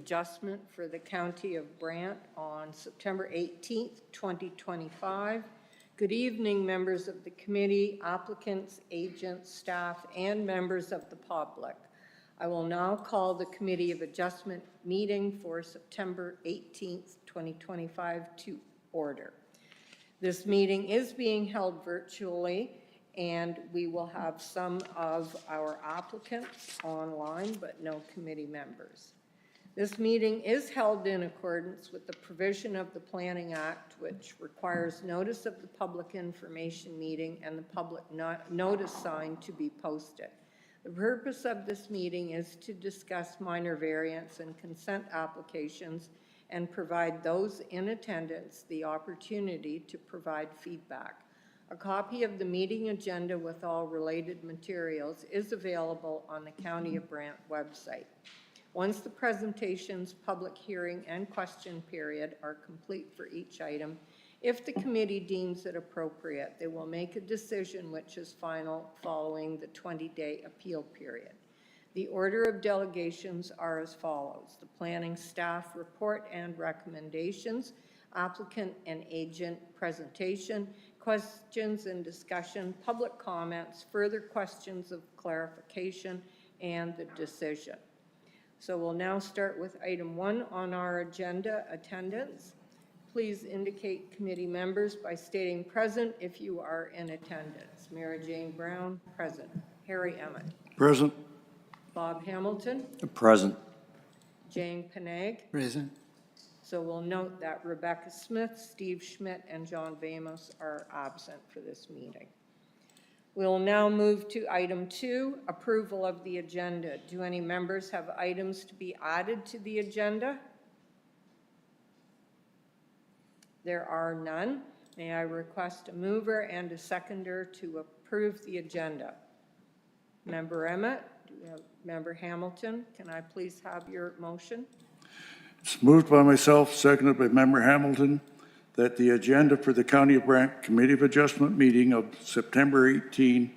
Adjustment for the County of Brant on September 18th, 2025. Good evening, members of the committee, applicants, agents, staff, and members of the public. I will now call the Committee of Adjustment meeting for September 18th, 2025 to order. This meeting is being held virtually, and we will have some of our applicants online, but no committee members. This meeting is held in accordance with the provision of the Planning Act, which requires notice of the public information meeting and the public notice sign to be posted. The purpose of this meeting is to discuss minor variance and consent applications and provide those in attendance the opportunity to provide feedback. A copy of the meeting agenda with all related materials is available on the County of Brant website. Once the presentations, public hearing, and question period are complete for each item, if the committee deems it appropriate, they will make a decision which is final following the 20-day appeal period. The order of delegations are as follows: the planning staff report and recommendations, applicant and agent presentation, questions and discussion, public comments, further questions of clarification, and the decision. So we'll now start with item 1 on our agenda, attendance. Please indicate committee members by stating present if you are in attendance. Mary Jane Brown, present. Harry Emmett. Present. Bob Hamilton. Present. Jane Panag. Present. So we'll note that Rebecca Smith, Steve Schmidt, and John Vamos are absent for this meeting. We'll now move to item 2, approval of the agenda. Do any members have items to be added to the agenda? There are none. May I request a mover and a seconder to approve the agenda? Member Emmett, do we have Member Hamilton? Can I please have your motion? It's moved by myself, seconded by Member Hamilton, that the agenda for the County of Brant Committee of Adjustment meeting of September 18,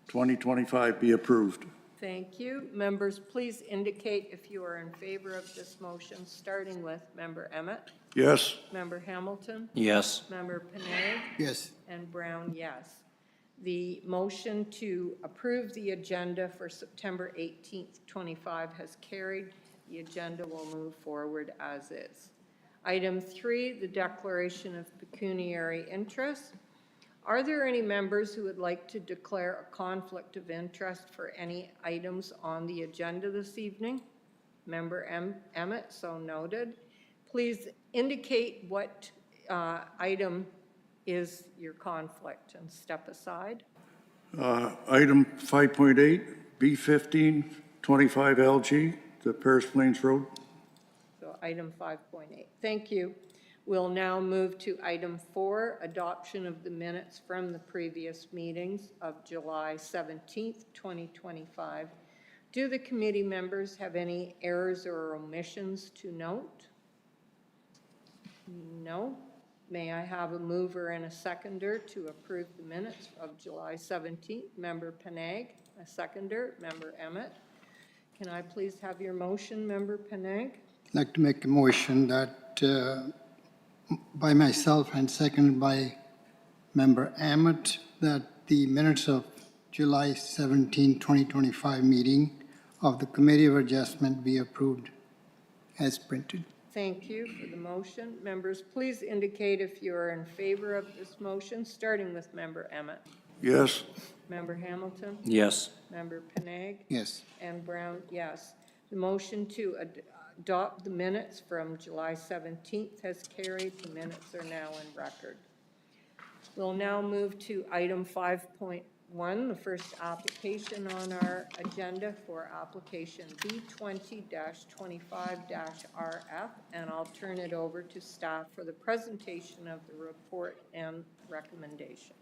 2025 be approved. Thank you. Members, please indicate if you are in favor of this motion, starting with Member Emmett. Yes. Member Hamilton. Yes. Member Panay. Yes. And Brown, yes. The motion to approve the agenda for September 18th, 25 has carried. The agenda will move forward as is. Item 3, the declaration of pecuniary interest. Are there any members who would like to declare a conflict of interest for any items on the agenda this evening? Member Emmett, so noted. Please indicate what item is your conflict and step aside. Item 5.8, B15, 25 LG, the Paris Plains Road. So item 5.8. Thank you. We'll now move to item 4, adoption of the minutes from the previous meetings of July 17th, 2025. Do the committee members have any errors or omissions to note? No. May I have a mover and a seconder to approve the minutes of July 17th? Member Panag, a seconder. Member Emmett. Can I please have your motion, Member Panag? I'd like to make a motion that by myself and seconded by Member Emmett, that the minutes of July 17, 2025 meeting of the Committee of Adjustment be approved as printed. Thank you for the motion. Members, please indicate if you are in favor of this motion, starting with Member Emmett. Yes. Member Hamilton? Yes. Member Panag? Yes. And Brown, yes. The motion to adopt the minutes from July 17th has carried. The minutes are now in record. We'll now move to item 5.1, the first application on our agenda for application B20-25-RF, and I'll turn it over to staff for the presentation of the report and recommendation.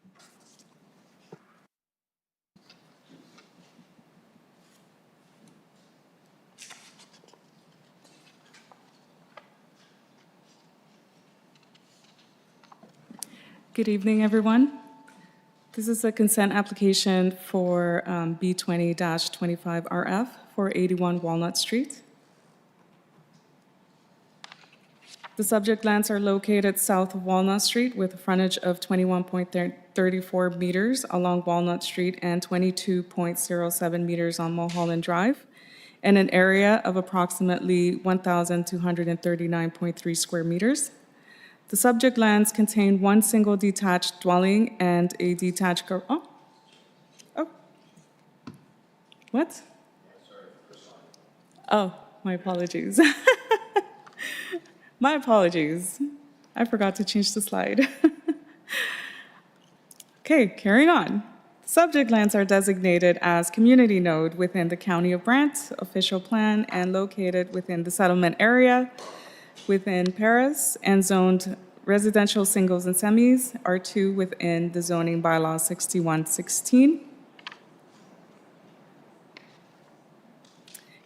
Good evening, everyone. This is a consent application for B20-25RF for 81 Walnut Street. The subject lands are located south of Walnut Street with a frontage of 21.34 meters along Walnut Street and 22.07 meters on Mulholland Drive, and an area of approximately 1,239.3 square meters. The subject lands contain one single detached dwelling and a detached what? Oh, my apologies. My apologies. I forgot to change the slide. Okay, carrying on. Subject lands are designated as community node within the County of Brant official plan and located within the settlement area within Paris and zoned residential singles and semis, R2 within the zoning bylaw 6116.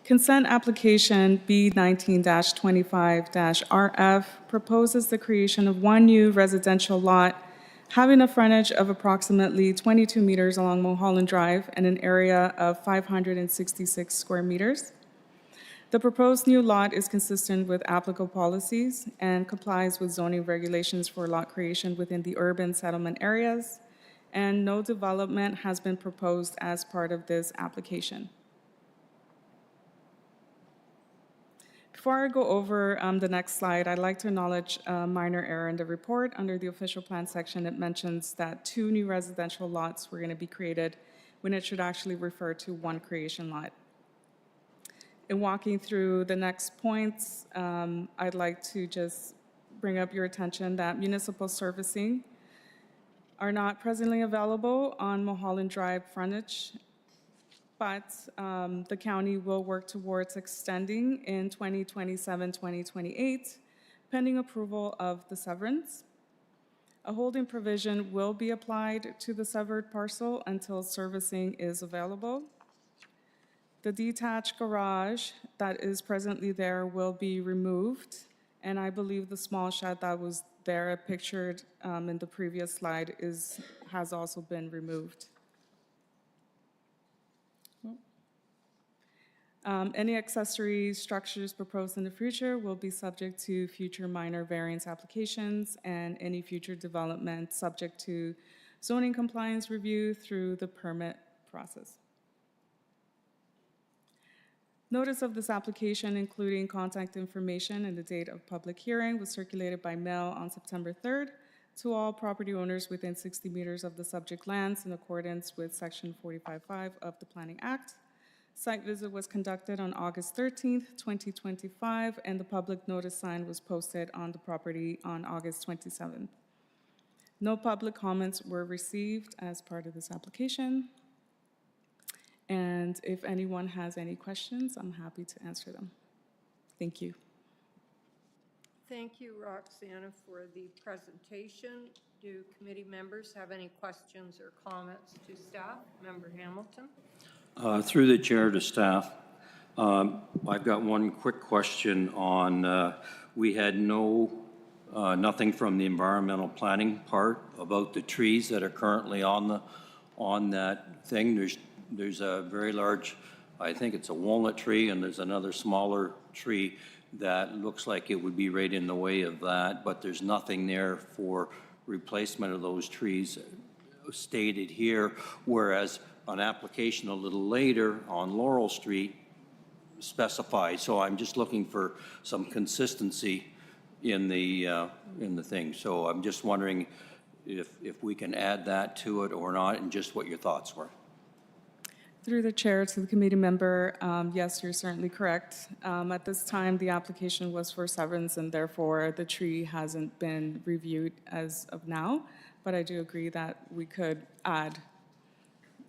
Consent application B19-25-RF proposes the creation of one new residential lot having a frontage of approximately 22 meters along Mulholland Drive and an area of 566 square meters. The proposed new lot is consistent with applicable policies and complies with zoning regulations for lot creation within the urban settlement areas, and no development has been proposed as part of this application. Before I go over the next slide, I'd like to acknowledge a minor error in the report. Under the official plan section, it mentions that 2 new residential lots were going to be created when it should actually refer to 1 creation lot. In walking through the next points, I'd like to just bring up your attention that municipal servicing are not presently available on Mulholland Drive frontage, but the county will work towards extending in 2027-2028, pending approval of the severance. A holding provision will be applied to the severed parcel until servicing is available. The detached garage that is presently there will be removed, and I believe the small shed that was there pictured in the previous slide has also been removed. Any accessory structures proposed in the future will be subject to future minor variance applications, and any future development subject to zoning compliance review through the permit process. Notice of this application, including contact information and the date of public hearing, was circulated by mail on September 3rd to all property owners within 60 meters of the subject lands in accordance with Section 45.5 of the Planning Act. Site visit was conducted on August 13th, 2025, and the public notice sign was posted on the property on August 27th. No public comments were received as part of this application. And if anyone has any questions, I'm happy to answer them. Thank you. Thank you, Roxana, for the presentation. Do committee members have any questions or comments to staff? Member Hamilton? Through the chair to staff, I've got one quick question on, we had nothing from the environmental planning part about the trees that are currently on that thing. There's a very large, I think it's a walnut tree, and there's another smaller tree that looks like it would be right in the way of that, but there's nothing there for replacement of those trees stated here, whereas an application a little later on Laurel Street specified. So I'm just looking for some consistency in the thing. So I'm just wondering if we can add that to it or not, and just what your thoughts were. Through the chair to the committee member, yes, you're certainly correct. At this time, the application was for severance, and therefore the tree hasn't been reviewed as of now. But I do agree that we could add,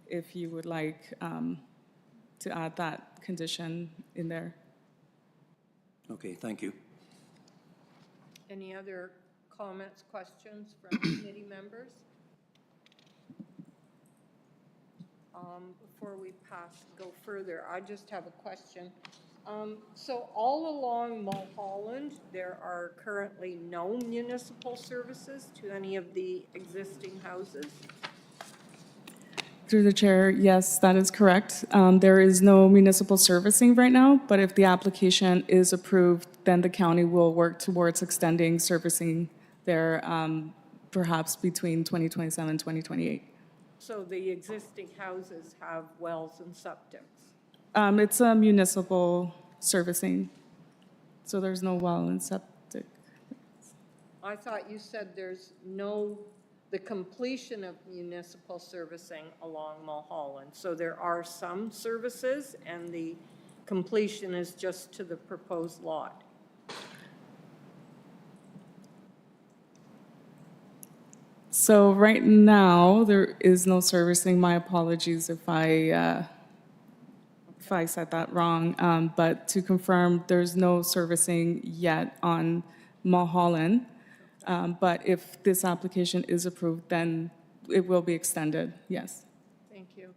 if you would like to add that condition in there. Okay, thank you. Any other comments, questions from committee members? Before we go further, I just have a question. So all along Mulholland, there are currently no municipal services to any of the existing houses? Through the chair, yes, that is correct. There is no municipal servicing right now, but if the application is approved, then the county will work towards extending servicing there, perhaps between 2027 and 2028. So the existing houses have wells and septics. It's a municipal servicing, so there's no well and septic. I thought you said the completion of municipal servicing along Mulholland. So there are some services, and the completion is just to the proposed lot. So right now, there is no servicing. My apologies if I said that wrong. But to confirm, there's no servicing yet on Mulholland. But if this application is approved, then it will be extended, yes. Thank you.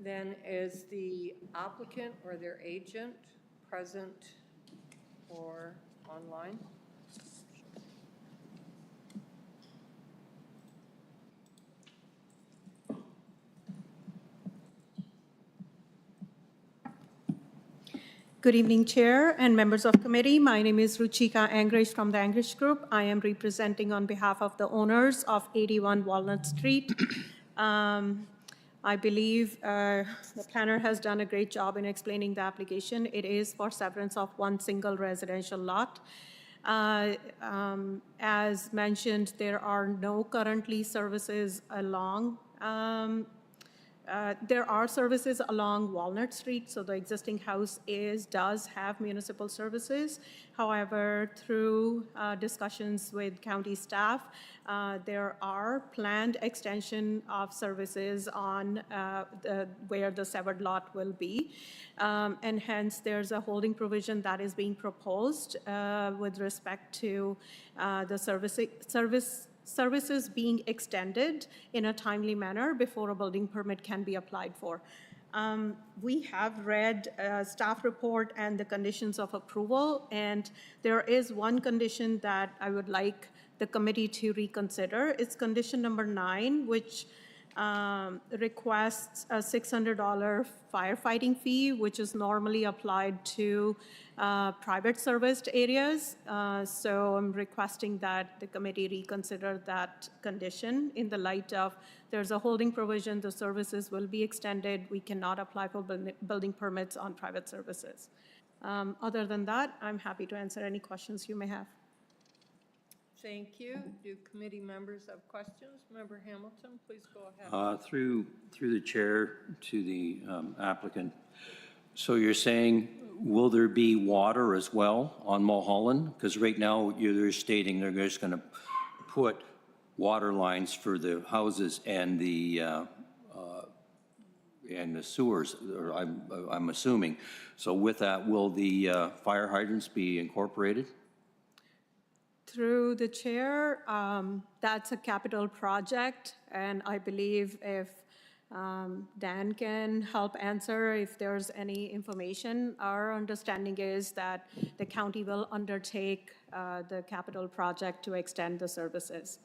Then is the applicant or their agent present or online? Good evening, Chair and members of committee. My name is Ruchika Angrish from the Angrish Group. I am representing on behalf of the owners of 81 Walnut Street. I believe the planner has done a great job in explaining the application. It is for severance of one single residential lot. As mentioned, there are no currently services along there are services along Walnut Street, so the existing house does have municipal services. However, through discussions with county staff, there are planned extension of services on where the severed lot will be. And hence, there's a holding provision that is being proposed with respect to the services being extended in a timely manner before a building permit can be applied for. We have read staff report and the conditions of approval, and there is one condition that I would like the committee to reconsider. It's condition number 9, which requests a $600 firefighting fee, which is normally applied to private serviced areas. So I'm requesting that the committee reconsider that condition in the light of there's a holding provision, the services will be extended. We cannot apply for building permits on private services. Other than that, I'm happy to answer any questions you may have. Thank you. Do committee members have questions? Member Hamilton, please go ahead. Through the chair to the applicant. So you're saying, will there be water as well on Mulholland? Because right now they're stating they're just going to put water lines for the houses and the sewers, or I'm assuming. So with that, will the fire hydrants be incorporated? Through the chair, that's a capital project, and I believe if Dan can help answer if there's any information. Our understanding is that the county will undertake the capital project to extend the services.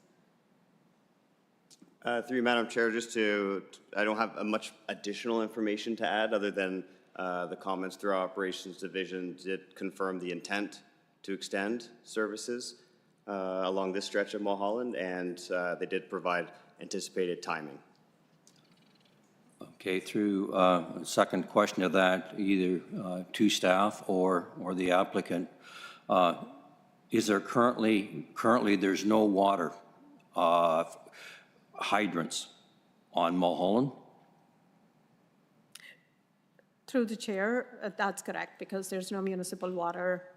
Through you, Madam Chair, I don't have much additional information to add other than the comments through our Operations Division did confirm the intent to extend services along this stretch of Mulholland, and they did provide anticipated timing. Okay, through second question of that, either to staff or the applicant, is there currently there's no water hydrants on Mulholland? Through the chair, that's correct, because there's no municipal water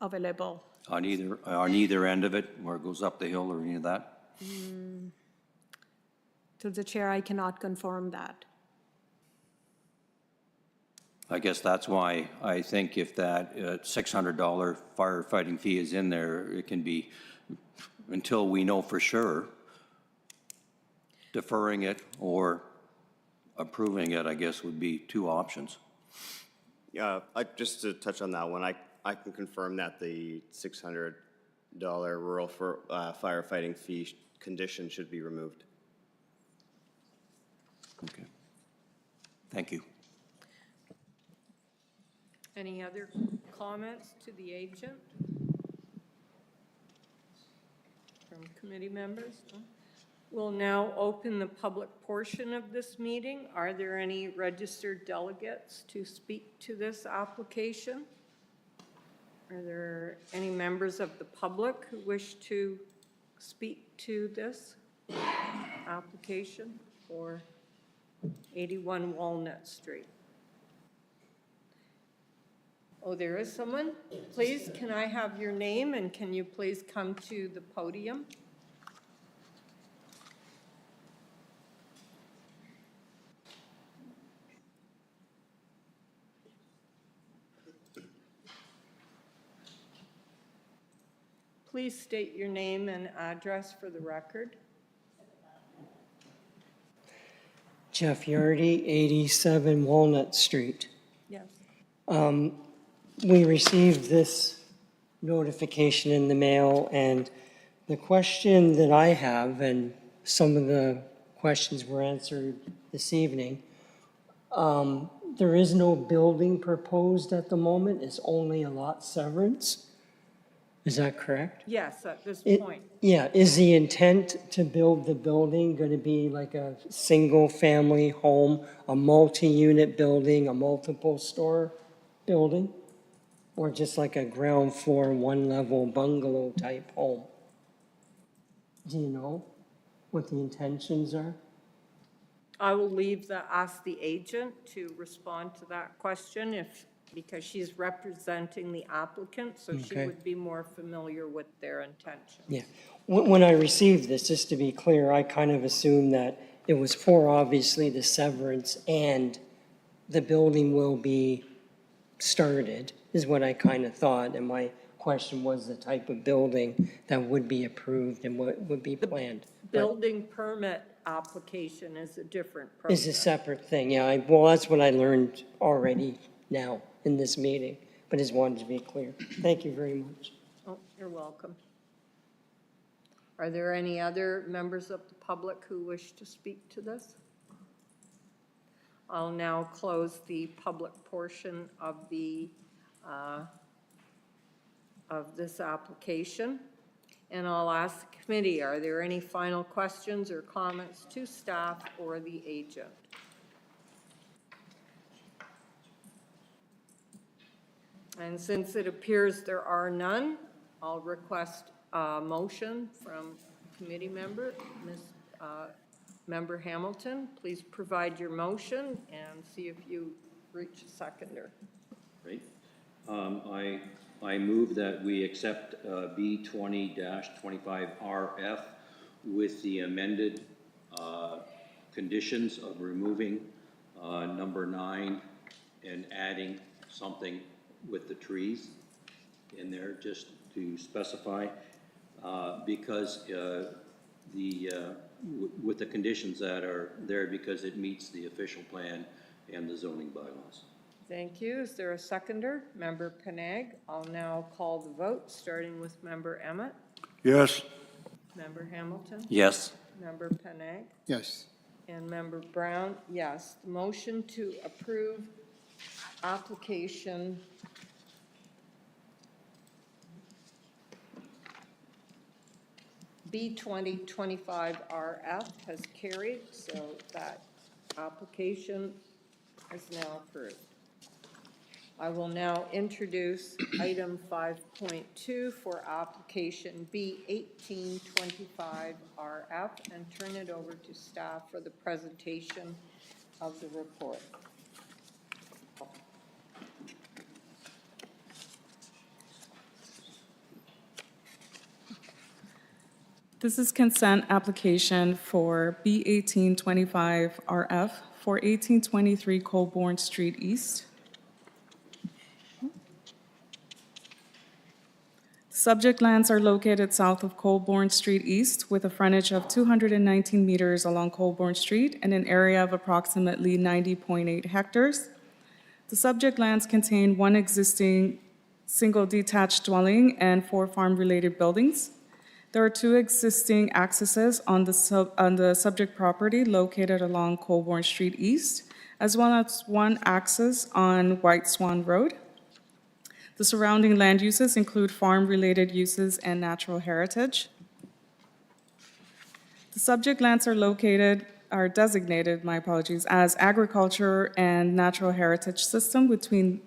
available. On either end of it, where it goes up the hill or any of that? Through the chair, I cannot confirm that. I guess that's why I think if that $600 firefighting fee is in there, it can be, until we know for sure, deferring it or approving it, I guess, would be two options. Yeah, just to touch on that one, I can confirm that the $600 rural firefighting fee condition should be removed. Okay. Thank you. Any other comments to the agent? From committee members? No? We'll now open the public portion of this meeting. Are there any registered delegates to speak to this application? Are there any members of the public who wish to speak to this application for 81 Walnut Street? Oh, there is someone. Please, can I have your name, and can you please come to the podium? Please state your name and address for the record. Jeff Yardy, 87 Walnut Street. Yes. We received this notification in the mail, and the question that I have, and some of the questions were answered this evening, there is no building proposed at the moment, it's only a lot severance. Is that correct? Yes, at this It- point. Yeah, is the intent to build the building going to be like a single-family home, a multi-unit building, a multiple-store building? Or just like a ground floor, one-level bungalow-type home? Do you know what the intentions are? I will ask the agent to respond to that question because she's representing the applicant, so she Okay. would be more familiar with their intention. Yeah, when I received this, just to be clear, I kind of assumed that it was for obviously the severance and the building will be started, is what I kind of thought. And my question was the type of building that would be approved and what would be planned. Building permit application is a different Is a process. separate thing, yeah, well, that's what I learned already now in this meeting, but just wanted to be clear. Thank you very much. Oh, you're welcome. Are there any other members of the public who wish to speak to this? I'll now close the public portion of this application. And I'll ask the committee, are there any final questions or comments to staff or the agent? And since it appears there are none, I'll request a motion from committee member. Member Hamilton, please provide your motion and see if you reach a seconder. Great. I move that we accept B 20-25RF with the amended conditions of removing number 9 and adding something with the trees in there, just to specify, because with the conditions that are there, because it meets the official plan and the zoning bylaws. Thank you. Is there a seconder? Member Panag. I'll now call the vote, starting with Member Emmett, Yes. Member Hamilton, Yes. Member Panag, Yes. and Member Brown. Yes, the motion to approve application B 2025RF has carried, so that application is now approved. I will now introduce item 5.2 for application B 1825RF and turn it over to staff for the presentation of the report. This is consent application for B 1825RF for 1823 Colborne Street East. Subject lands are located south of Colborne Street East with a frontage of 219 meters along Colborne Street and an area of approximately 90.8 hectares. The subject lands contain one existing single detached dwelling and 4 farm-related buildings. There are two existing accesses on the subject property located along Colborne Street East, as well as one access on White Swan Road. The surrounding land uses include farm-related uses and natural heritage. The subject lands are designated, as agriculture and natural heritage system within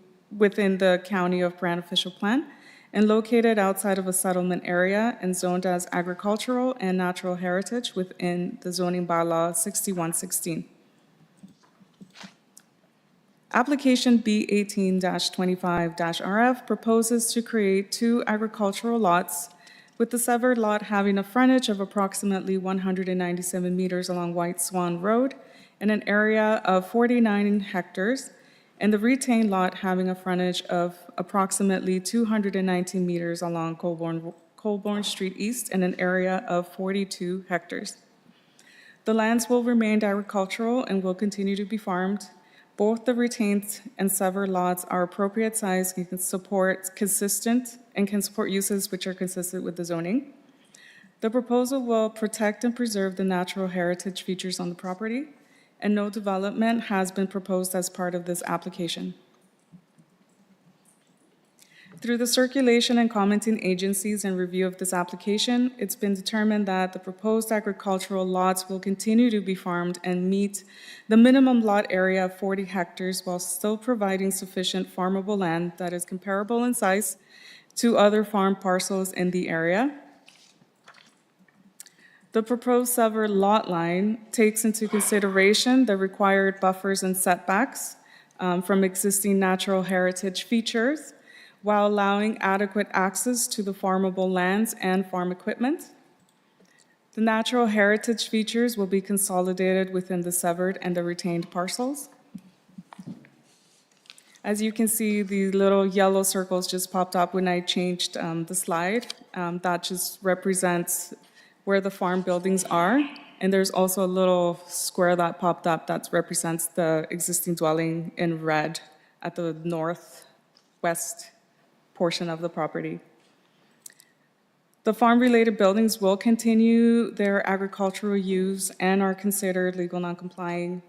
the County of Brant official plan, and located outside of a settlement area and zoned as agricultural and natural heritage within the zoning bylaw 6116. Application B18-25-RF proposes to create two agricultural lots, with the severed lot having a frontage of approximately 197 meters along White Swan Road and an area of 49 hectares, and the retained lot having a frontage of approximately 219 meters along Colborne Street East and an area of 42 hectares. The lands will remain agricultural and will continue to be farmed. Both the retained and severed lots are appropriate size and can support uses which are consistent with the zoning. The proposal will protect and preserve the natural heritage features on the property, and no development has been proposed as part of this application. Through the circulation and commenting agencies and review of this application, it's been determined that the proposed agricultural lots will continue to be farmed and meet the minimum lot area of 40 hectares while still providing sufficient farmable land that is comparable in size to other farm parcels in the area. The proposed severed lot line takes into consideration the required buffers and setbacks from existing natural heritage features, while allowing adequate access to the farmable lands and farm equipment. The natural heritage features will be consolidated within the severed and the retained parcels. As you can see, the little yellow circles just popped up when I changed the slide. That just represents where the farm buildings are. And there's also a little square that popped up that represents the existing dwelling in red at the northwest portion of the property. The farm-related buildings will continue their agricultural use and are considered legal non-complying.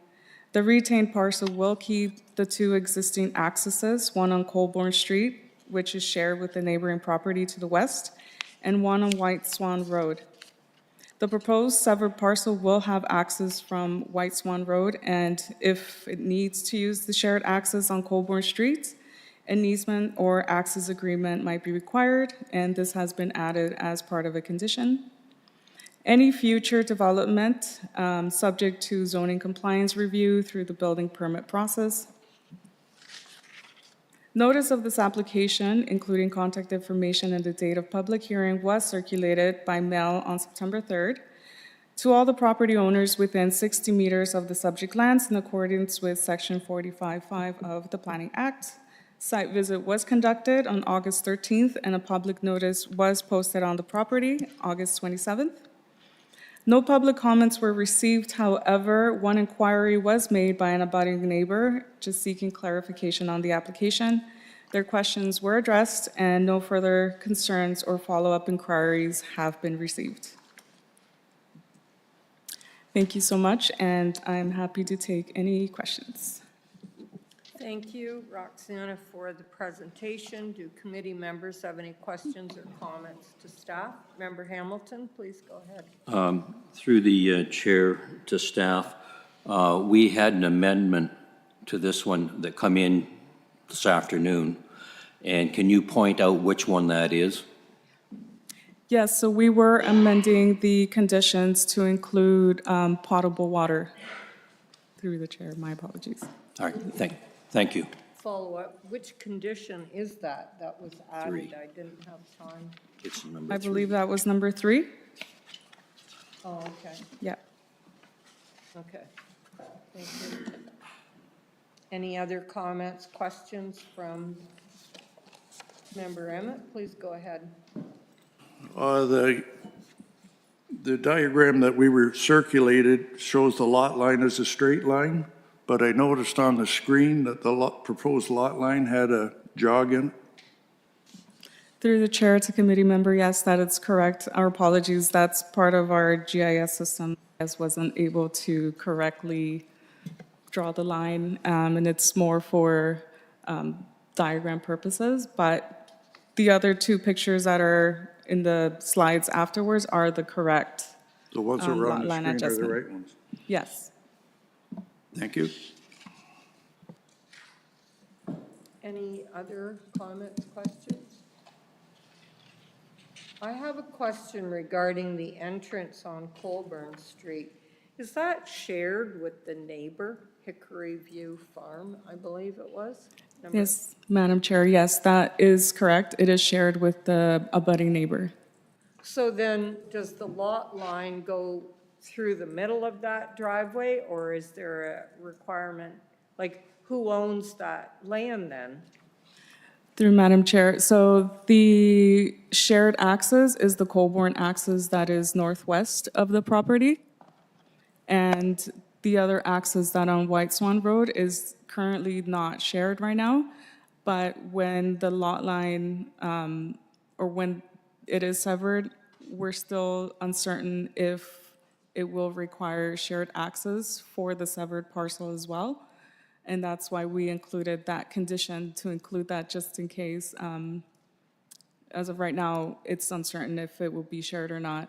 The retained parcel will keep the two existing accesses, one on Colborne Street, which is shared with the neighboring property to the west, and one on White Swan Road. The proposed severed parcel will have access from White Swan Road, and if it needs to use the shared access on Colborne Street, an easement or access agreement might be required, and this has been added as part of a condition. Any future development subject to zoning compliance review through the building permit process. Notice of this application, including contact information and the date of public hearing, was circulated by mail on September 3rd to all the property owners within 60 meters of the subject lands in accordance with Section 45.5 of the Planning Act. Site visit was conducted on August 13th, and a public notice was posted on the property August 27th. No public comments were received. However, one inquiry was made by an abutting neighbor just seeking clarification on the application. Their questions were addressed, and no further concerns or follow-up inquiries have been received. Thank you so much, and I'm happy to take any questions. Thank you, Roxana, for the presentation. Do committee members have any questions or comments to staff? Member Hamilton, please go ahead. Through the chair to staff, we had an amendment to this one that come in this afternoon. And can you point out which one that is? Yes, so we were amending the conditions to include potable water. Through the chair, my apologies. All right, thank you. Follow-up, which condition is that was added? 3. I didn't have time. It's number I 3. believe that was number 3. Oh, okay, Yeah. okay. Thank you. Any other comments, questions from Member Emmett? Please go ahead. The diagram that we were circulated shows the lot line as a straight line, but I noticed on the screen that the proposed lot line had a jog in it. Through the chair to committee member, yes, that is correct. Our apologies, that's part of our GIS system. GIS wasn't able to correctly draw the line, and it's more for diagram purposes. But the other two pictures that are in the slides afterwards are the correct, The ones that are on the line screen are the adjustment. right ones. yes. Thank you. Any other comments, questions? I have a question regarding the entrance on Colburn Street. Is that shared with the neighbor, Hickory View Farm, I believe it was? Yes, Madam Chair, yes, that is correct. It is shared with the abutting neighbor. So then, does the lot line go through the middle of that driveway, or is there a requirement? Like, who owns that land then? Through Madam Chair, so the shared axis is the Colborne axis that is northwest of the property. And the other axis that on White Swan Road is currently not shared right now. But when the lot line, or when it is severed, we're still uncertain if it will require shared access for the severed parcel as well. And that's why we included that condition, to include that just in case. As of right now, it's uncertain if it will be shared or not.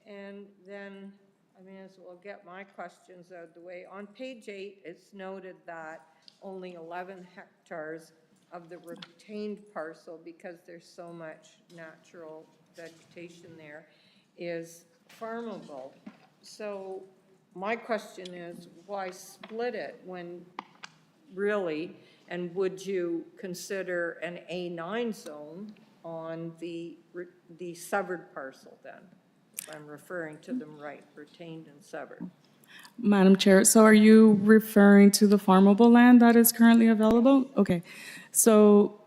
And then, I may as well get my questions out of the way. On page 8, it's noted that only 11 hectares of the retained parcel, because there's so much natural vegetation there, is farmable. So my question is, why split it when really, and would you consider an A9 zone on the severed parcel then? If I'm referring to them right, retained and severed. Madam Chair, so are you referring to the farmable land that is currently available? Okay, so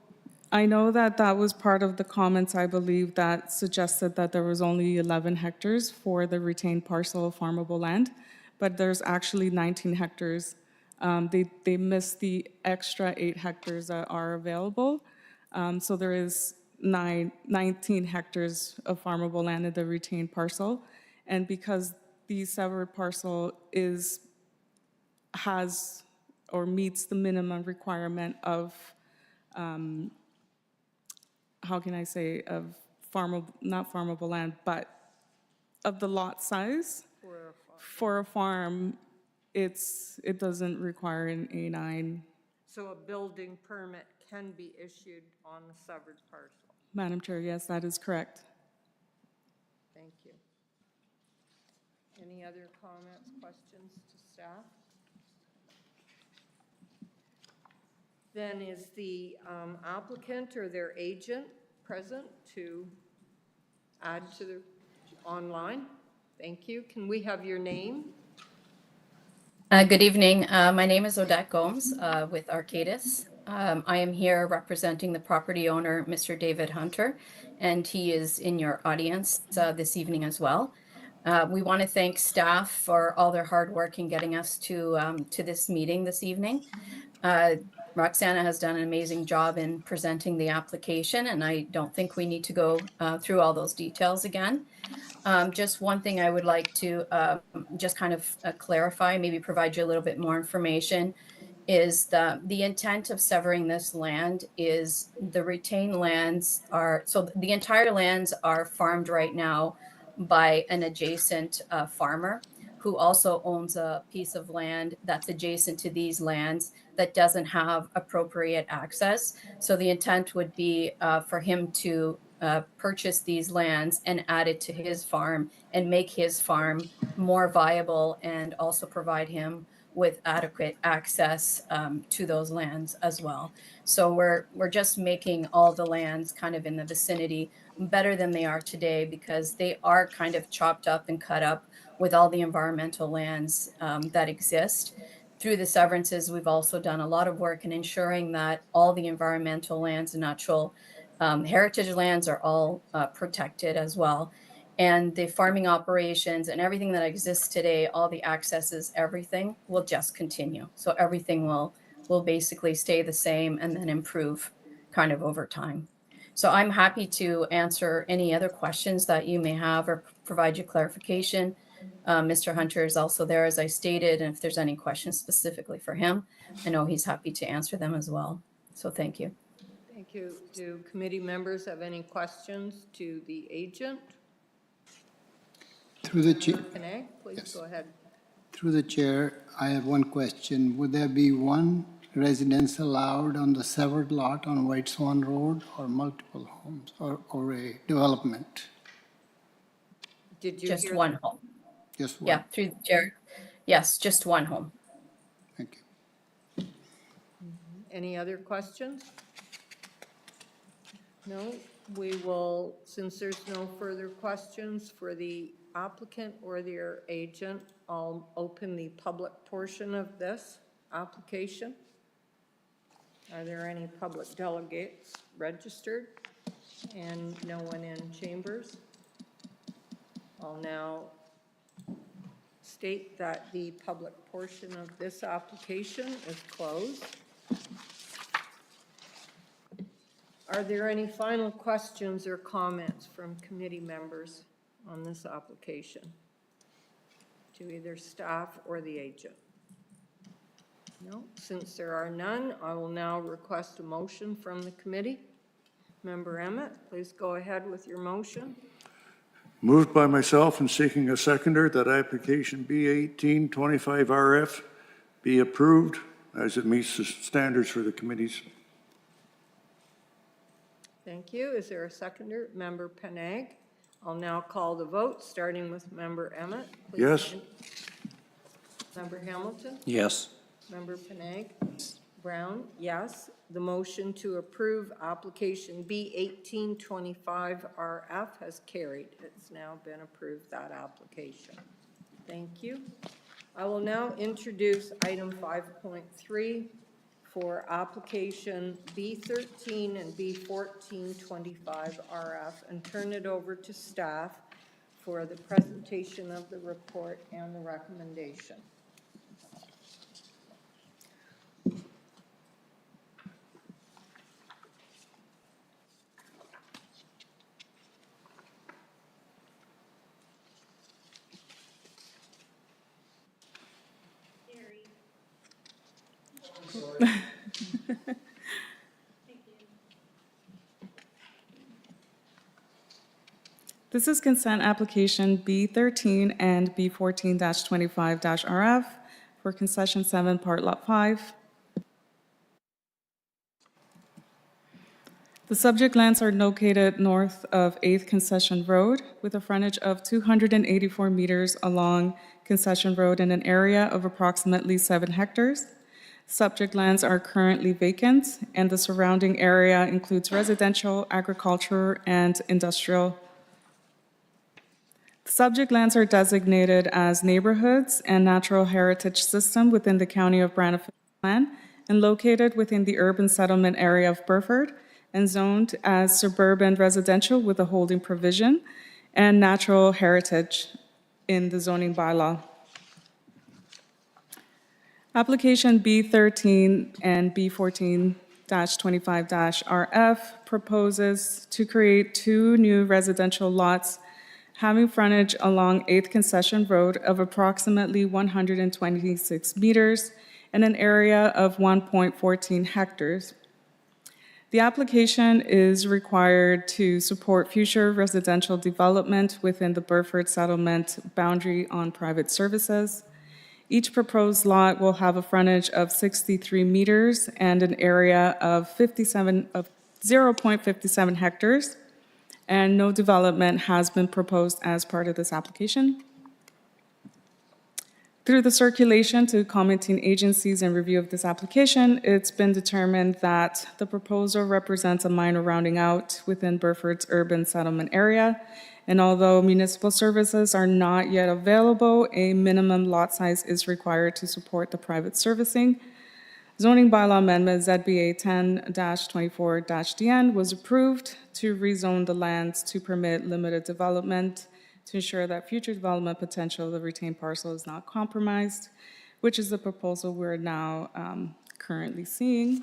I know that that was part of the comments, I believe, that suggested that there was only 11 hectares for the retained parcel of farmable land, but there's actually 19 hectares. They missed the extra 8 hectares that are available. So there is 19 hectares of farmable land in the retained parcel. And because the severed parcel has or meets the minimum requirement of, how can I say, of not farmable land, but of the lot size. For a farm, it doesn't require an A9. So a building permit can be issued on the severed parcel. Madam Chair, yes, that is correct. Thank you. Any other comments, questions to staff? Then is the applicant or their agent present to add to the online? Thank you. Can we have your name? Good evening. My name is Odette Gomes with Arcadis. I am here representing the property owner, Mr. David Hunter, and he is in your audience this evening as well. We want to thank staff for all their hard work in getting us to this meeting this evening. Roxana has done an amazing job in presenting the application, and I don't think we need to go through all those details again. Just one thing I would like to just kind of clarify, maybe provide you a little bit more information, is the intent of severing this land is the retained lands are, so the entire lands are farmed right now by an adjacent farmer who also owns a piece of land that's adjacent to these lands that doesn't have appropriate access. So the intent would be for him to purchase these lands and add it to his farm and make his farm more viable, and also provide him with adequate access to those lands as well. So we're just making all the lands kind of in the vicinity better than they are today, because they are kind of chopped up and cut up with all the environmental lands that exist. Through the severances, we've also done a lot of work in ensuring that all the environmental lands and natural heritage lands are all protected as well. And the farming operations and everything that exists today, all the accesses, everything will just continue. So everything will basically stay the same and then improve kind of over time. So I'm happy to answer any other questions that you may have or provide you clarification. Mr. Hunter is also there, as I stated, and if there's any questions specifically for him, I know he's happy to answer them as well. So thank you. Thank you. Do committee members have any questions to the agent? Through the chair, Panay, please go ahead. through the chair, I have one question. Would there be one residence allowed on the severed lot on White Swan Road, or multiple homes, or a development? Did you Just hear? one home. Just one? Yeah, through the chair. Yes, just one home. Thank you. Any other questions? No, we will, since there's no further questions for the applicant or their agent, I'll open the public portion of this application. Are there any public delegates registered? And no one in chambers? I'll now state that the public portion of this application is closed. Are there any final questions or comments from committee members on this application to either staff or the agent? No, since there are none, I will now request a motion from the committee. Member Emmett, please go ahead with your motion. Moved by myself and seeking a seconder that application B1825RF be approved as it meets the standards for the committees. Thank you. Is there a seconder? Member Panay. I'll now call the vote, starting with Member Emmett. Please. Yes. Member Hamilton? Yes. Member Panay? Brown? Yes. The motion to approve application B1825RF has carried. It's now been approved, that application. Thank you. I will now introduce item 5.3 for application B13 and B1425RF and turn it over to staff for the presentation of the report and the recommendation. This is consent application B13 and B14-25-RF for concession 7, part lot 5. The subject lands are located north of 8th Concession Road with a frontage of 284 meters along Concession Road in an area of approximately 7 hectares. Subject lands are currently vacant, and the surrounding area includes residential, agriculture, and industrial. The subject lands are designated as neighborhoods and natural heritage system within the County of Brant plan and located within the urban settlement area of Burford and zoned as suburban residential with a holding provision and natural heritage in the zoning bylaw. Application B13 and B14-25-RF proposes to create 2 new residential lots having frontage along 8th Concession Road of approximately 126 meters and an area of 1.14 hectares. The application is required to support future residential development within the Burford settlement boundary on private services. Each proposed lot will have a frontage of 63 meters and an area of 0.57 hectares, and no development has been proposed as part of this application. Through the circulation to commenting agencies and review of this application, it's been determined that the proposal represents a minor rounding out within Burford's urban settlement area, and although municipal services are not yet available, a minimum lot size is required to support the private servicing. Zoning bylaw amendment ZBA 10-24-DN was approved to rezone the lands to permit limited development to ensure that future development potential of the retained parcel is not compromised, which is the proposal we're now currently seeing.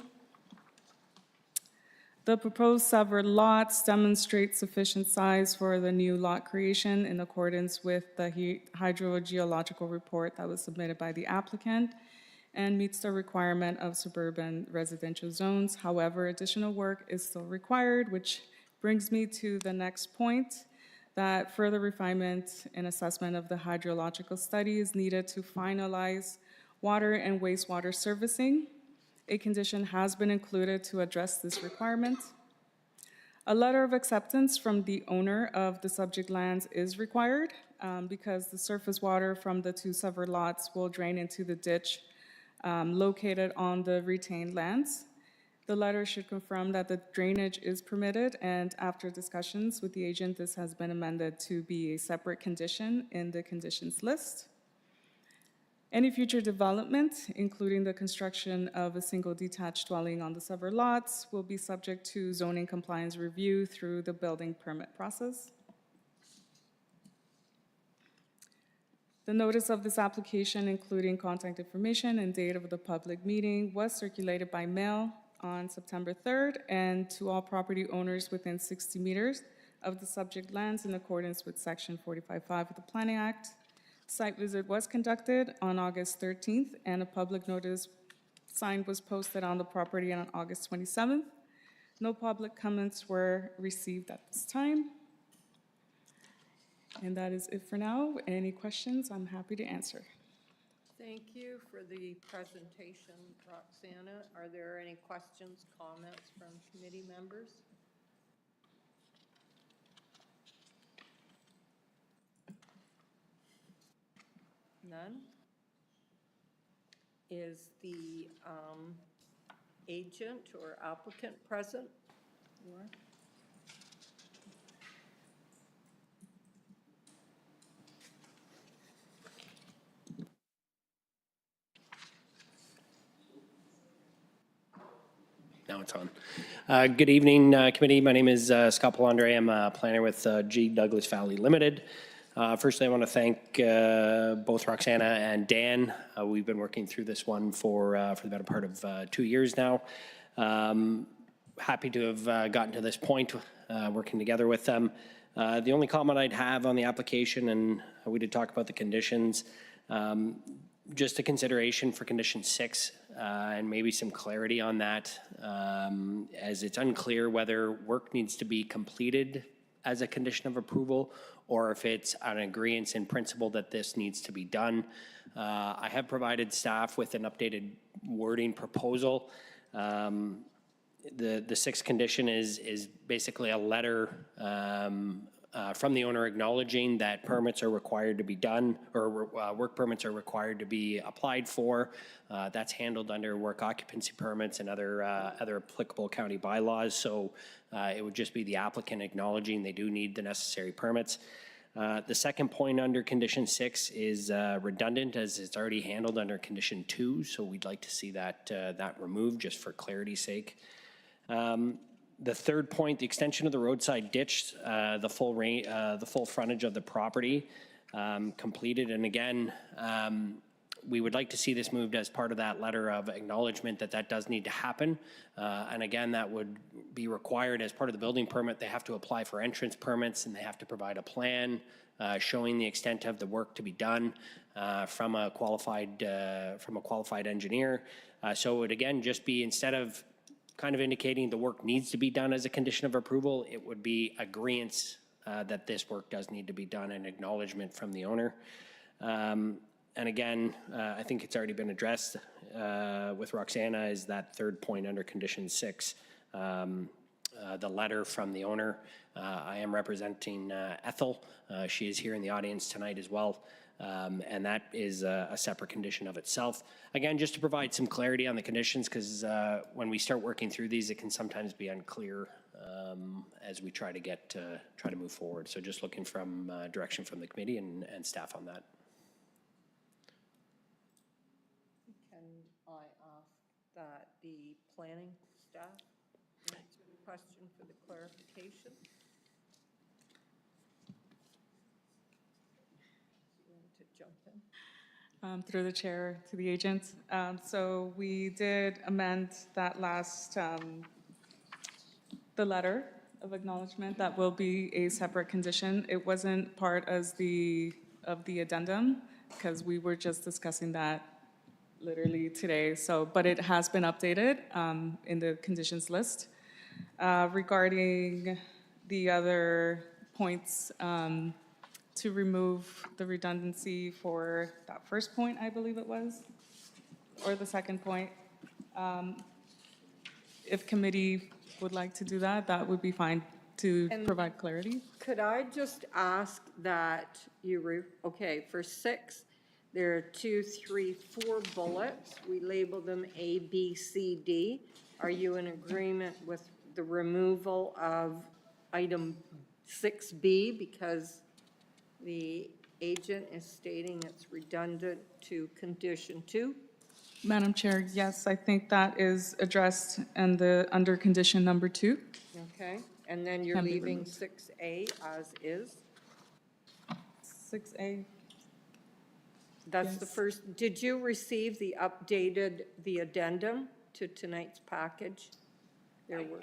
The proposed severed lots demonstrate sufficient size for the new lot creation in accordance with the hydrogeological report that was submitted by the applicant and meets the requirement of suburban residential zones. However, additional work is still required, which brings me to the next point, that further refinement and assessment of the hydrological study is needed to finalize water and wastewater servicing. A condition has been included to address this requirement. A letter of acceptance from the owner of the subject lands is required because the surface water from the 2 severed lots will drain into the ditch located on the retained lands. The letter should confirm that the drainage is permitted, and after discussions with the agent, this has been amended to be a separate condition in the conditions list. Any future development, including the construction of a single detached dwelling on the severed lots, will be subject to zoning compliance review through the building permit process. The notice of this application, including contact information and date of the public meeting, was circulated by mail on September 3rd and to all property owners within 60 meters of the subject lands in accordance with Section 45.5 of the Planning Act. Site visit was conducted on August 13th, and a public notice sign was posted on the property on August 27th. No public comments were received at this time. And that is it for now. Any questions, I'm happy to answer. Thank you for the presentation, Roxana. Are there any questions, comments from committee members? None? Is the agent or applicant present? Laura? Now it's on. Good evening, committee. My name is Scott Polandre. I'm a planner with G. Douglas Valley Limited. Firstly, I want to thank both Roxana and Dan. We've been working through this one for the better part of 2 years now. Happy to have gotten to this point working together with them. The only comment I'd have on the application, and we did talk about the conditions, just a consideration for condition 6 and maybe some clarity on that, as it's unclear whether work needs to be completed as a condition of approval or if it's an agreement in principle that this needs to be done. I have provided staff with an updated wording proposal. The 6th condition is basically a letter from the owner acknowledging that permits are required to be done, or work permits are required to be applied for. That's handled under work occupancy permits and other applicable county bylaws. So it would just be the applicant acknowledging they do need the necessary permits. The second point under condition 6 is redundant, as it's already handled under condition 2. So we'd like to see that removed just for clarity's sake. The third point, the extension of the roadside ditch, the full frontage of the property completed. And again, we would like to see this moved as part of that letter of acknowledgement that that does need to happen. And again, that would be required as part of the building permit. They have to apply for entrance permits and they have to provide a plan showing the extent of the work to be done from a qualified engineer. So it would again just be, instead of kind of indicating the work needs to be done as a condition of approval, it would be agreeance that this work does need to be done and acknowledgement from the owner. And again, I think it's already been addressed with Roxana, is that third point under condition 6, the letter from the owner. I am representing Ethel. She is here in the audience tonight as well. And that is a separate condition of itself. Again, just to provide some clarity on the conditions, because when we start working through these, it can sometimes be unclear as we try to move forward. So just looking from direction from the committee and staff on that. Can I ask that the planning staff answer the question for the clarification? To jump in. Through the chair to the agent. So we did amend that last the letter of acknowledgement, that will be a separate condition. It wasn't part of the addendum, because we were just discussing that literally today, so, but it has been updated in the conditions list. Regarding the other points, to remove the redundancy for that first point, I believe it was, or the second point. If committee would like to do that, that would be fine to provide clarity. Could I just ask that okay, for 6, there are 2, 3, 4 bullets. We label them A, B, C, D. Are you in agreement with the removal of item 6B because the agent is stating it's redundant to condition 2? Madam Chair, yes, I think that is addressed under condition number 2. Okay, and then you're Can be leaving removed. 6A as is? 6A, That's the Yes. first, did you receive the addendum to tonight's package? There were,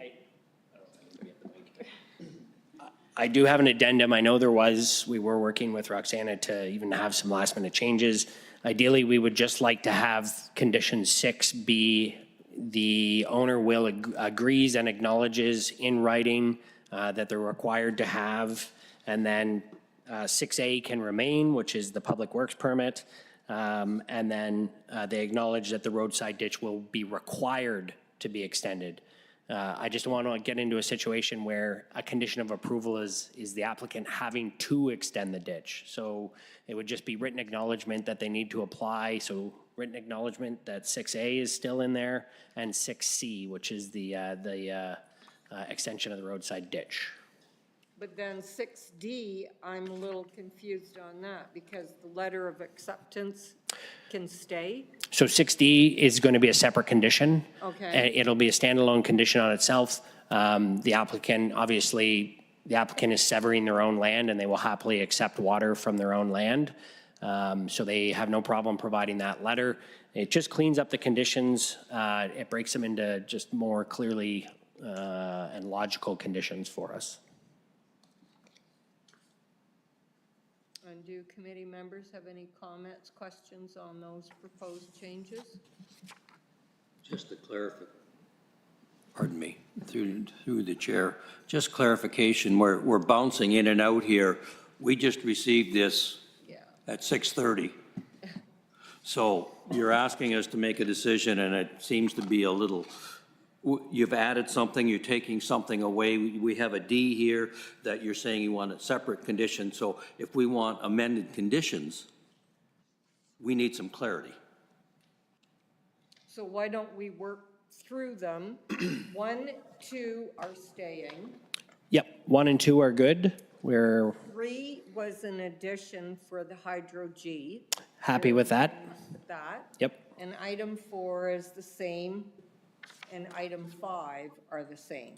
I do have an addendum. I know we were working with Roxana to even have some last minute changes. Ideally, we would just like to have condition 6B, the owner will agrees and acknowledges in writing that they're required to have, and then 6A can remain, which is the public works permit, and then they acknowledge that the roadside ditch will be required to be extended. I just don't want to get into a situation where a condition of approval is the applicant having to extend the ditch. So it would just be written acknowledgement that they need to apply. So written acknowledgement that 6A is still in there, and 6C, which is the extension of the roadside ditch. but then 6D, I'm a little confused on that because the letter of acceptance can stay. So 6D is going to be a separate condition. Okay. And it'll be a standalone condition on itself. The applicant is severing their own land, and they will happily accept water from their own land. So they have no problem providing that letter. It just cleans up the conditions. It breaks them into just more clearly and logical conditions for us. And do committee members have any comments, questions on those proposed changes? Just a clarification. Pardon me, through the chair. Just clarification, we're bouncing in and out here. We just received this Yeah. at 6:30. So you're asking us to make a decision, and it seems to be a little, you've added something, you're taking something away. We have a D here that you're saying you want a separate condition. So if we want amended conditions, we need some clarity. So why don't we work through them? 1, 2 are staying. Yep, 1 and 2 are good. We're 3 was an addition for the Hydro G. happy with that. That. Yep. And item 4 is the same, and item 5 are the same.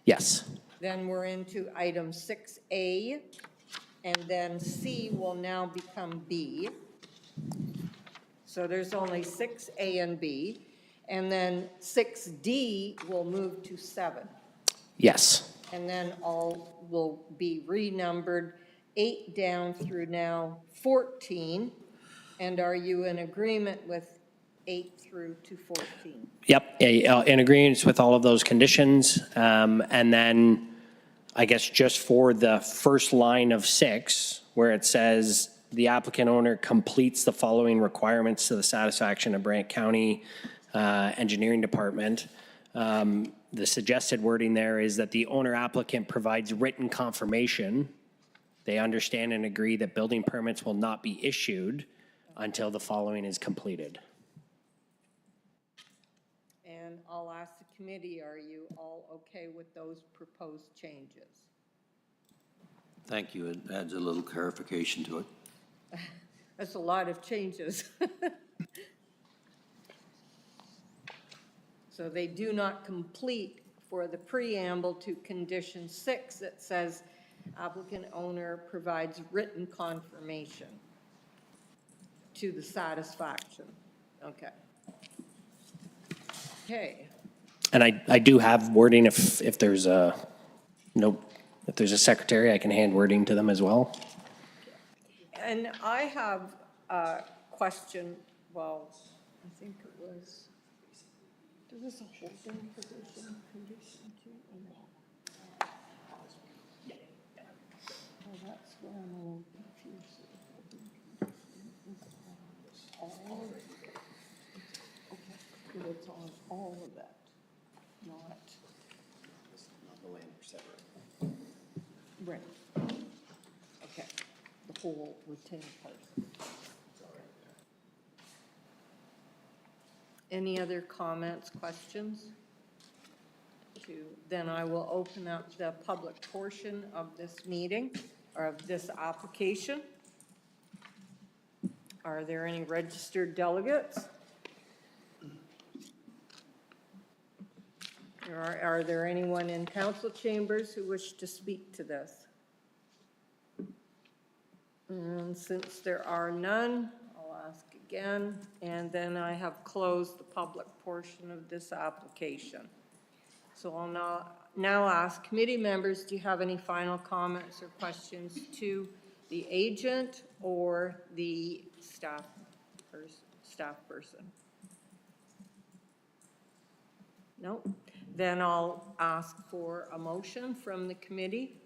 Yes. Then we're into item 6A, and then C will now become B. So there's only 6A and B, and then 6D will move to 7. Yes. And then all will be renumbered, 8 down through now 14. And are you in agreement with 8 through to 14? Yep, in agreement with all of those conditions. And then, I guess just for the first line of 6, where it says, the applicant owner completes the following requirements to the satisfaction of Brant County Engineering Department. The suggested wording there is that the owner applicant provides written confirmation. They understand and agree that building permits will not be issued until the following is completed. And I'll ask the committee, are you all okay with those proposed changes? Thank you. It adds a little clarification to it. That's a lot of changes. So they do not complete for the preamble to condition 6 that says applicant owner provides written confirmation to the satisfaction. Okay. Okay. And I do have wording if there's a, if there's a secretary, I can hand wording to them as well. And I have a question, well, I think it was, there was a holding position condition too. or no? Oh, that's where I'm a little confused. All of it. Okay, so it's on all of that, not. Right. Okay, the whole retained part. Any other comments, questions? Then I will open up the public portion of this meeting, or of this application. Are there any registered delegates? Are there anyone in council chambers who wish to speak to this? And since there are none, I'll ask again, and then I have closed the public portion of this application. So I'll now ask committee members, do you have any final comments or questions to the agent or the staff person? No? Then I'll ask for a motion from the committee.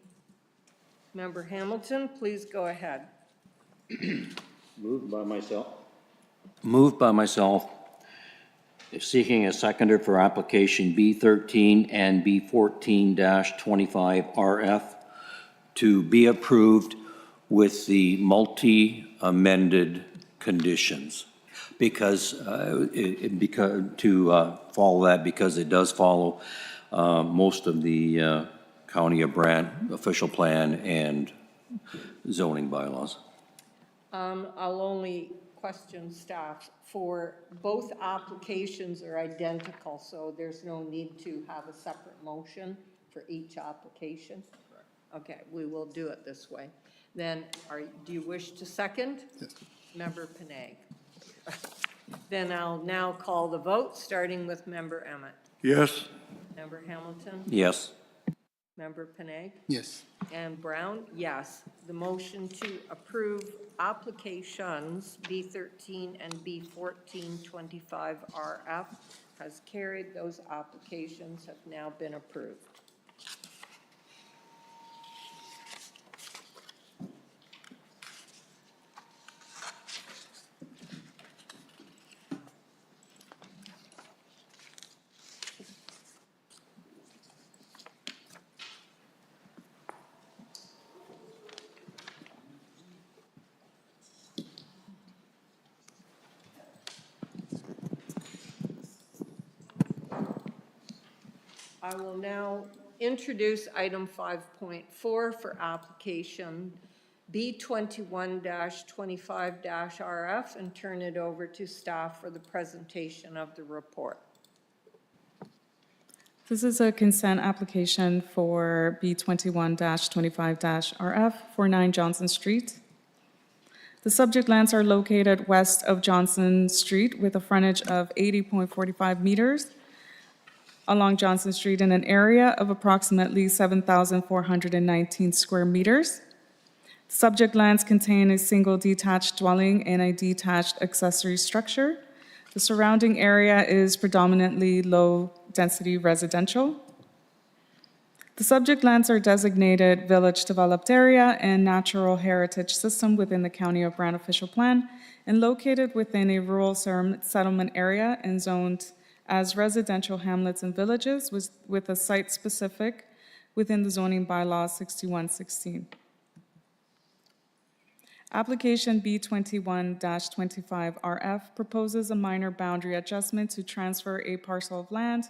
Member Hamilton, please go ahead. Moved by myself, seeking a seconder for application B13 and B14-25 RF to be approved with the multi-amended conditions. Because, to follow that, because it does follow most of the County of Brant official plan and zoning bylaws. I'll only question staff. For both applications are identical, so there's no need to have a separate motion for each application? Correct. Okay, we will do it this way. Then, do you wish to second? Yes. Member Panay. Then I'll now call the vote, starting with Member Emmett. Yes. Member Hamilton? Yes. Member Panay? Yes. And Brown, yes. The motion to approve applications B13 and B1425 RF has carried. Those applications have now been approved. I will now introduce item 5.4 for application B21-25-RF and turn it over to staff for the presentation of the report. This is a consent application for B21-25-RF for 9 Johnson Street. The subject lands are located west of Johnson Street with a frontage of 80.45 meters along Johnson Street in an area of approximately 7,419 square meters. The subject lands contain a single detached dwelling and a detached accessory structure. The surrounding area is predominantly low-density residential. The subject lands are designated Village Developed Area and Natural Heritage System within the County of Brant official plan and located within a rural settlement area and zoned as residential hamlets and villages with a site specific within the zoning bylaw 6116. Application B21-25RF proposes a minor boundary adjustment to transfer a parcel of land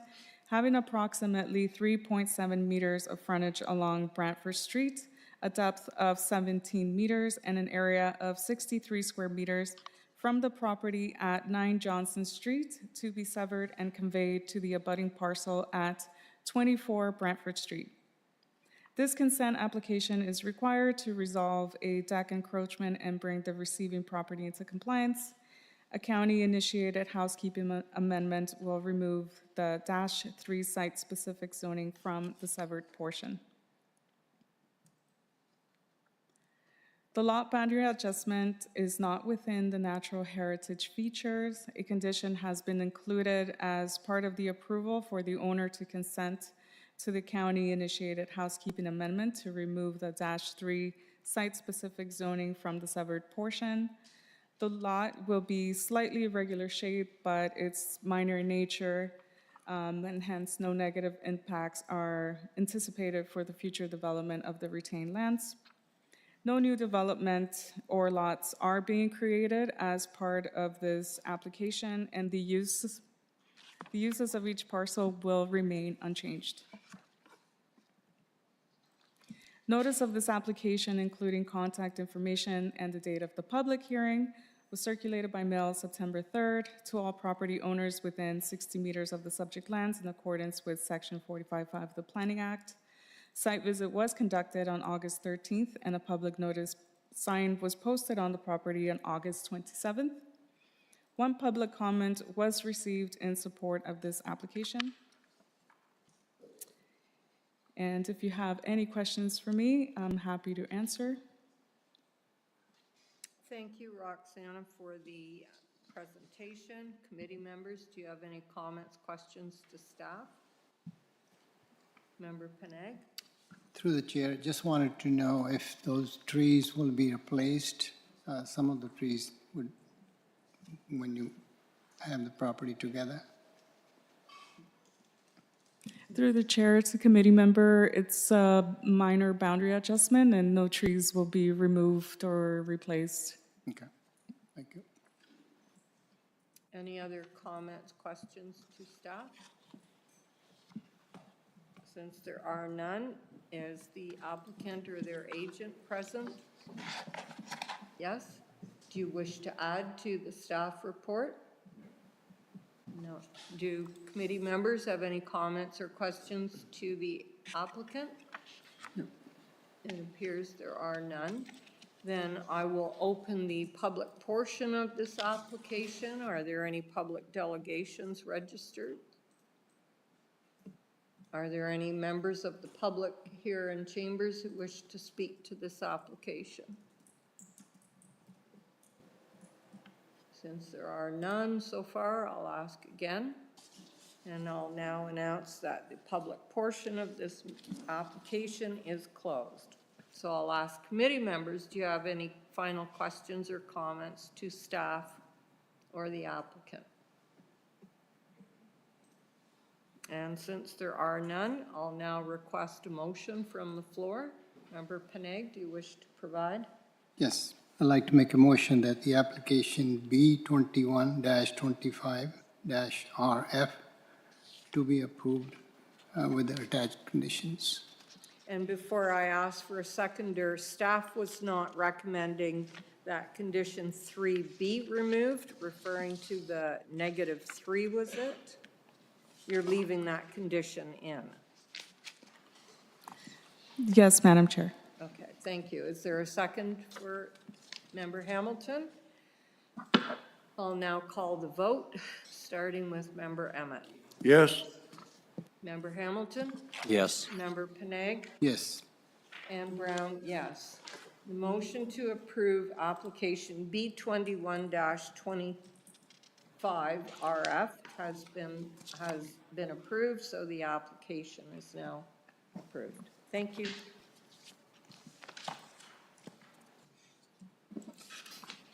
having approximately 3.7 meters of frontage along Brantford Street, a depth of 17 meters, and an area of 63 square meters from the property at 9 Johnson Street to be severed and conveyed to the abutting parcel at 24 Brantford Street. This consent application is required to resolve a deck encroachment and bring the receiving property into compliance, A county-initiated housekeeping amendment will remove the -3 site-specific zoning from the severed portion. The lot boundary adjustment is not within the natural heritage features. A condition has been included as part of the approval for the owner to consent to the county-initiated housekeeping amendment to remove the -3 site-specific zoning from the severed portion. The lot will be slightly irregular shape, but it's minor in nature, and hence no negative impacts are anticipated for the future development of the retained lands. No new development or lots are being created as part of this application, and the uses of each parcel will remain unchanged. Notice of this application, including contact information and the date of the public hearing, was circulated by mail September 3rd to all property owners within 60 meters of the subject lands in accordance with Section 45(5) of the Planning Act. Site visit was conducted on August 13th, and a public notice sign was posted on the property on August 27th. One public comment was received in support of this application. And if you have any questions for me, I'm happy to answer. Thank you, Roxana, for the presentation. Committee members, do you have any comments, questions to staff? Member Panag? Through the chair, just wanted to know if those trees will be replaced. Some of the trees would, when you have the property together. Through the chair to committee member, it's a minor boundary adjustment and no trees will be removed or replaced. Okay, thank you. Any other comments, questions to staff? Since there are none, is the applicant or their agent present? Yes? Do you wish to add to the staff report? No. Do committee members have any comments or questions to the applicant? No. It appears there are none. Then I will open the public portion of this application. Are there any public delegations registered? Are there any members of the public here in chambers who wish to speak to this application? Since there are none so far, I'll ask again. And I'll now announce that the public portion of this application is closed. So I'll ask committee members, do you have any final questions or comments to staff or the applicant? And since there are none, I'll now request a motion from the floor. Member Panag, do you wish to provide? Yes, I'd like to make a motion that the application B21-25-RF to be approved with the attached conditions. And before I ask for a seconder, staff was not recommending that condition 3 be removed, referring to the -3, was it? You're leaving that condition in. Yes, Madam Chair. Okay, thank you. Is there a second for Member Hamilton? I'll now call the vote, starting with Member Emmett. Yes. Member Hamilton? Yes. Member Panag? Yes, And Brown, yes. The motion to approve application B21-25RF has been approved, so the application is now approved. Thank you.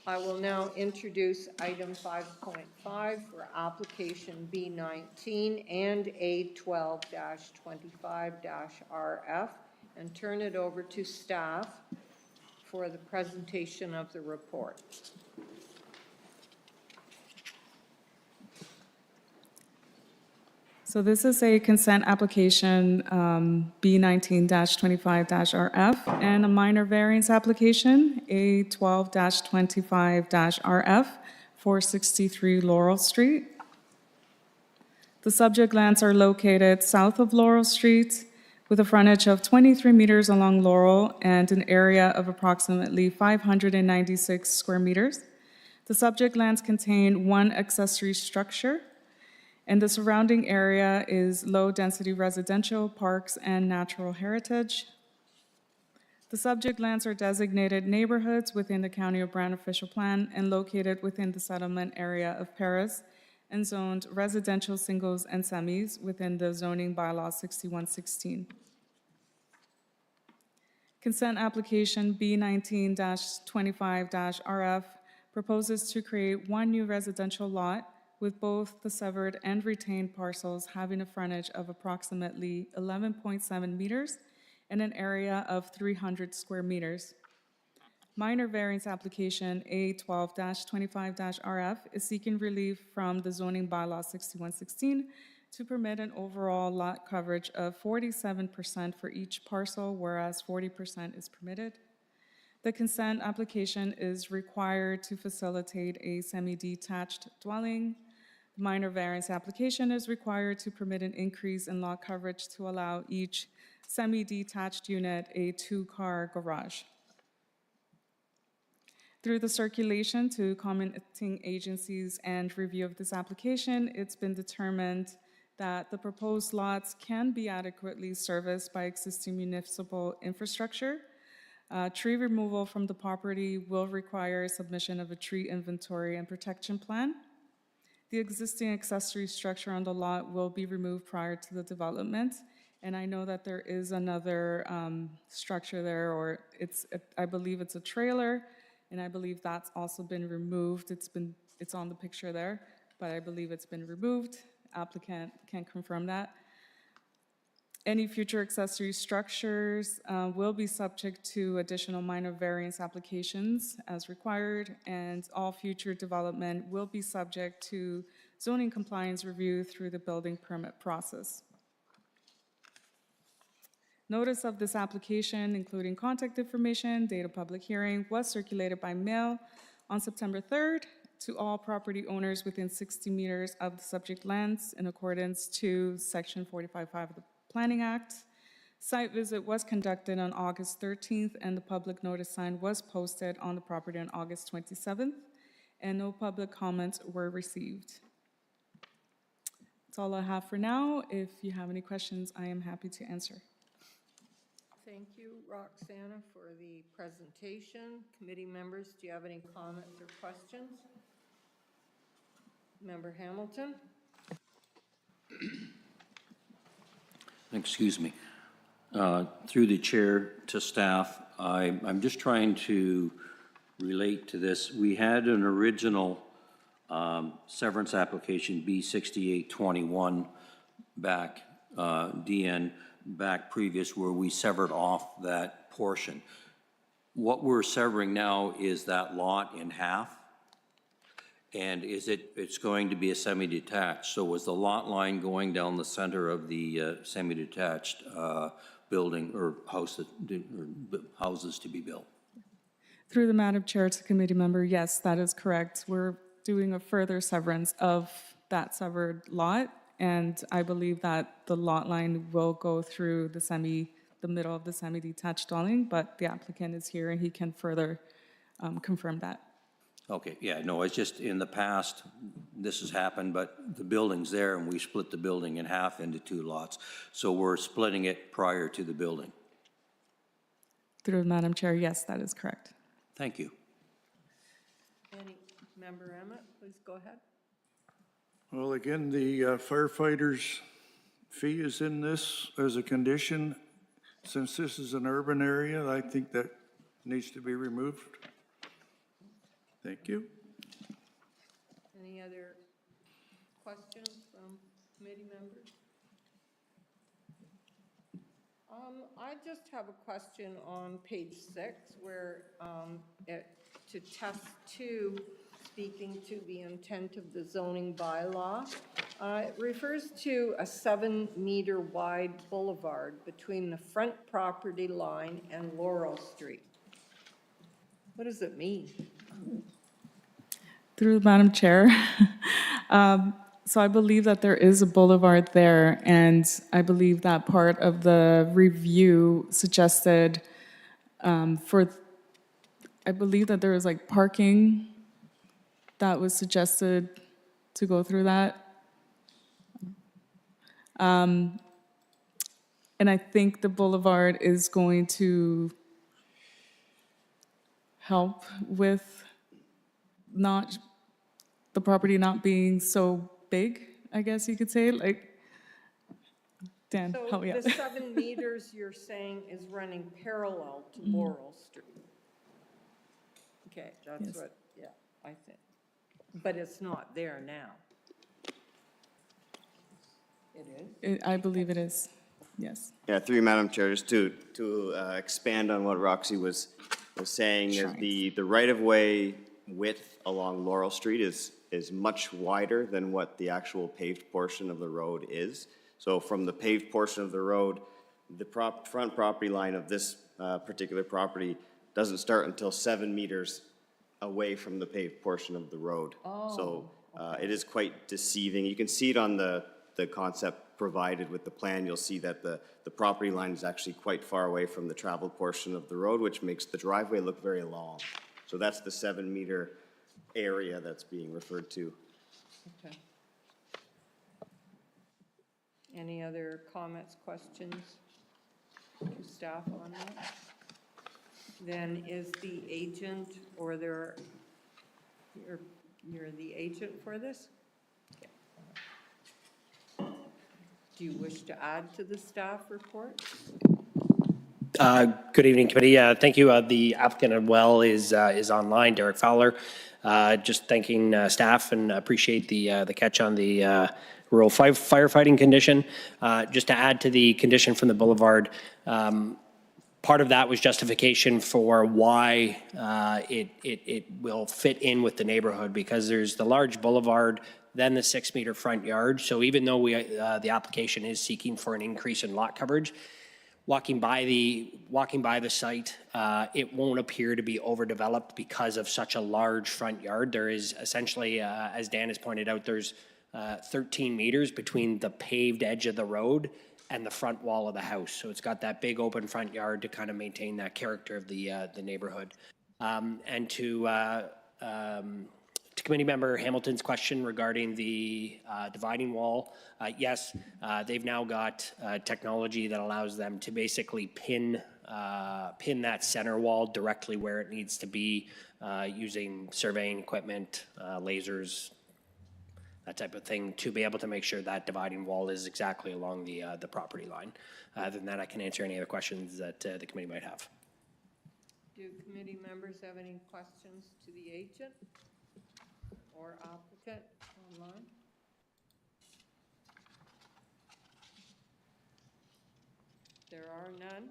I will now introduce item 5.5 for application B19 and A12-25-RF and turn it over to staff for the presentation of the report. So this is a consent application, B19-25-RF, and a minor variance application, A12-25-RF, 463 Laurel Street. The subject lands are located south of Laurel Street with a frontage of 23 meters along Laurel and an area of approximately 596 square meters. The subject lands contain one accessory structure, and the surrounding area is low-density residential, parks, and natural heritage. The subject lands are designated neighborhoods within the County of Brant official plan and located within the settlement area of Paris and zoned residential singles and semis within the zoning bylaw 6116. Consent application B19-25-RF proposes to create one new residential lot with both the severed and retained parcels having a frontage of approximately 11.7 meters and an area of 300 square meters. Minor variance application A12-25-RF is seeking relief from the zoning bylaw 6116 to permit an overall lot coverage of 47% for each parcel, whereas 40% is permitted. The consent application is required to facilitate a semi-detached dwelling. The minor variance application is required to permit an increase in lot coverage to allow each semi-detached unit a two-car garage. Through the circulation to commenting agencies and review of this application, it's been determined that the proposed lots can be adequately serviced by existing municipal infrastructure. Tree removal from the property will require submission of a tree inventory and protection plan. The existing accessory structure on the lot will be removed prior to the development. And I know that there is another structure there, or I believe it's a trailer, and I believe that's also been removed. It's on the picture there, but I believe it's been removed. Applicant can confirm that. Any future accessory structures will be subject to additional minor variance applications as required, and all future development will be subject to zoning compliance review through the building permit process. Notice of this application, including contact information, date of public hearing, was circulated by mail on September 3rd to all property owners within 60 meters of the subject lands in accordance to Section 45.5 of the Planning Act. Site visit was conducted on August 13th, and the public notice sign was posted on the property on August 27th, and no public comments were received. That's all I have for now. If you have any questions, I am happy to answer. Thank you, Roxana, for the presentation. Committee members, do you have any comments or questions? Member Hamilton? Excuse me. Through the chair to staff, I'm just trying to relate to this. We had an original severance application, B6821, back, DN, back previous, where we severed off that portion. What we're severing now is that lot in half, and it's going to be a semi-detached. So was the lot line going down the center of the semi-detached building or houses to be built? Through the Madam Chair to committee member, yes, that is correct. We're doing a further severance of that severed lot, and I believe that the lot line will go through the middle of the semi-detached dwelling, but the applicant is here and he can further confirm that. Okay, yeah, no, it's just in the past, this has happened, but the building's there and we split the building in half into two lots. So we're splitting it prior to the building. Through the Madam Chair, yes, that is correct. Thank you. Any member Emmett, please go ahead. Well, again, the firefighters' fee is in this as a condition. Since this is an urban area, I think that needs to be removed. Thank you. Any other questions from committee members? I just have a question on page 6 where to test 2, speaking to the intent of the zoning bylaw, it refers to a 7-meter wide boulevard between the front property line and Laurel Street. What does it mean? Through the Madam Chair. So I believe that there is a boulevard there, and I believe that part of the review suggested I believe that there is like parking that was suggested to go through that. And I think the boulevard is going to help with the property not being so big, I guess you could say, like, Dan, So help me out. the 7 meters you're saying is running parallel to Laurel Street? Okay, that's Yes. what, yeah, I think. But it's not there now. It is? I believe it is, yes. Yeah, through you, Madam Chair, just to expand on what Roxy was saying, is the right-of-way width along Laurel Street is much wider than what the actual paved portion of the road is. So from the paved portion of the road, the front property line of this particular property doesn't start until 7 meters away from the paved portion of the road. So it is quite deceiving. You can see it on the concept provided with the plan. You'll see that the property line is actually quite far away from the traveled portion of the road, which makes the driveway look very long. So that's the 7-meter area that's being referred to. Okay. Any other comments, questions to staff on that? Then is the agent, or you're the agent for this? Do you wish to add to the staff report? Good evening, committee. Thank you. The applicant as well is online, Derek Fowler. Just thanking staff and appreciate the catch on the rural firefighting condition. Just to add to the condition from the boulevard, part of that was justification for why it will fit in with the neighborhood, because there's the large boulevard, then the 6-meter front yard. So even though the application is seeking for an increase in lot coverage, walking by the site, it won't appear to be overdeveloped because of such a large front yard. There is essentially, as Dan has pointed out, there's 13 meters between the paved edge of the road and the front wall of the house. So it's got that big open front yard to kind of maintain that character of the neighborhood. And to committee member Hamilton's question regarding the dividing wall, yes, they've now got technology that allows them to basically pin that center wall directly where it needs to be, using surveying equipment, lasers, that type of thing, to be able to make sure that dividing wall is exactly along the property line. Other than that, I can answer any other questions that the committee might have. Do committee members have any questions to the agent or applicant online? There are none.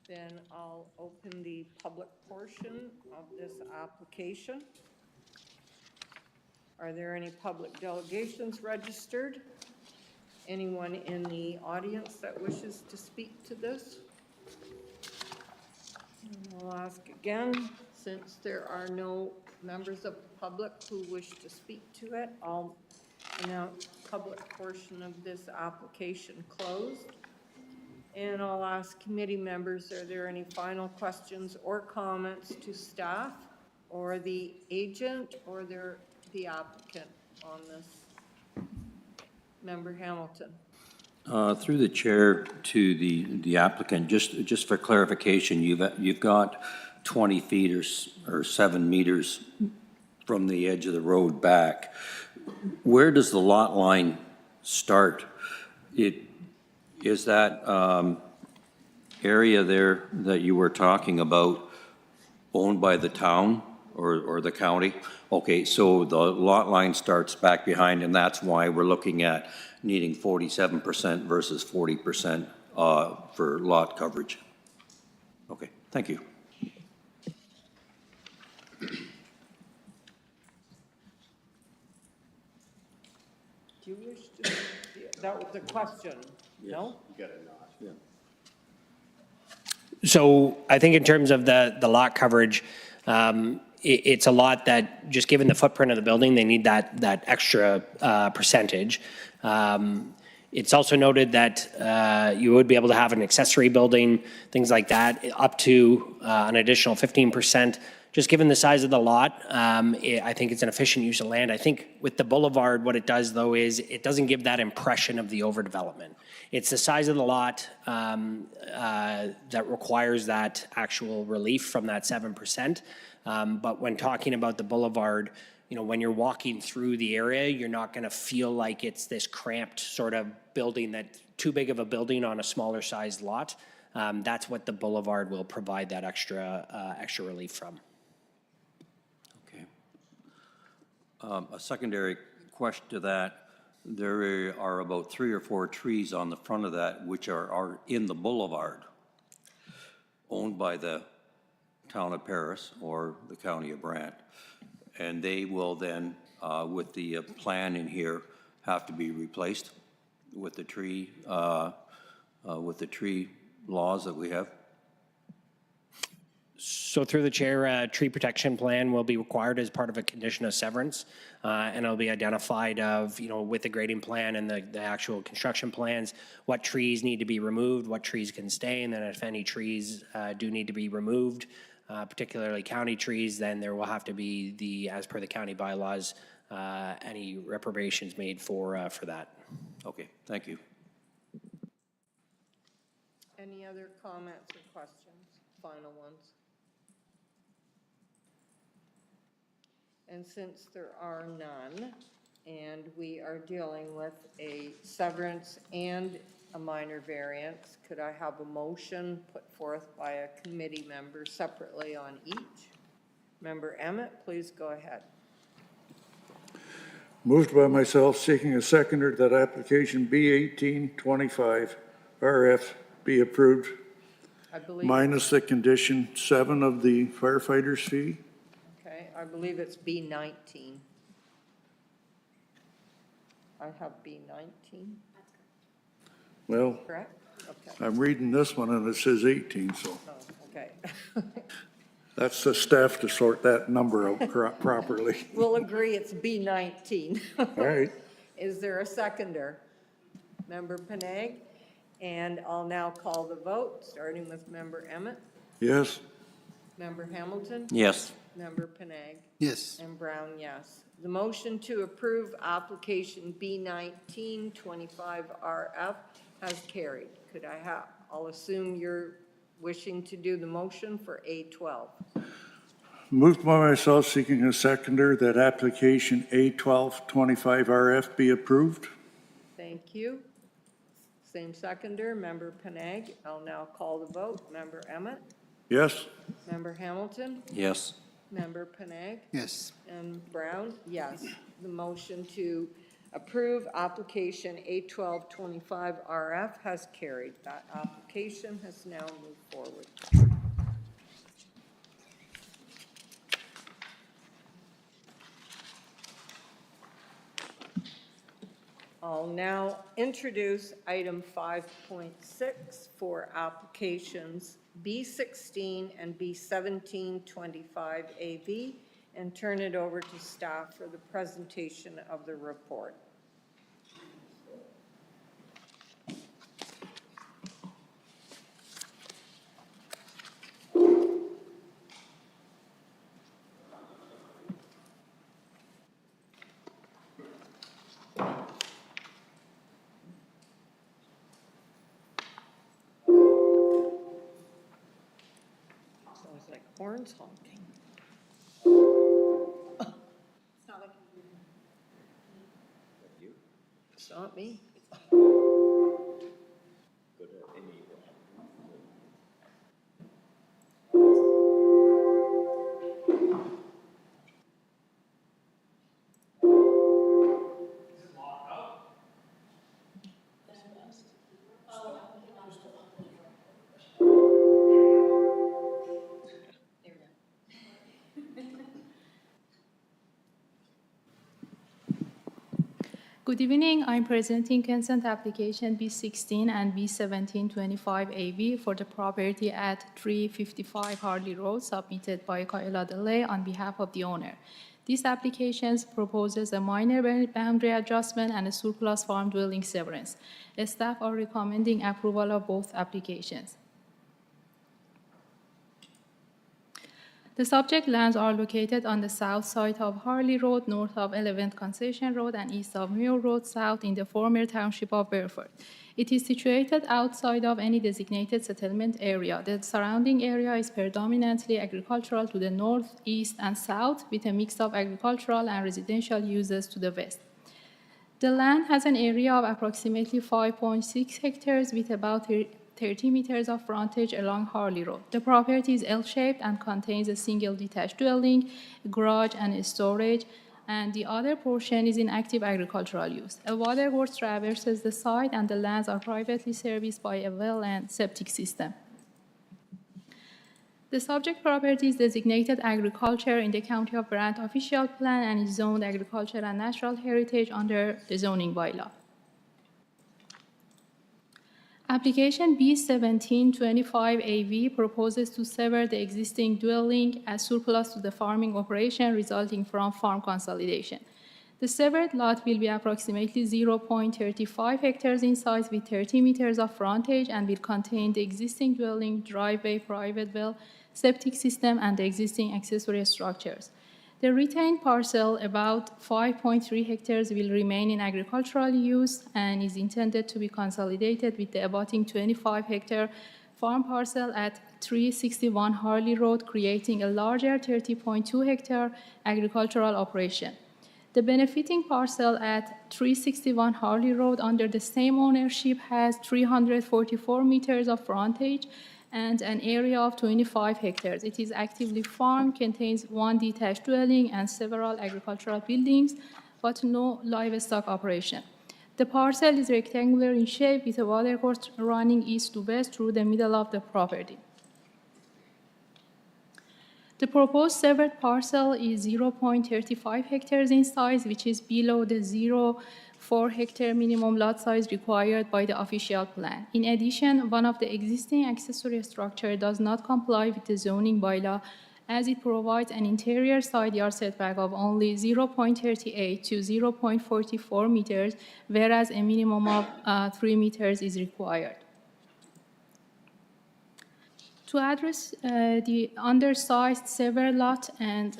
Then I'll open the public portion of this application. Are there any public delegations registered? Anyone in the audience that wishes to speak to this? I'll ask again, since there are no members of the public who wish to speak to it, I'll announce the public portion of this application closed. And I'll ask committee members, are there any final questions or comments to staff or the agent or the applicant on this? Member Hamilton. Through the chair to the applicant, just for clarification, you've got 20 feet or 7 meters from the edge of the road back. Where does the lot line start? Is that area there that you were talking about owned by the town or the county? Okay, so the lot line starts back behind, and that's why we're looking at needing 47% versus 40% for lot coverage. Okay, thank you. Do you wish to, that was a question, no? So I think in terms of the lot coverage, it's a lot that, just given the footprint of the building, they need that extra percentage. It's also noted that you would be able to have an accessory building, things like that, up to an additional 15%, just given the size of the lot, I think it's an efficient use of land. I think with the boulevard, what it does though is it doesn't give that impression of the overdevelopment. It's the size of the lot that requires that actual relief from that 7%. But when talking about the boulevard, when you're walking through the area, you're not going to feel like it's this cramped sort of building that's too big of a building on a smaller sized lot. That's what the boulevard will provide that extra relief from. Okay. A secondary question to that, there are about 3 or 4 trees on the front of that which are in the boulevard, owned by the town of Paris or the county of Brant. And they will then, with the plan in here, have to be replaced with the tree laws that we have. So through the chair, tree protection plan will be required as part of a condition of severance, and it'll be identified of, with the grading plan and the actual construction plans, what trees need to be removed, what trees can stay, and then if any trees do need to be removed, particularly county trees, then there will have to be as per the county bylaws, any reparations made for that. Okay, thank you. Any other comments or questions? Final ones? And since there are none, and we are dealing with a severance and a minor variance, could I have a motion put forth by a committee member separately on each? Member Emmett, please go ahead. Moved by myself, seeking a seconder that application B1825 RF be approved, I believe, minus the condition 7 of the firefighter's fee. okay, I believe it's B19. I have B19, Well, correct? Okay, I'm reading this one and it says 18, so oh, okay. that's the staff to sort that number out properly. We'll agree it's B19. All right. Is there a seconder? Member Panag? And I'll now call the vote, starting with Member Emmett, Yes. Member Hamilton, Yes. Member Panag, Yes. and Brown, yes. The motion to approve application B1925RF has carried. Could I have, I'll assume you're wishing to do the motion for A12. Moved by myself, seeking a seconder that application A1225RF be approved. Thank you. Same seconder, Member Panag. I'll now call the vote. Member Emmett, Yes. Member Hamilton, Yes. Member Panag, Yes. and Brown, yes. The motion to approve application A1225RF has carried. That application has now moved forward. I'll now introduce item 5.6 for applications B16 and B1725AV and turn it over to staff for the presentation of the report. Sounds like horns honking. It's not me. Good evening. I'm presenting consent application B16 and B1725AV for the property at 355 Harley Road, submitted by Kaila Delay on behalf of the owner. This application proposes a minor boundary adjustment and a surplus farm dwelling severance. Staff are recommending approval of both applications. The subject lands are located on the south side of Harley Road, north of 11th Concession Road, and east of Muir Road South in the former township of Berford. It is situated outside of any designated settlement area. The surrounding area is predominantly agricultural to the north, east, and south, with a mix of agricultural and residential uses to the west. The land has an area of approximately 5.6 hectares with about 30 meters of frontage along Harley Road. The property is L-shaped and contains a single detached dwelling, a garage, and a storage, and the other portion is in active agricultural use. A watercourse traverses the site, and the lands are privately serviced by a well and septic system. The subject property is designated agriculture in the County of Brant official plan and is zoned agriculture and natural heritage under the zoning bylaw. Application B1725AV proposes to sever the existing dwelling as surplus to the farming operation resulting from farm consolidation. The severed lot will be approximately 0.35 hectares in size with 30 meters of frontage and will contain the existing dwelling, driveway, private well, septic system, and the existing accessory structures. The retained parcel, about 5.3 hectares, will remain in agricultural use and is intended to be consolidated with the abutting 25-hectare farm parcel at 361 Harley Road, creating a larger 30.2-hectare agricultural operation. The benefiting parcel at 361 Harley Road under the same ownership has 344 meters of frontage and an area of 25 hectares. It is actively farmed, contains one detached dwelling and several agricultural buildings, but no livestock operation. The parcel is rectangular in shape with a watercourse running east to west through the middle of the property. The proposed severed parcel is 0.35 hectares in size, which is below the 0.4 hectare minimum lot size required by the official plan. In addition, one of the existing accessory structure does not comply with the zoning bylaw as it provides an interior side yard setback of only 0.38 to 0.44 meters, whereas a minimum of 3 meters is required. To address the undersized severed lot and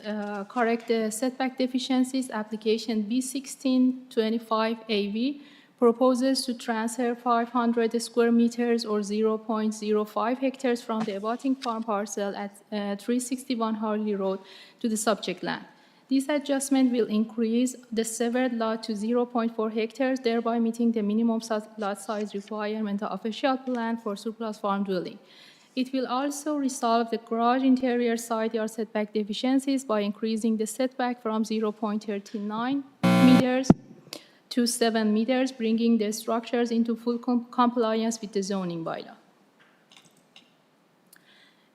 correct the setback deficiencies, application B1625AV proposes to transfer 500 square meters or 0.05 hectares from the abutting farm parcel at 361 Harley Road to the subject land. This adjustment will increase the severed lot to 0.4 hectares, thereby meeting the minimum lot size requirement of official plan for surplus farm dwelling. It will also resolve the garage interior side yard setback deficiencies by increasing the setback from 0.39 meters to 7 meters, bringing the structures into full compliance with the zoning bylaw.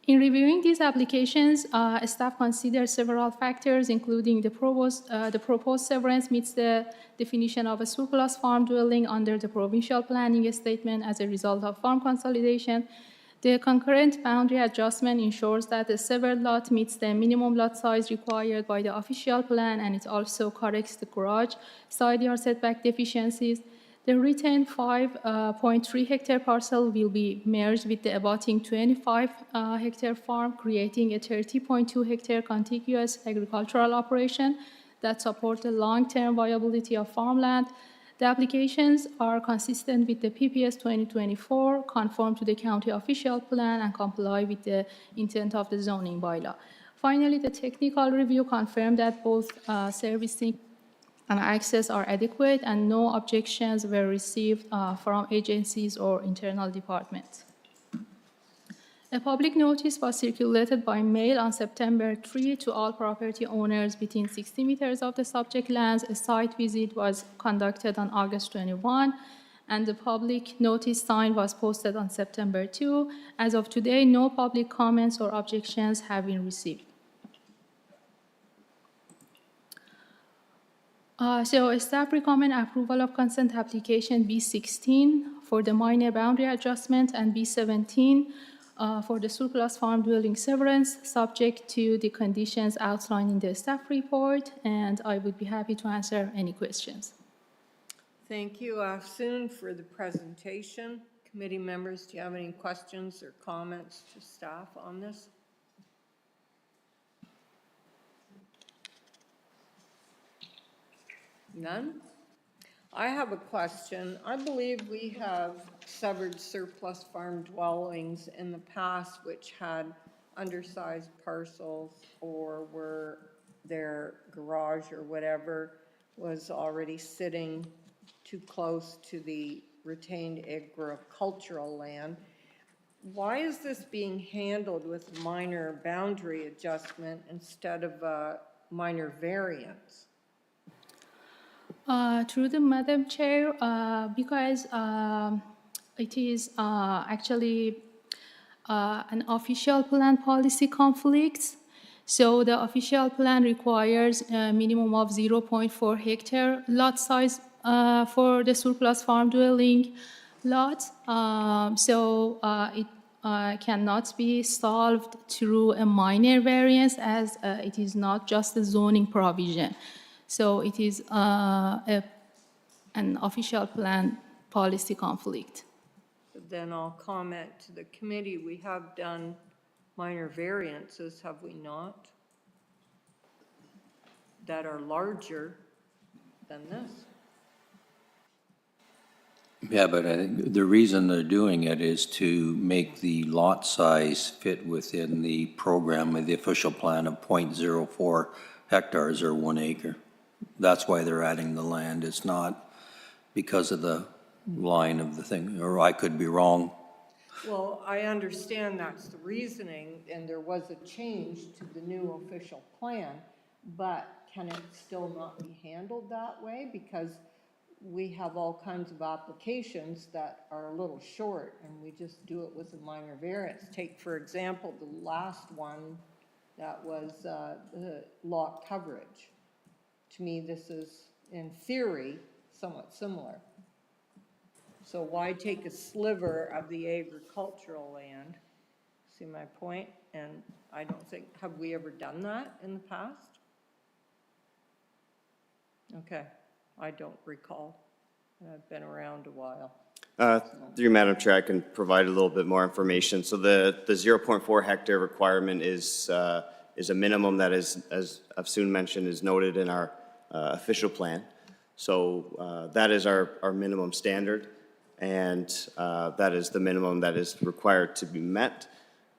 In reviewing these applications, staff considered several factors, including the proposed severance meets the definition of a surplus farm dwelling under the provincial planning statement as a result of farm consolidation. The concurrent boundary adjustment ensures that the severed lot meets the minimum lot size required by the official plan, and it also corrects the garage side yard setback deficiencies. The retained 5.3 hectare parcel will be merged with the abutting 25 hectare farm, creating a 30.2 hectare contiguous agricultural operation that supports the long-term viability of farmland. The applications are consistent with the PPS 2024, conform to the county official plan, and comply with the intent of the zoning bylaw. Finally, the technical review confirmed that both servicing and access are adequate, and no objections were received from agencies or internal departments. A public notice was circulated by mail on September 3 to all property owners within 60 meters of the subject lands. A site visit was conducted on August 21, and the public notice sign was posted on September 2. As of today, no public comments or objections have been received. So staff recommend approval of consent application B16 for the minor boundary adjustment and B17 for the surplus farm dwelling severance, subject to the conditions outlined in the staff report, and I would be happy to answer any questions. Thank you, Afsoon, for the presentation. Committee members, do you have any questions or comments to staff on this? None? I have a question. I believe we have severed surplus farm dwellings in the past which had undersized parcels or were their garage or whatever was already sitting too close to the retained agricultural land. Why is this being handled with minor boundary adjustment instead of a minor variance? Through the Madam Chair, because it is actually an official plan policy conflict. So the official plan requires a minimum of 0.4 hectare lot size for the surplus farm dwelling lot. So it cannot be solved through a minor variance as it is not just a zoning provision. So it is an official plan policy conflict. Then I'll comment to the committee, we have done minor variances, have we not? That are larger than this. Yeah, but I think the reason they're doing it is to make the lot size fit within the program of the official plan of 0.04 hectares or 1 acre. That's why they're adding the land. It's not because of the line of the thing, or I could be wrong. Well, I understand that's the reasoning, and there was a change to the new official plan, but can it still not be handled that way? Because we have all kinds of applications that are a little short, and we just do it with a minor variance. Take, for example, the last one that was the lot coverage. To me, this is, in theory, somewhat similar. So why take a sliver of the agricultural land? See my point? And I don't think, have we ever done that in the past? Okay, I don't recall. I've been around a while. Through Madam Chair, I can provide a little bit more information. So the 0.4 hectare requirement is a minimum that is, as I've soon mentioned, is noted in our official plan. So that is our minimum standard, and that is the minimum that is required to be met.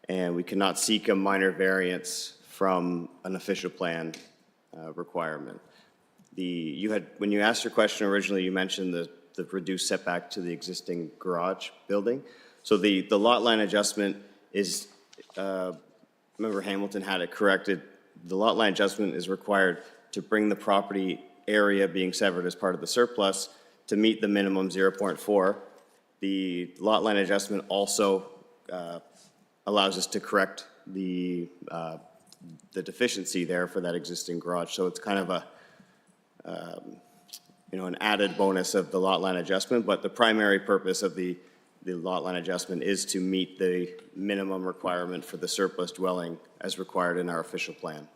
And we cannot seek a minor variance from an official plan requirement. When you asked your question originally, you mentioned the reduced setback to the existing garage building. So the lot line adjustment is, Member Hamilton had it corrected. The lot line adjustment is required to bring the property area being severed as part of the surplus to meet the minimum 0.4. The lot line adjustment also allows us to correct the deficiency there for that existing garage. So it's kind of a an added bonus of the lot line adjustment, but the primary purpose of the lot line adjustment is to meet the minimum requirement for the surplus dwelling as required in our official plan.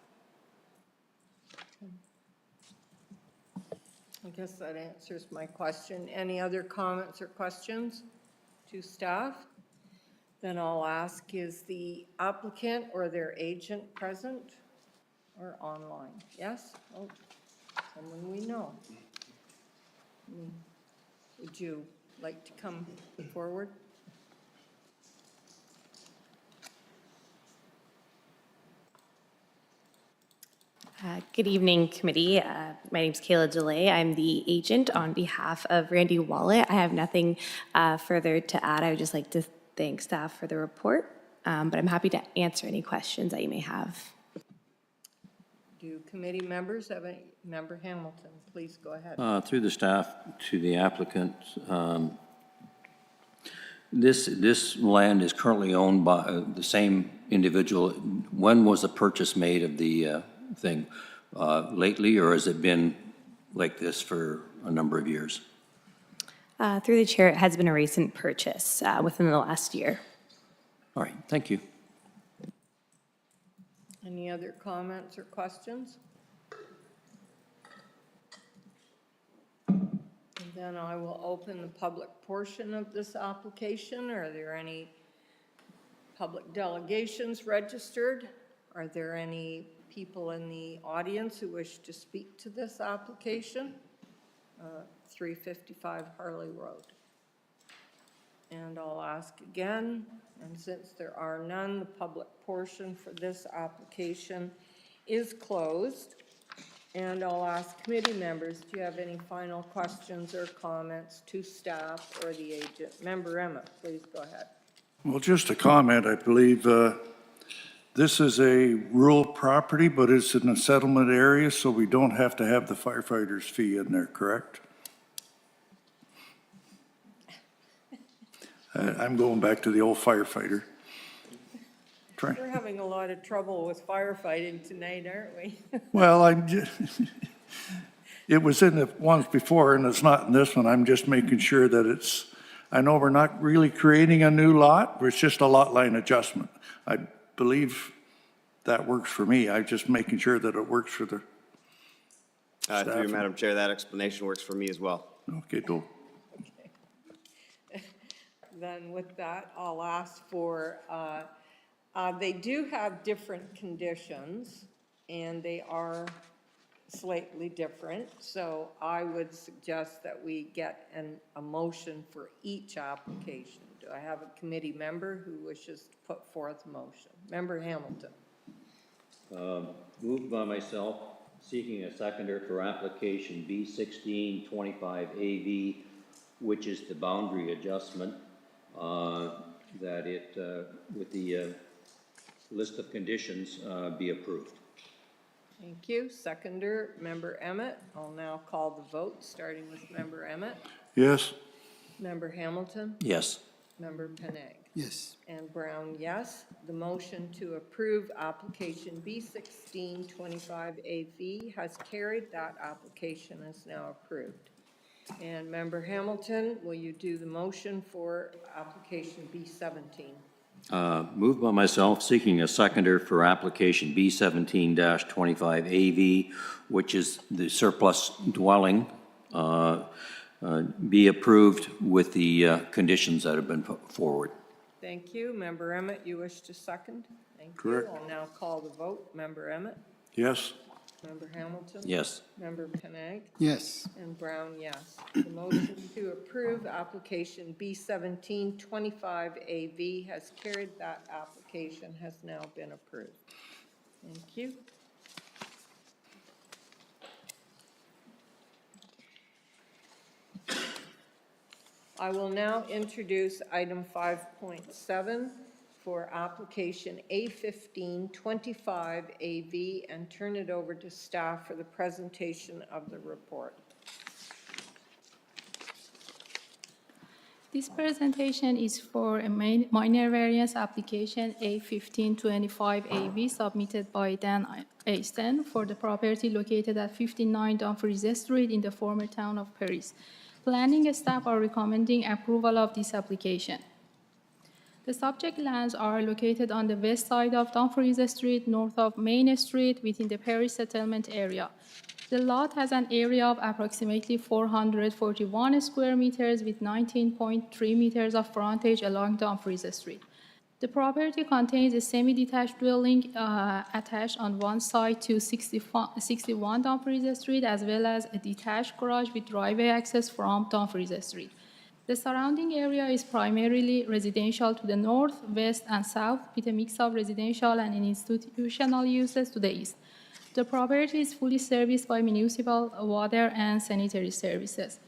I guess that answers my question. Any other comments or questions to staff? Then I'll ask, is the applicant or their agent present or online? Yes? Oh, someone we know. Would you like to come forward? Good evening, committee. My name is Kayla DeLay. I'm the agent on behalf of Randy Wallet. I have nothing further to add. I would just like to thank staff for the report, but I'm happy to answer any questions that you may have. Do committee members have any? Member Hamilton, please go ahead. Through the staff to the applicant, this land is currently owned by the same individual. When was the purchase made of the thing? Lately, or has it been like this for a number of years? Through the chair, it has been a recent purchase within the last year. All right, thank you. Any other comments or questions? And then I will open the public portion of this application. Are there any public delegations registered? Are there any people in the audience who wish to speak to this application? 355 Harley Road. And I'll ask again, and since there are none, the public portion for this application is closed. And I'll ask committee members, do you have any final questions or comments to staff or the agent? Member Emmett, please go ahead. Well, just a comment, I believe this is a rural property, but it's in a settlement area, so we don't have to have the firefighter's fee in there, correct? I'm going back to the old firefighter. We're having a lot of trouble with firefighting tonight, aren't we? Well, it was in the ones before, and it's not in this one. I'm just making sure that it's, I know we're not really creating a new lot, but it's just a lot line adjustment. I believe that works for me. I'm just making sure that it works for the staff. Through you, Madam Chair, that explanation works for me as well. Okay, cool. Then with that, I'll ask for, they do have different conditions, and they are slightly different. So I would suggest that we get a motion for each application. Do I have a committee member who wishes to put forth a motion? Member Hamilton. Moved by myself, seeking a seconder for application B1625AV, which is the boundary adjustment, that it, with the list of conditions, be approved. Thank you. Seconder, Member Emmett. I'll now call the vote, starting with Member Emmett. Yes? Member Hamilton. Yes. Member Peneg. Yes. And Brown, yes. The motion to approve application B1625AV has carried. That application is now approved. And Member Hamilton, will you do the motion for application B17? Moved by myself, seeking a seconder for application B17-25AV, which is the surplus dwelling, be approved with the conditions that have been put forward. Thank you. Member Emmett, you wish to second? Thank you. Correct. I'll now call the vote. Member Emmett? Yes? Member Hamilton? Yes. Member Peneg? Yes. And Brown, yes. The motion to approve application B1725AV has carried. That application has now been approved. Thank you. I will now introduce item 5.7 for application A1525AV and turn it over to staff for the presentation of the report. This presentation is for a minor variance application A1525AV submitted by Dan Easton for the property located at 59 Dumfries Street in the former town of Paris. Planning staff are recommending approval of this application. The subject lands are located on the west side of Dumfries Street, north of Main Street, within the Paris settlement area. The lot has an area of approximately 441 square meters with 19.3 meters of frontage along Dumfries Street. The property contains a semi-detached dwelling attached on one side to 61 Dumfries Street, as well as a detached garage with driveway access from Dumfries Street. The surrounding area is primarily residential to the north, west, and south, with a mix of residential and institutional uses to the east. The property is fully serviced by municipal water and sanitary services.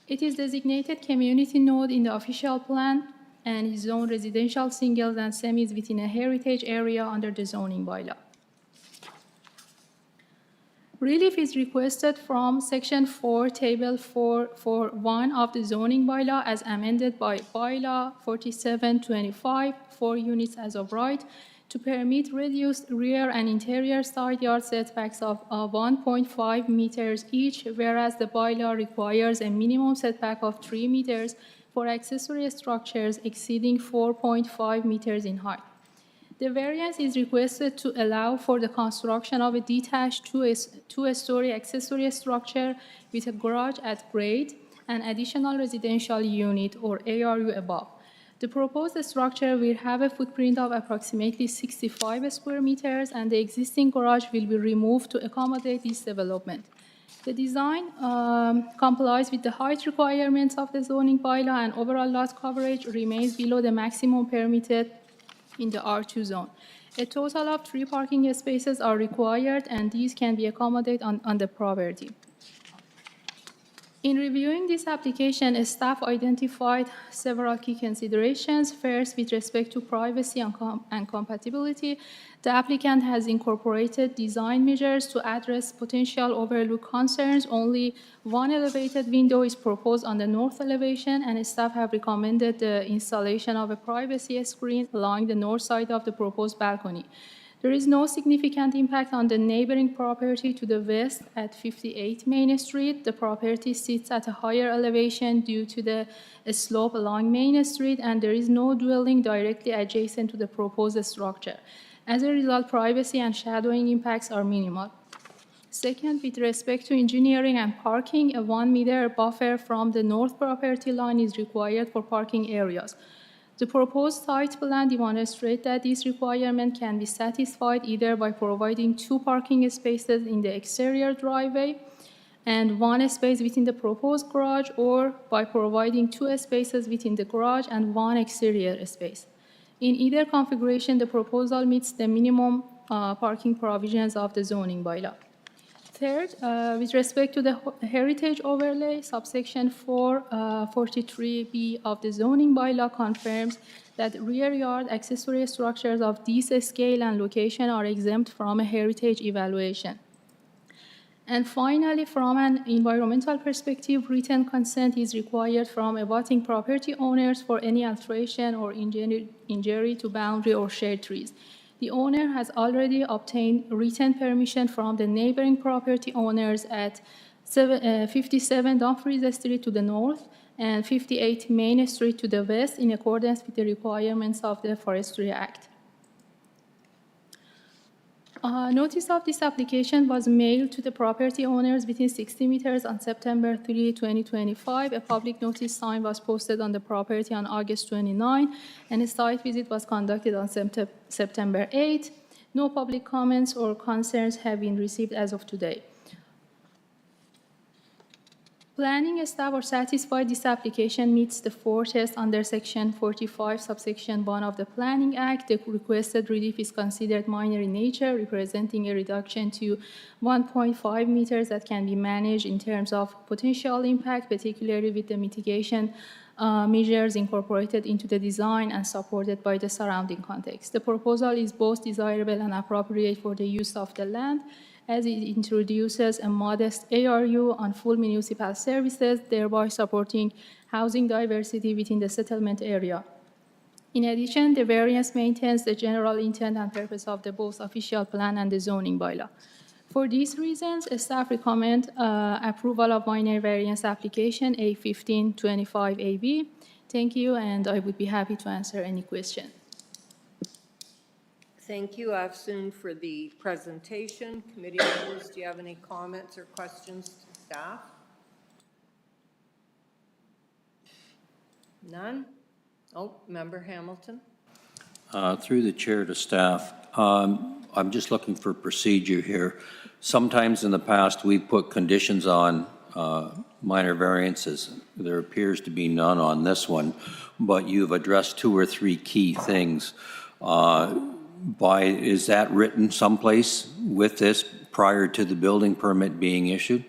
It is designated community node in the official plan and is zoned residential singles and semis within a heritage area under the zoning bylaw. Relief is requested from Section 4, Table 441 of the zoning bylaw as amended by Bylaw 4725, 4 units as of right, to permit reduced rear and interior side yard setbacks of 1.5 meters each, whereas the bylaw requires a minimum setback of 3 meters for accessory structures exceeding 4.5 meters in height. The variance is requested to allow for the construction of a detached two-story accessory structure with a garage at grade and additional residential unit or ARU above. The proposed structure will have a footprint of approximately 65 square meters, and the existing garage will be removed to accommodate this development. The design complies with the height requirements of the zoning bylaw, and overall lot coverage remains below the maximum permitted in the R2 zone. A total of 3 parking spaces are required, and these can be accommodated on the property. In reviewing this application, staff identified several key considerations. First, with respect to privacy and compatibility, the applicant has incorporated design measures to address potential overlook concerns. Only one elevated window is proposed on the north elevation, and staff have recommended the installation of a privacy screen along the north side of the proposed balcony. There is no significant impact on the neighboring property to the west at 58 Main Street. The property sits at a higher elevation due to the slope along Main Street, and there is no dwelling directly adjacent to the proposed structure. As a result, privacy and shadowing impacts are minimal. Second, with respect to engineering and parking, a 1-meter buffer from the north property line is required for parking areas. The proposed site plan demonstrates that this requirement can be satisfied either by providing 2 parking spaces in the exterior driveway and 1 space within the proposed garage, or by providing 2 spaces within the garage and 1 exterior space. In either configuration, the proposal meets the minimum parking provisions of the zoning bylaw. Third, with respect to the heritage overlay, subsection 443B of the zoning bylaw confirms that rear yard accessory structures of this scale and location are exempt from a heritage evaluation. And finally, from an environmental perspective, written consent is required from abutting property owners for any alteration or injury to boundary or shade trees. The owner has already obtained written permission from the neighboring property owners at 57 Dumfries Street to the north and 58 Main Street to the west, in accordance with the requirements of the Forestry Act. Notice of this application was mailed to the property owners within 60 meters on September 3, 2025. A public notice sign was posted on the property on August 29, and a site visit was conducted on September 8. No public comments or concerns have been received as of today. Planning staff are satisfied this application meets the 4 tests under Section 45, subsection 1 of the Planning Act. The requested relief is considered minor in nature, representing a reduction to 1.5 meters that can be managed in terms of potential impact, particularly with the mitigation measures incorporated into the design and supported by the surrounding context. The proposal is both desirable and appropriate for the use of the land, as it introduces a modest ARU on full municipal services, thereby supporting housing diversity within the settlement area. In addition, the variance maintains the general intent and purpose of the both official plan and the zoning bylaw. For these reasons, staff recommend approval of minor variance application A1525AB. Thank you, and I would be happy to answer any question. Thank you, Afsoon, for the presentation. Committee members, do you have any comments or questions to staff? None? Oh, Member Hamilton. Through the chair to staff, I'm just looking for procedure here. Sometimes in the past, we've put conditions on minor variances. There appears to be none on this one, but you've addressed 2 or 3 key things. Is that written someplace with this prior to the building permit being issued?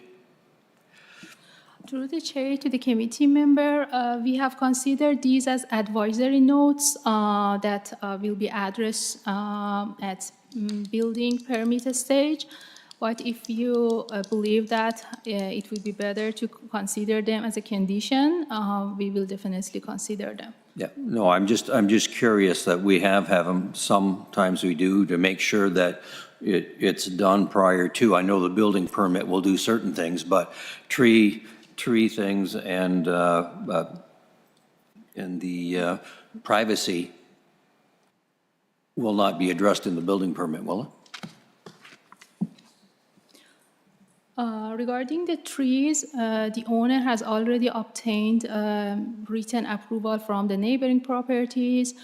Through the chair to the committee member, we have considered these as advisory notes that will be addressed at building permit stage. But if you believe that it would be better to consider them as a condition, we will definitely consider them. Yeah, no, I'm just curious that we have them, sometimes we do, to make sure that it's done prior to. I know the building permit will do certain things, but tree things and the privacy will not be addressed in the building permit, will it? Regarding the trees, the owner has already obtained written approval from the neighboring properties.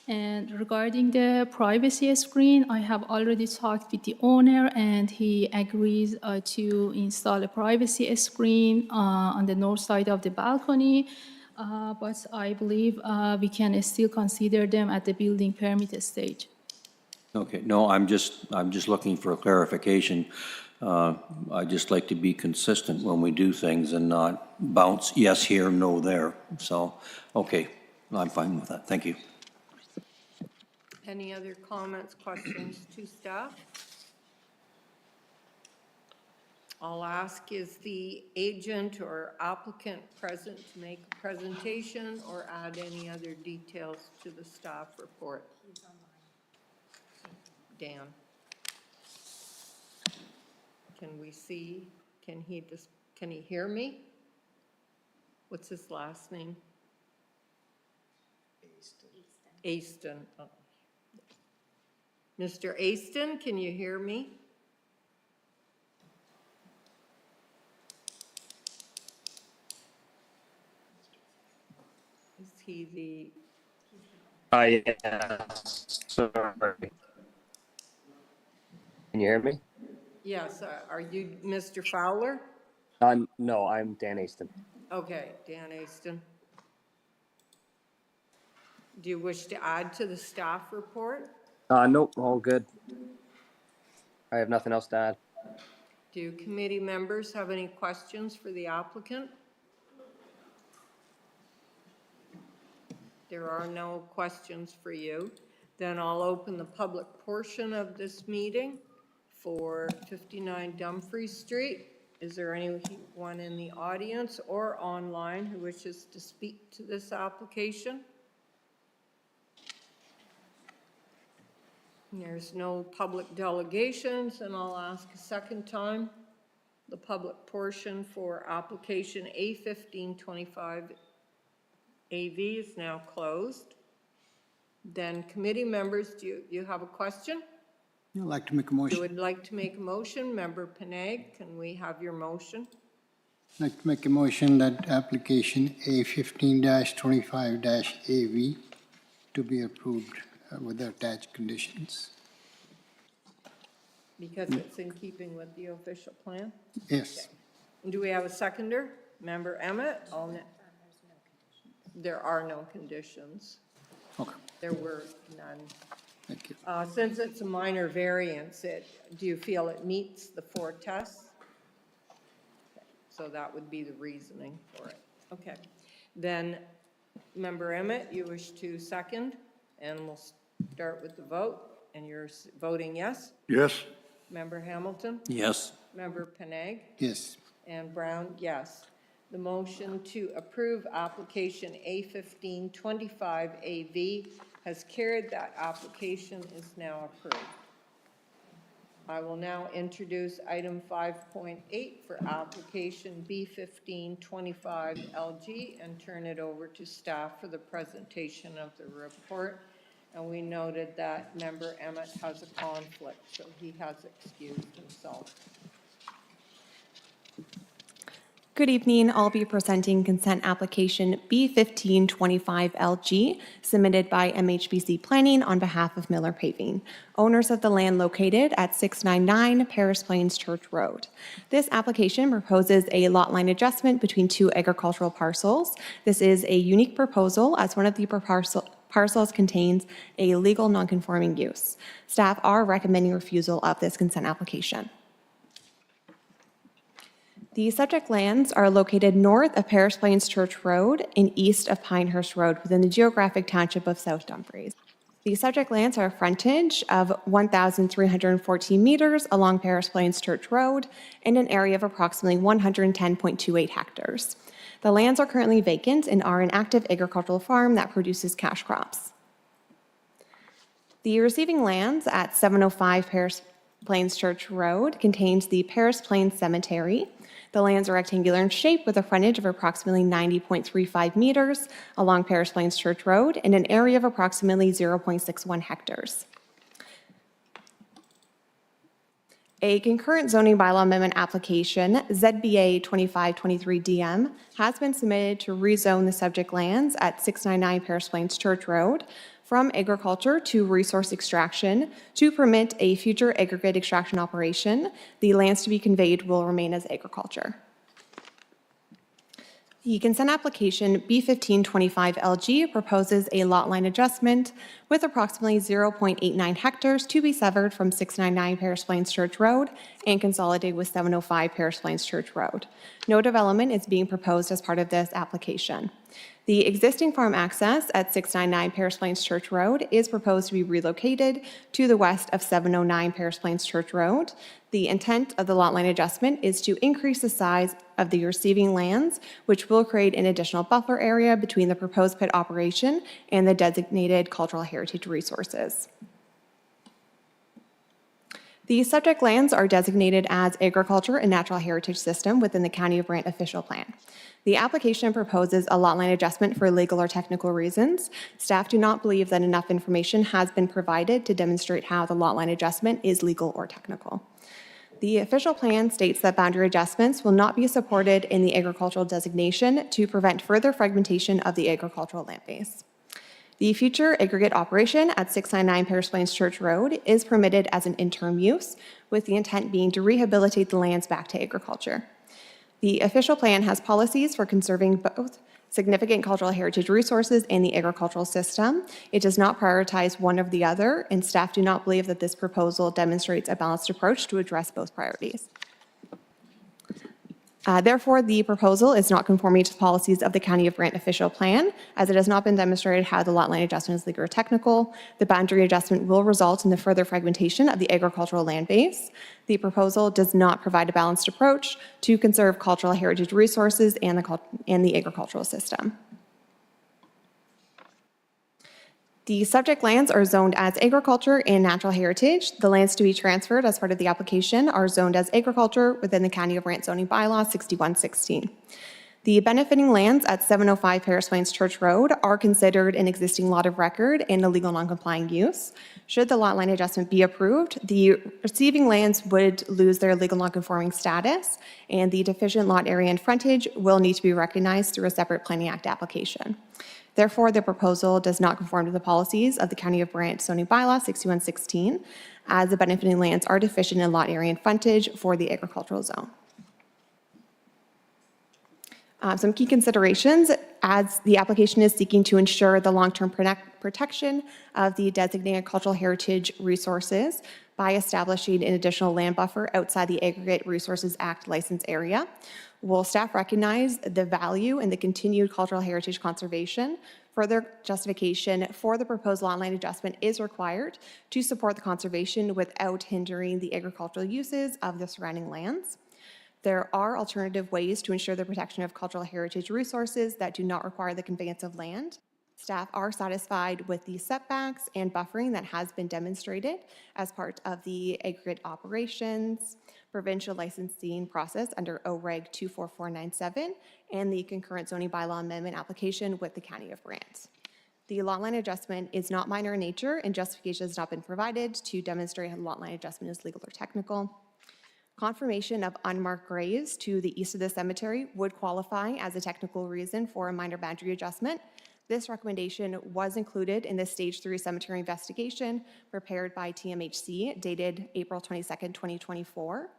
And regarding the privacy screen, I have already talked with the owner, and he agrees to install a privacy screen on the north side of the balcony. But I believe we can still consider them at the building permit stage. Okay, no, I'm just looking for a clarification. I'd just like to be consistent when we do things and not bounce yes here, no there. So, okay, I'm fine with that. Thank you. Any other comments, questions to staff? I'll ask, is the agent or applicant present to make a presentation or add any other details to the staff report? Dan. Can we see, can he hear me? What's his last name? Aston. Oh. Mr. Aston, can you hear me? Is he the? Yeah, sorry. Can you hear me? Yes, are you Mr. Fowler? No, I'm Dan Aston. Okay, Dan Aston. Do you wish to add to the staff report? Nope, all good. I have nothing else to add. Do committee members have any questions for the applicant? There are no questions for you. Then I'll open the public portion of this meeting for 59 Dumfries Street. Is there anyone in the audience or online who wishes to speak to this application? There's no public delegations, and I'll ask a second time. The public portion for application A1525 AV is now closed. Then committee members, do you have a question? I'd like to make a You motion. would like to make a motion? Member Panag, can we have your motion? I'd like to make a motion that application A15-25-AV to be approved with the attached conditions. Because it's in keeping with the official plan? Yes. And do we have a seconder? Member Emmett? There are no conditions. Okay, There were none. thank you. Since it's a minor variance, do you feel it meets the 4 tests? So that would be the reasoning for it. Okay. Then, Member Emmett, you wish to second, and we'll start with the vote. And you're voting yes? Yes? Member Hamilton? Yes. Member Panag? Yes. And Brown, yes. The motion to approve application A1525AV has carried. That application is now approved. I will now introduce item 5.8 for application B1525LG and turn it over to staff for the presentation of the report. And we noted that Member Emmett has a conflict, so he has excused himself. Good evening. I'll be presenting consent application B1525LG submitted by MHBC Planning on behalf of Miller Paving, owners of the land located at 699 Paris Plains Church Road. This application proposes a lot line adjustment between 2 agricultural parcels. This is a unique proposal as one of the parcels contains a legal nonconforming use. Staff are recommending refusal of this consent application. The subject lands are located north of Paris Plains Church Road and east of Pinehurst Road within the geographic township of South Dumfries. The subject lands are a frontage of 1,314 meters along Paris Plains Church Road and an area of approximately 110.28 hectares. The lands are currently vacant and are an active agricultural farm that produces cash crops. The receiving lands at 705 Paris Plains Church Road contains the Paris Plains Cemetery. The lands are rectangular in shape with a frontage of approximately 90.35 meters along Paris Plains Church Road and an area of approximately 0.61 hectares. A concurrent zoning bylaw amendment application, ZBA 2523DM, has been submitted to rezone the subject lands at 699 Paris Plains Church Road from agriculture to resource extraction to permit a future aggregate extraction operation. The lands to be conveyed will remain as agriculture. The consent application B1525LG proposes a lot line adjustment with approximately 0.89 hectares to be severed from 699 Paris Plains Church Road and consolidated with 705 Paris Plains Church Road. No development is being proposed as part of this application. The existing farm access at 699 Paris Plains Church Road is proposed to be relocated to the west of 709 Paris Plains Church Road. The intent of the lot line adjustment is to increase the size of the receiving lands, which will create an additional buffer area between the proposed pit operation and the designated cultural heritage resources. The subject lands are designated as agriculture and natural heritage system within the County of Brant official plan. The application proposes a lot line adjustment for legal or technical reasons. Staff do not believe that enough information has been provided to demonstrate how the lot line adjustment is legal or technical. The official plan states that boundary adjustments will not be supported in the agricultural designation to prevent further fragmentation of the agricultural land base. The future aggregate operation at 699 Paris Plains Church Road is permitted as an interim use, with the intent being to rehabilitate the lands back to agriculture. The official plan has policies for conserving both significant cultural heritage resources and the agricultural system. It does not prioritize one over the other, and staff do not believe that this proposal demonstrates a balanced approach to address both priorities. Therefore, the proposal is not conforming to the policies of the County of Brant official plan, as it has not been demonstrated how the lot line adjustment is legal or technical. The boundary adjustment will result in the further fragmentation of the agricultural land base. The proposal does not provide a balanced approach to conserve cultural heritage resources and the agricultural system. The subject lands are zoned as agriculture and natural heritage. The lands to be transferred as part of the application are zoned as agriculture within the County of Brant zoning bylaw 6116. The benefiting lands at 705 Paris Plains Church Road are considered an existing lot of record and a legal non-complying use. Should the lot line adjustment be approved, the receiving lands would lose their legal non-conforming status, and the deficient lot area and frontage will need to be recognized through a separate Planning Act application. Therefore, the proposal does not conform to the policies of the County of Brant zoning bylaw 6116, as the benefiting lands are deficient in lot area and frontage for the agricultural zone. Some key considerations, as the application is seeking to ensure the long-term protection of the designated cultural heritage resources by establishing an additional land buffer outside the Aggregate Resources Act license area. Will staff recognize the value in the continued cultural heritage conservation? Further justification for the proposed lot line adjustment is required to support the conservation without hindering the agricultural uses of the surrounding lands. There are alternative ways to ensure the protection of cultural heritage resources that do not require the conveyance of land. Staff are satisfied with the setbacks and buffering that has been demonstrated as part of the aggregate operations, provincial licensing process under OREG 24497, and the concurrent zoning bylaw amendment application with the County of Brant. The lot line adjustment is not minor in nature, and justification has not been provided to demonstrate how the lot line adjustment is legal or technical. Confirmation of unmarked graves to the east of the cemetery would qualify as a technical reason for a minor boundary adjustment. This recommendation was included in the Stage 3 cemetery investigation prepared by TMHC dated April 22nd, 2024.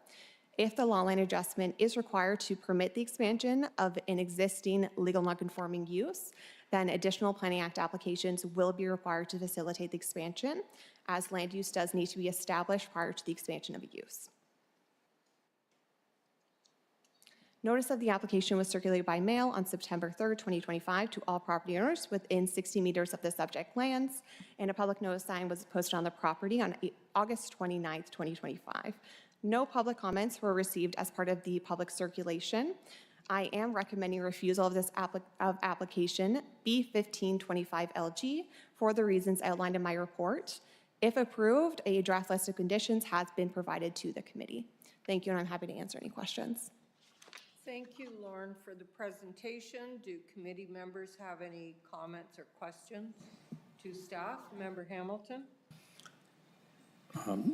If the lot line adjustment is required to permit the expansion of an existing legal nonconforming use, then additional Planning Act applications will be required to facilitate the expansion, as land use does need to be established prior to the expansion of a use. Notice of the application was circulated by mail on September 3rd, 2025 to all property owners within 60 meters of the subject lands, and a public notice sign was posted on the property on August 29th, 2025. No public comments were received as part of the public circulation. I am recommending refusal of this application B1525LG for the reasons outlined in my report. If approved, a draft list of conditions has been provided to the committee. Thank you, and I'm happy to answer any questions. Thank you, Lauren, for the presentation. Do committee members have any comments or questions to staff? Member Hamilton?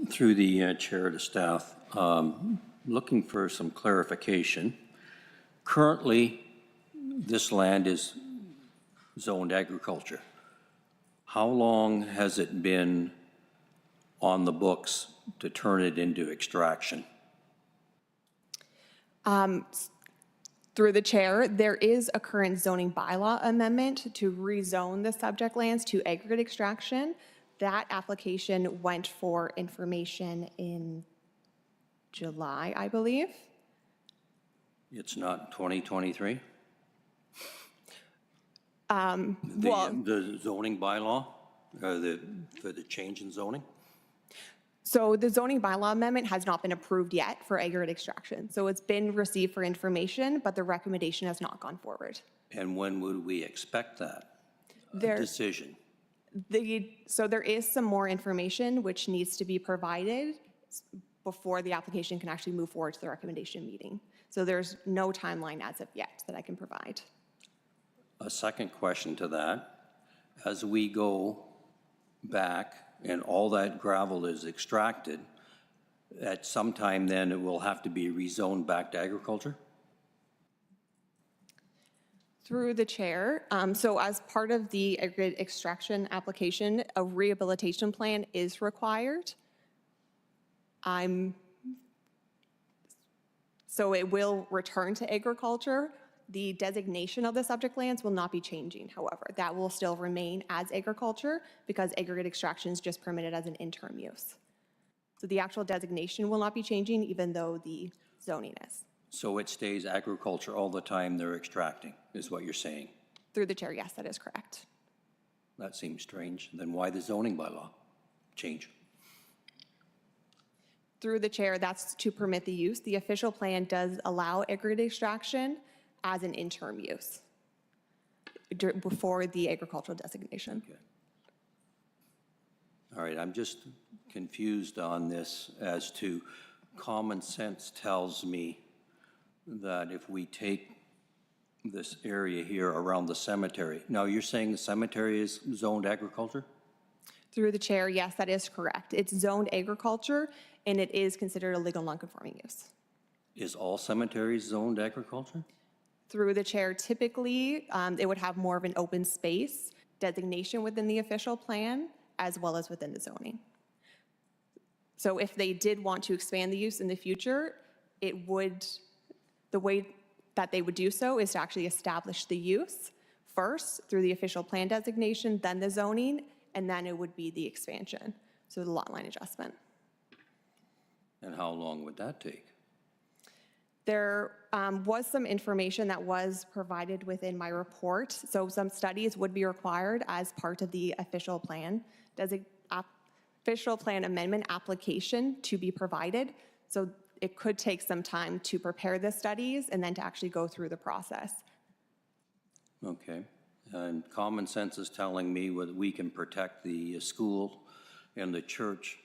Through the chair to staff, looking for some clarification. Currently, this land is zoned agriculture. how long has it been on the books to turn it into extraction? Through the chair, there is a current zoning bylaw amendment to rezone the subject lands to aggregate extraction. That application went for information in July, I believe. It's not 2023? Well, The zoning bylaw, for the change in zoning? so the zoning bylaw amendment has not been approved yet for aggregate extraction. So it's been received for information, but the recommendation has not gone forward. And when would we expect that There, decision? so there is some more information which needs to be provided before the application can actually move forward to the recommendation meeting. So there's no timeline as of yet that I can provide. A second question to that, as we go back and all that gravel is extracted, at some time then it will have to be rezoned back to agriculture? Through the chair, so as part of the aggregate extraction application, a rehabilitation plan is required. So it will return to agriculture. The designation of the subject lands will not be changing, however. That will still remain as agriculture because aggregate extraction is just permitted as an interim use. So the actual designation will not be changing even though the zoning is. So it stays agriculture all the time they're extracting, is what you're saying? Through the chair, yes, that is correct. That seems strange. Then why the zoning bylaw change? Through the chair, that's to permit the use. The official plan does allow aggregate extraction as an interim use before the agricultural designation. Okay. All right, I'm just confused on this as to common sense tells me that if we take this area here around the cemetery, now you're saying the cemetery is zoned agriculture? Through the chair, yes, that is correct. It's zoned agriculture and it is considered a legal non-conforming use. Is all cemeteries zoned agriculture? Through the chair, typically, it would have more of an open space designation within the official plan as well as within the zoning. So if they did want to expand the use in the future, the way that they would do so is to actually establish the use first through the official plan designation, then the zoning, and then it would be the expansion, so the lot line adjustment. And how long would that take? There was some information that was provided within my report. So some studies would be required as part of the official plan amendment application to be provided. So it could take some time to prepare the studies and then to actually go through the process. Okay. And common sense is telling me that we can protect the school and the church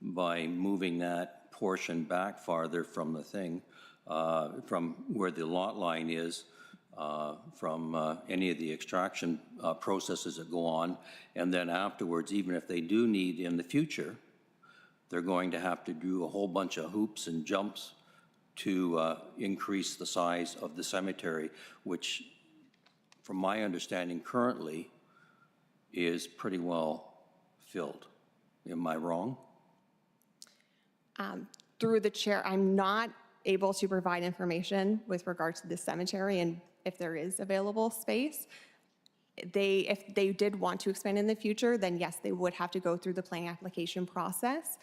by moving that portion back farther from the thing. From where the lot line is, from any of the extraction processes that go on. And then afterwards, even if they do need in the future, they're going to have to do a whole bunch of hoops and jumps to increase the size of the cemetery, which, from my understanding currently, is pretty well filled. Am I wrong? Through the chair, I'm not able to provide information with regards to the cemetery and if there is available space. If they did want to expand in the future, then yes, they would have to go through the planning application process.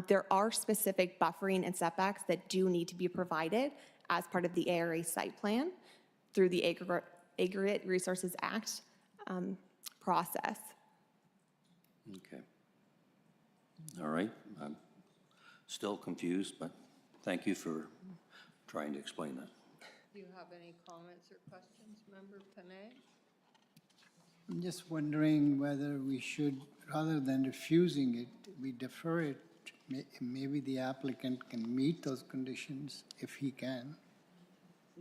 There are specific buffering and setbacks that do need to be provided as part of the ARA site plan through the Aggregate Resources Act process. Okay. All right. I'm still confused, but thank you for trying to explain that. Do you have any comments or questions, Member Panay? I'm just wondering whether we should, rather than refusing it, we defer it. Maybe the applicant can meet those conditions if he can.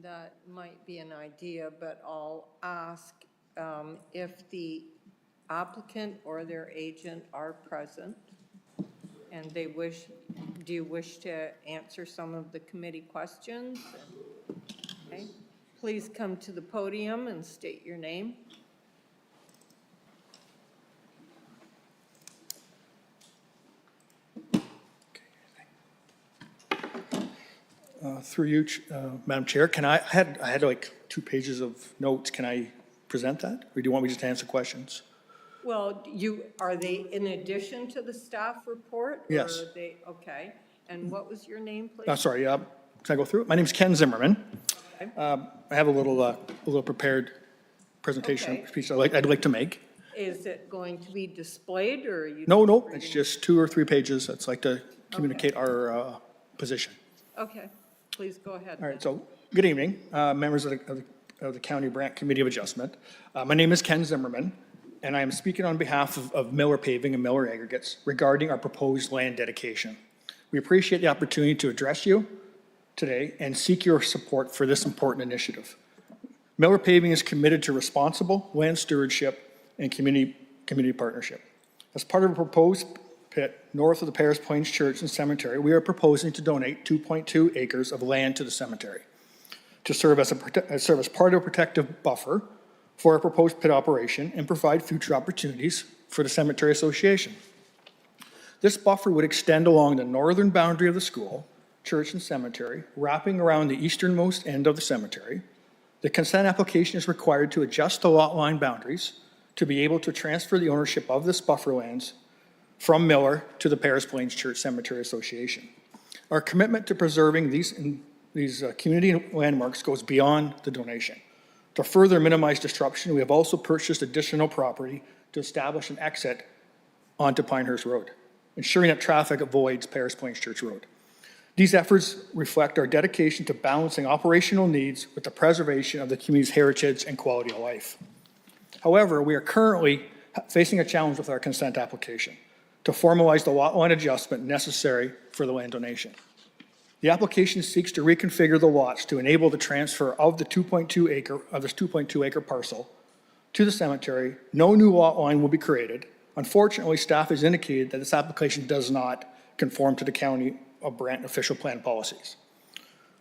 That might be an idea, but I'll ask if the applicant or their agent are present and they do you wish to answer some of the committee questions? Okay. Please come to the podium and state your name. Through you, Madam Chair, I had like 2 pages of notes. Can I present that? Or do you want me just to answer questions? Well, are they in addition to the staff report? Yes. Or are they, okay. And what was your name, please? Sorry, can I go through it? My name's Ken Zimmerman. I have a little prepared presentation Okay. speech I'd like to make. Is it going to be displayed, or are you? No, just it's reading? just 2 or 3 pages. I'd like to communicate our position. Okay, please go ahead. All right, so, good evening, members of the County Brant Committee of Adjustment. My name is Ken Zimmerman, and I am speaking on behalf of Miller Paving and Miller Aggregates regarding our proposed land dedication. We appreciate the opportunity to address you today and seek your support for this important initiative. Miller Paving is committed to responsible land stewardship and community partnership. As part of a proposed pit north of the Paris Plains Church and Cemetery, we are proposing to donate 2.2 acres of land to the cemetery to serve as part of a protective buffer for a proposed pit operation and provide future opportunities for the Cemetery Association. This buffer would extend along the northern boundary of the school, church, and cemetery, wrapping around the easternmost end of the cemetery. The consent application is required to adjust the lot line boundaries to be able to transfer the ownership of this buffer lands from Miller to the Paris Plains Church Cemetery Association. Our commitment to preserving these community landmarks goes beyond the donation. To further minimize disruption, we have also purchased additional property to establish an exit onto Pinehurst Road, ensuring that traffic avoids Paris Plains Church Road. These efforts reflect our dedication to balancing operational needs with the preservation of the community's heritage and quality of life. However, we are currently facing a challenge with our consent application to formalize the lot line adjustment necessary for the land donation. The application seeks to reconfigure the lots to enable the transfer of this 2.2 acre parcel to the cemetery. No new lot line will be created. Unfortunately, staff has indicated that this application does not conform to the County of Brant official plan policies,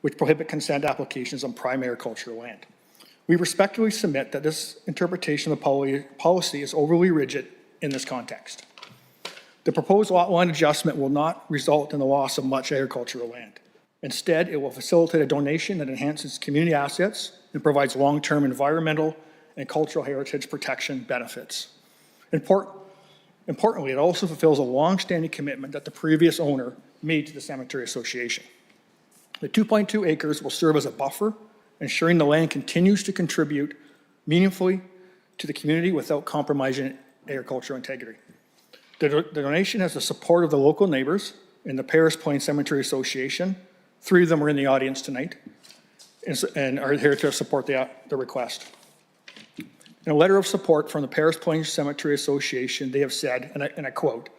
which prohibit consent applications on prime agricultural land. We respectfully submit that this interpretation of the policy is overly rigid in this context. The proposed lot line adjustment will not result in the loss of much agricultural land. Instead, it will facilitate a donation that enhances community assets and provides long-term environmental and cultural heritage protection benefits. Importantly, it also fulfills a long-standing commitment that the previous owner made to the Cemetery Association. The 2.2 acres will serve as a buffer, ensuring the land continues to contribute meaningfully to the community without compromising agricultural integrity. The donation has the support of the local neighbors in the Paris Plains Cemetery Association. 3 of them are in the audience tonight and are here to support the request. In a letter of support from the Paris Plains Cemetery Association, they have said, and I quote,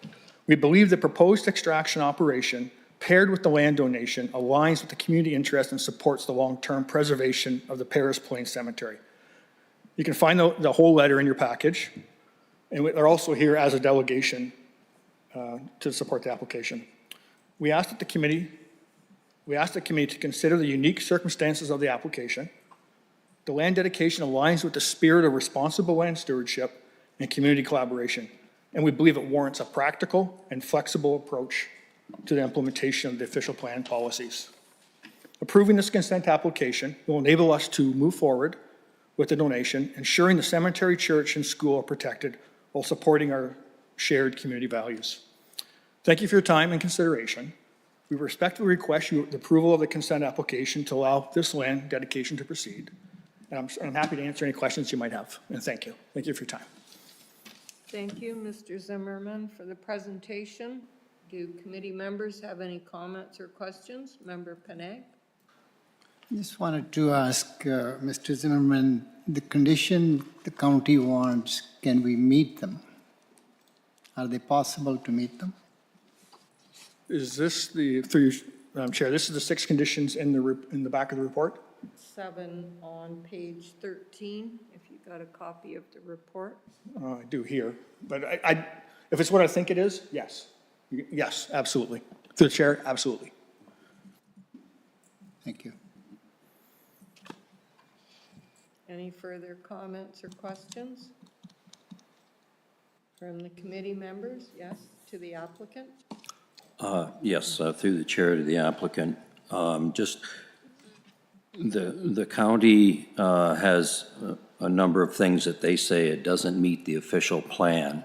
"We believe the proposed extraction operation paired with the land donation aligns with the community interest and supports the long-term preservation of the Paris Plains Cemetery." You can find the whole letter in your package, and they're also here as a delegation to support the application. We ask the committee to consider the unique circumstances of the application. The land dedication aligns with the spirit of responsible land stewardship and community collaboration, and we believe it warrants a practical and flexible approach to the implementation of the official plan policies. Approving this consent application will enable us to move forward with the donation, ensuring the cemetery, church, and school are protected while supporting our shared community values. Thank you for your time and consideration. We respectfully request the approval of the consent application to allow this land dedication to proceed. And I'm happy to answer any questions you might have, and thank you. Thank you for your time. Thank you, Mr. Zimmerman, for the presentation. Do committee members have any comments or questions? Member Panay? Just wanted to ask Mr. Zimmerman, the condition the county wants, can we meet them? Are they possible to meet them? Is this through you, Madam Chair, this is the 6 conditions in the back of the report? 7 on page 13, if you got a copy of the report. I do here, but if it's what I think it is, yes. Yes, absolutely. Through the chair, absolutely. Thank you. Any further comments or questions from the committee members? Yes, to the applicant? Yes, through the chair to the applicant. Just The county has a number of things that they say it doesn't meet the official plan.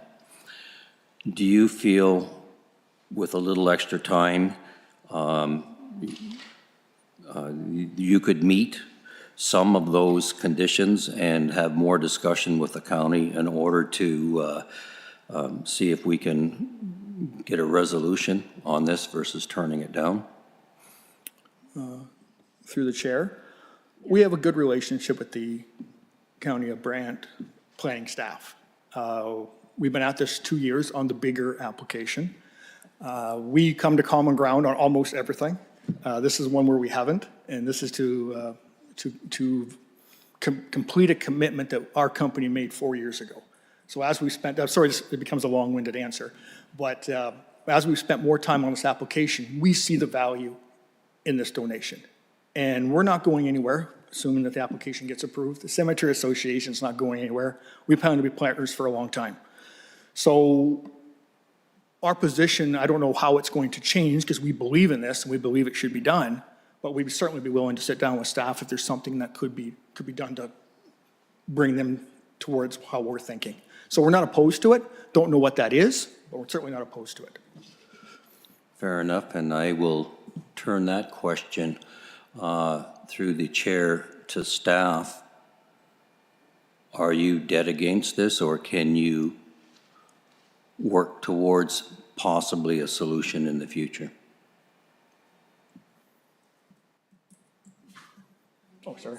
Do you feel with a little extra time, you could meet some of those conditions and have more discussion with the county in order to see if we can get a resolution on this versus turning it down? Through the chair, we have a good relationship with the County of Brant planning staff. We've been at this 2 years on the bigger application. We come to common ground on almost everything. This is one where we haven't, and this is to complete a commitment that our company made 4 years ago. So as we spent, it becomes a long-winded answer, but as we've spent more time on this application, we see the value in this donation. And we're not going anywhere, assuming that the application gets approved. The Cemetery Association's not going anywhere. We plan to be planters for a long time. So our position, I don't know how it's going to change because we believe in this and we believe it should be done, but we'd certainly be willing to sit down with staff if there's something that could be done to bring them towards how we're thinking. So we're not opposed to it. Don't know what that is, but we're certainly not opposed to it. Fair enough, and I will turn that question through the chair to staff. Are you dead against this, or can you work towards possibly a solution in the future? Oh, sorry.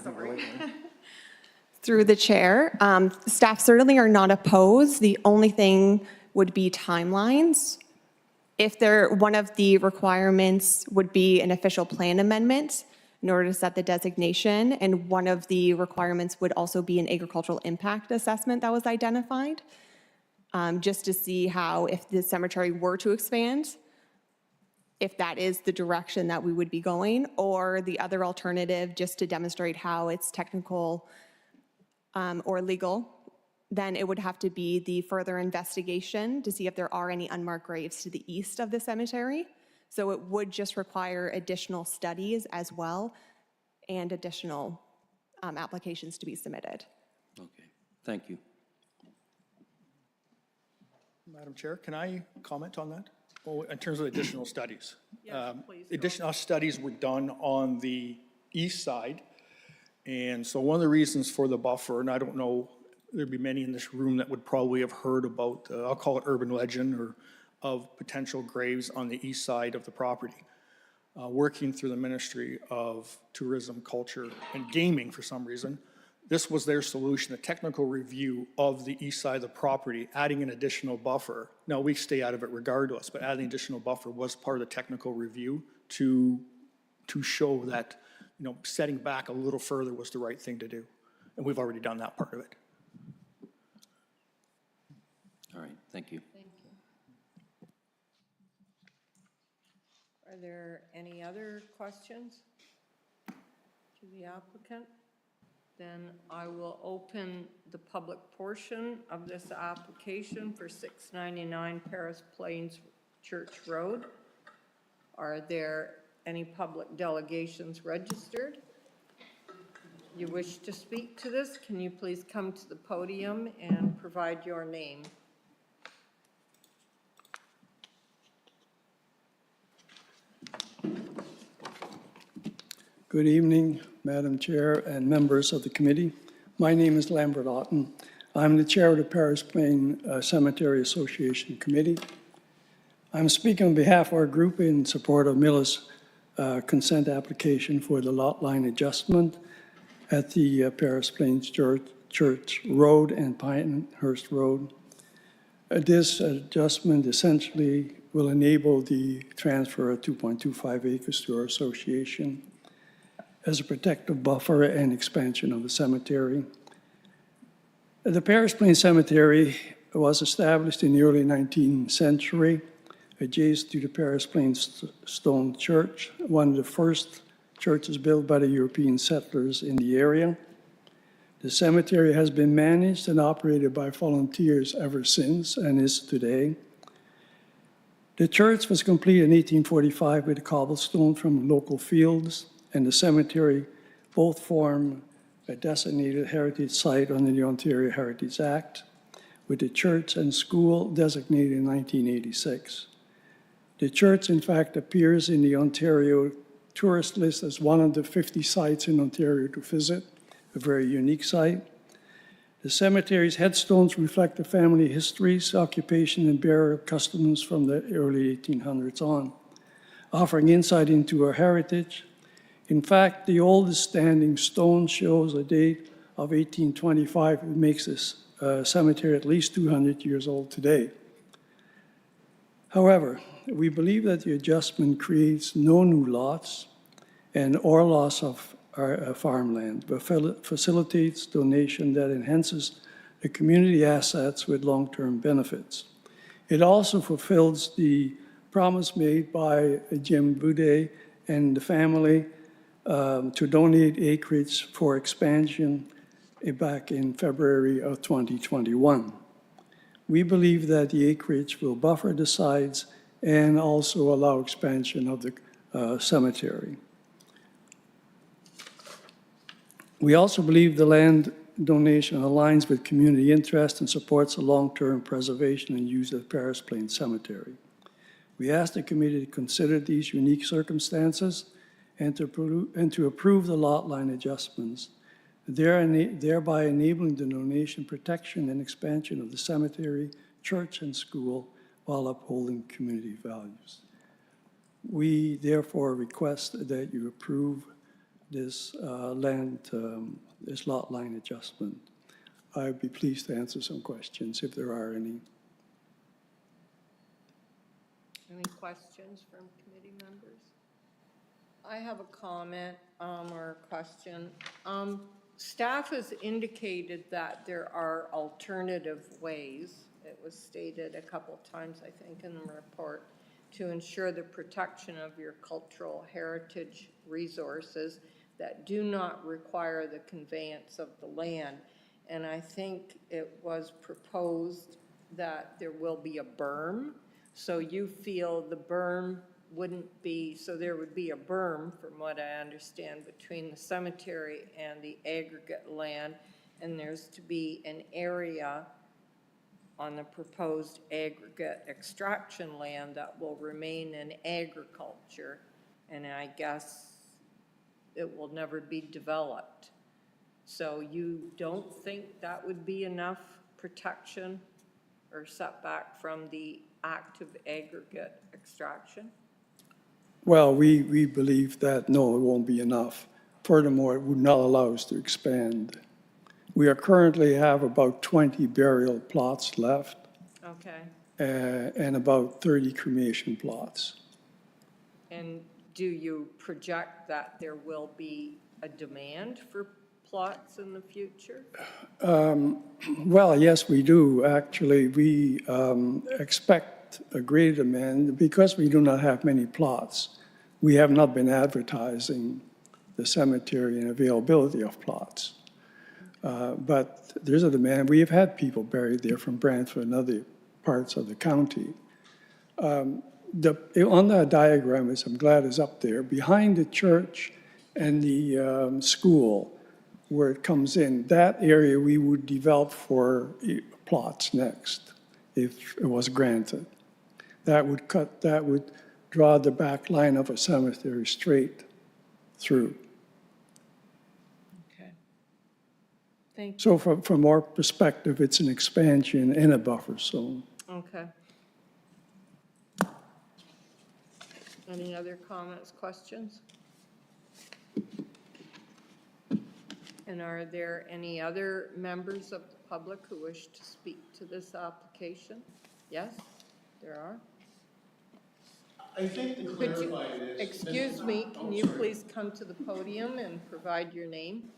Through the chair, staff certainly are not opposed. The only thing would be timelines. If one of the requirements would be an official plan amendment in order to set the designation, and one of the requirements would also be an agricultural impact assessment that was identified, just to see how, if the cemetery were to expand, if that is the direction that we would be going, or the other alternative, just to demonstrate how it's technical or legal, then it would have to be the further investigation to see if there are any unmarked graves to the east of the cemetery. So it would just require additional studies as well and additional applications to be submitted. Okay, thank you. Madam Chair, can I comment on that? Well, in terms of additional studies. Yes, please. Additional studies were done on the east side. And so one of the reasons for the buffer, and I don't know, there'd be many in this room that would probably have heard about, I'll call it urban legend, or of potential graves on the east side of the property. Working through the Ministry of Tourism, Culture, and Gaming for some reason, this was their solution, a technical review of the east side of the property, adding an additional buffer. Now, we stay out of it regardless, but adding additional buffer was part of the technical review to show that, you know, setting back a little further was the right thing to do. And we've already done that part of it. All right, thank you. Thank you. Are there any other questions to the applicant? Then I will open the public portion of this application for 699 Paris Plains Church Road. Are there any public delegations registered? You wish to speak to this? Can you please come to the podium and provide your name? Good evening, Madam Chair and members of the committee. My name is Lambert Otten. I'm the chair of the Paris Plain Cemetery Association Committee. I'm speaking on behalf of our group in support of Miller's consent application for the lot line adjustment at the Paris Plains Church Road and Pinehurst Road. This adjustment essentially will enable the transfer of 2.25 acres to our association as a protective buffer and expansion of the cemetery. The Paris Plains Cemetery was established in the early 19th century adjacent to the Paris Plains Stone Church, one of the first churches built by the European settlers in the area. The cemetery has been managed and operated by volunteers ever since and is today. The church was completed in 1845 with cobblestone from local fields, and the cemetery Both form a designated heritage site under the Ontario Heritage Act, with the church and school designated in 1986. The church, in fact, appears in the Ontario tourist list as one of the 50 sites in Ontario to visit, a very unique site. The cemetery's headstones reflect the family histories, occupation, and burial customs from the early 1800s on, offering insight into our heritage. In fact, the oldest standing stone shows a date of 1825. It makes this cemetery at least 200 years old today. However, we believe that the adjustment creates no new lots and or loss of our farmland, but facilitates donation that enhances the community assets with long-term benefits. It also fulfills the promise made by Jim Boudet and the family to donate acreage for expansion back in February of 2021. We believe that the acreage will buffer the sites and also allow expansion of the cemetery. We also believe the land donation aligns with community interest and supports the long-term preservation and use of Paris Plains Cemetery. We ask the committee to consider these unique circumstances and to approve the lot line adjustments, thereby enabling the donation, protection, and expansion of the cemetery, church, and school while upholding community values. We therefore request that you approve this this lot line adjustment. I'd be pleased to answer some questions if there are any. Any questions from committee members? I have a comment or a question. Staff has indicated that there are alternative ways, it was stated a couple times, I think, in the report, to ensure the protection of your cultural heritage resources that do not require the conveyance of the land. And I think it was proposed that there will be a berm. So you feel the berm wouldn't be, so there would be a berm, from what I understand, between the cemetery and the aggregate land, and there's to be an area on the proposed aggregate extraction land that will remain in agriculture, and I guess it will never be developed. So you don't think that would be enough protection or setback from the active aggregate extraction? Well, we believe that, no, it won't be enough. Furthermore, it would not allow us to expand. We are currently have about 20 burial plots left. Okay. And about 30 cremation plots. And do you project that there will be a demand for plots in the future? Well, yes, we do. Actually, we expect a great demand because we do not have many plots. We have not been advertising the cemetery and availability of plots. But there's a demand. We have had people buried there from Brantford and other parts of the county. On the diagram, as I'm glad is up there, behind the church and the school, where it comes in, that area we would develop for plots next, if it was granted. That would draw the back line of a cemetery straight through. Okay. Thank you. So from our perspective, it's an expansion and a buffer zone. Okay. Any other comments, questions? And are there any other members of the public who wish to speak to this application? Yes, there are. I think to clarify this. Excuse me, can you please come to the podium and provide your name?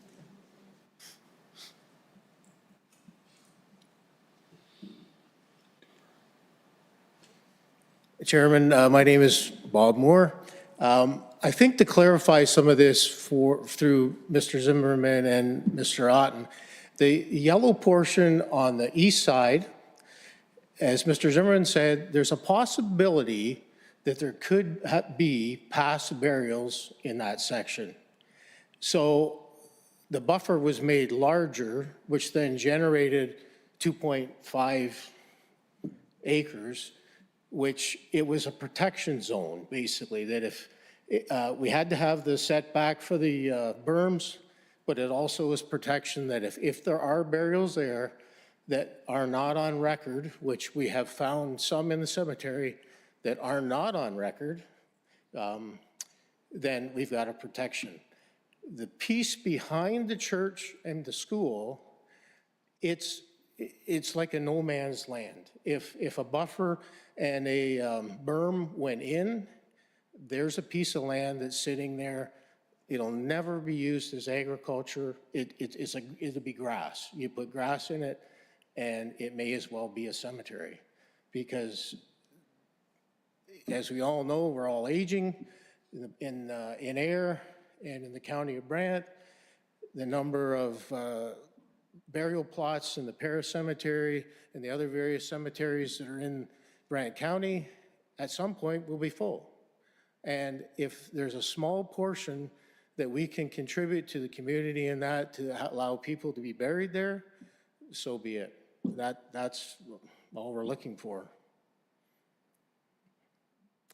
Chairman, my name is Bob Moore. I think to clarify some of this through Mr. Zimmerman and Mr. Otten, the yellow portion on the east side, as Mr. Zimmerman said, there's a possibility that there could be past burials in that section. So the buffer was made larger, which then generated 2.5 acres, which it was a protection zone, basically, that if, we had to have the setback for the berms, but it also was protection that if there are burials there that are not on record, which we have found some in the cemetery that are not on record, then we've got a protection. The piece behind the church and the school, it's like a no man's land. If a buffer and a berm went in, there's a piece of land that's sitting there. It'll never be used as agriculture. It'll be grass. You put grass in it, and it may as well be a cemetery, because as we all know, we're all aging in Ayr and in the county of Brant. The number of burial plots in the Paris Cemetery and the other various cemeteries that are in Brant County at some point will be full. And if there's a small portion that we can contribute to the community in that to allow people to be buried there, so be it. That's all we're looking for.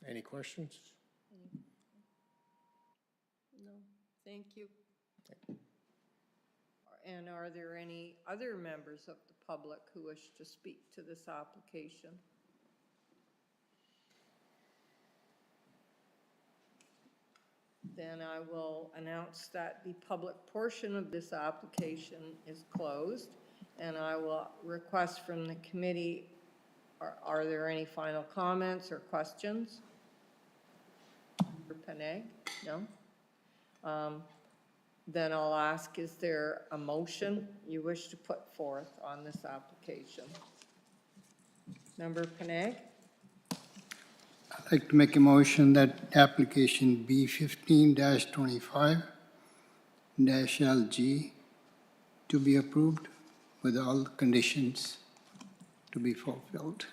Any questions? No, thank you. And are there any other members of the public who wish to speak to this application? Then I will announce that the public portion of this application is closed, and I will request from the committee, are there any final comments or questions? For Panay? No? Then I'll ask, is there a motion you wish to put forth on this application? Member Panay? I'd like to make a motion that application B15-25-LG to be approved with all conditions to be fulfilled.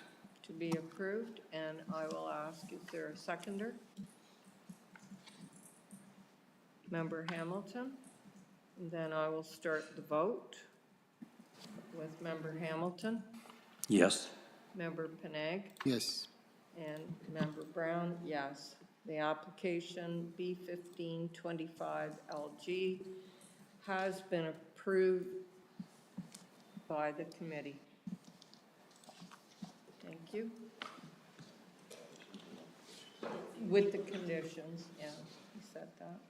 To be approved, and I will ask, is there a seconder? Member Hamilton? And then I will start the vote with Member Hamilton, Yes. Member Panay, Yes. and Member Brown, yes. The application B1525LG has been approved by the committee. Thank you. With the conditions, yeah, you said that.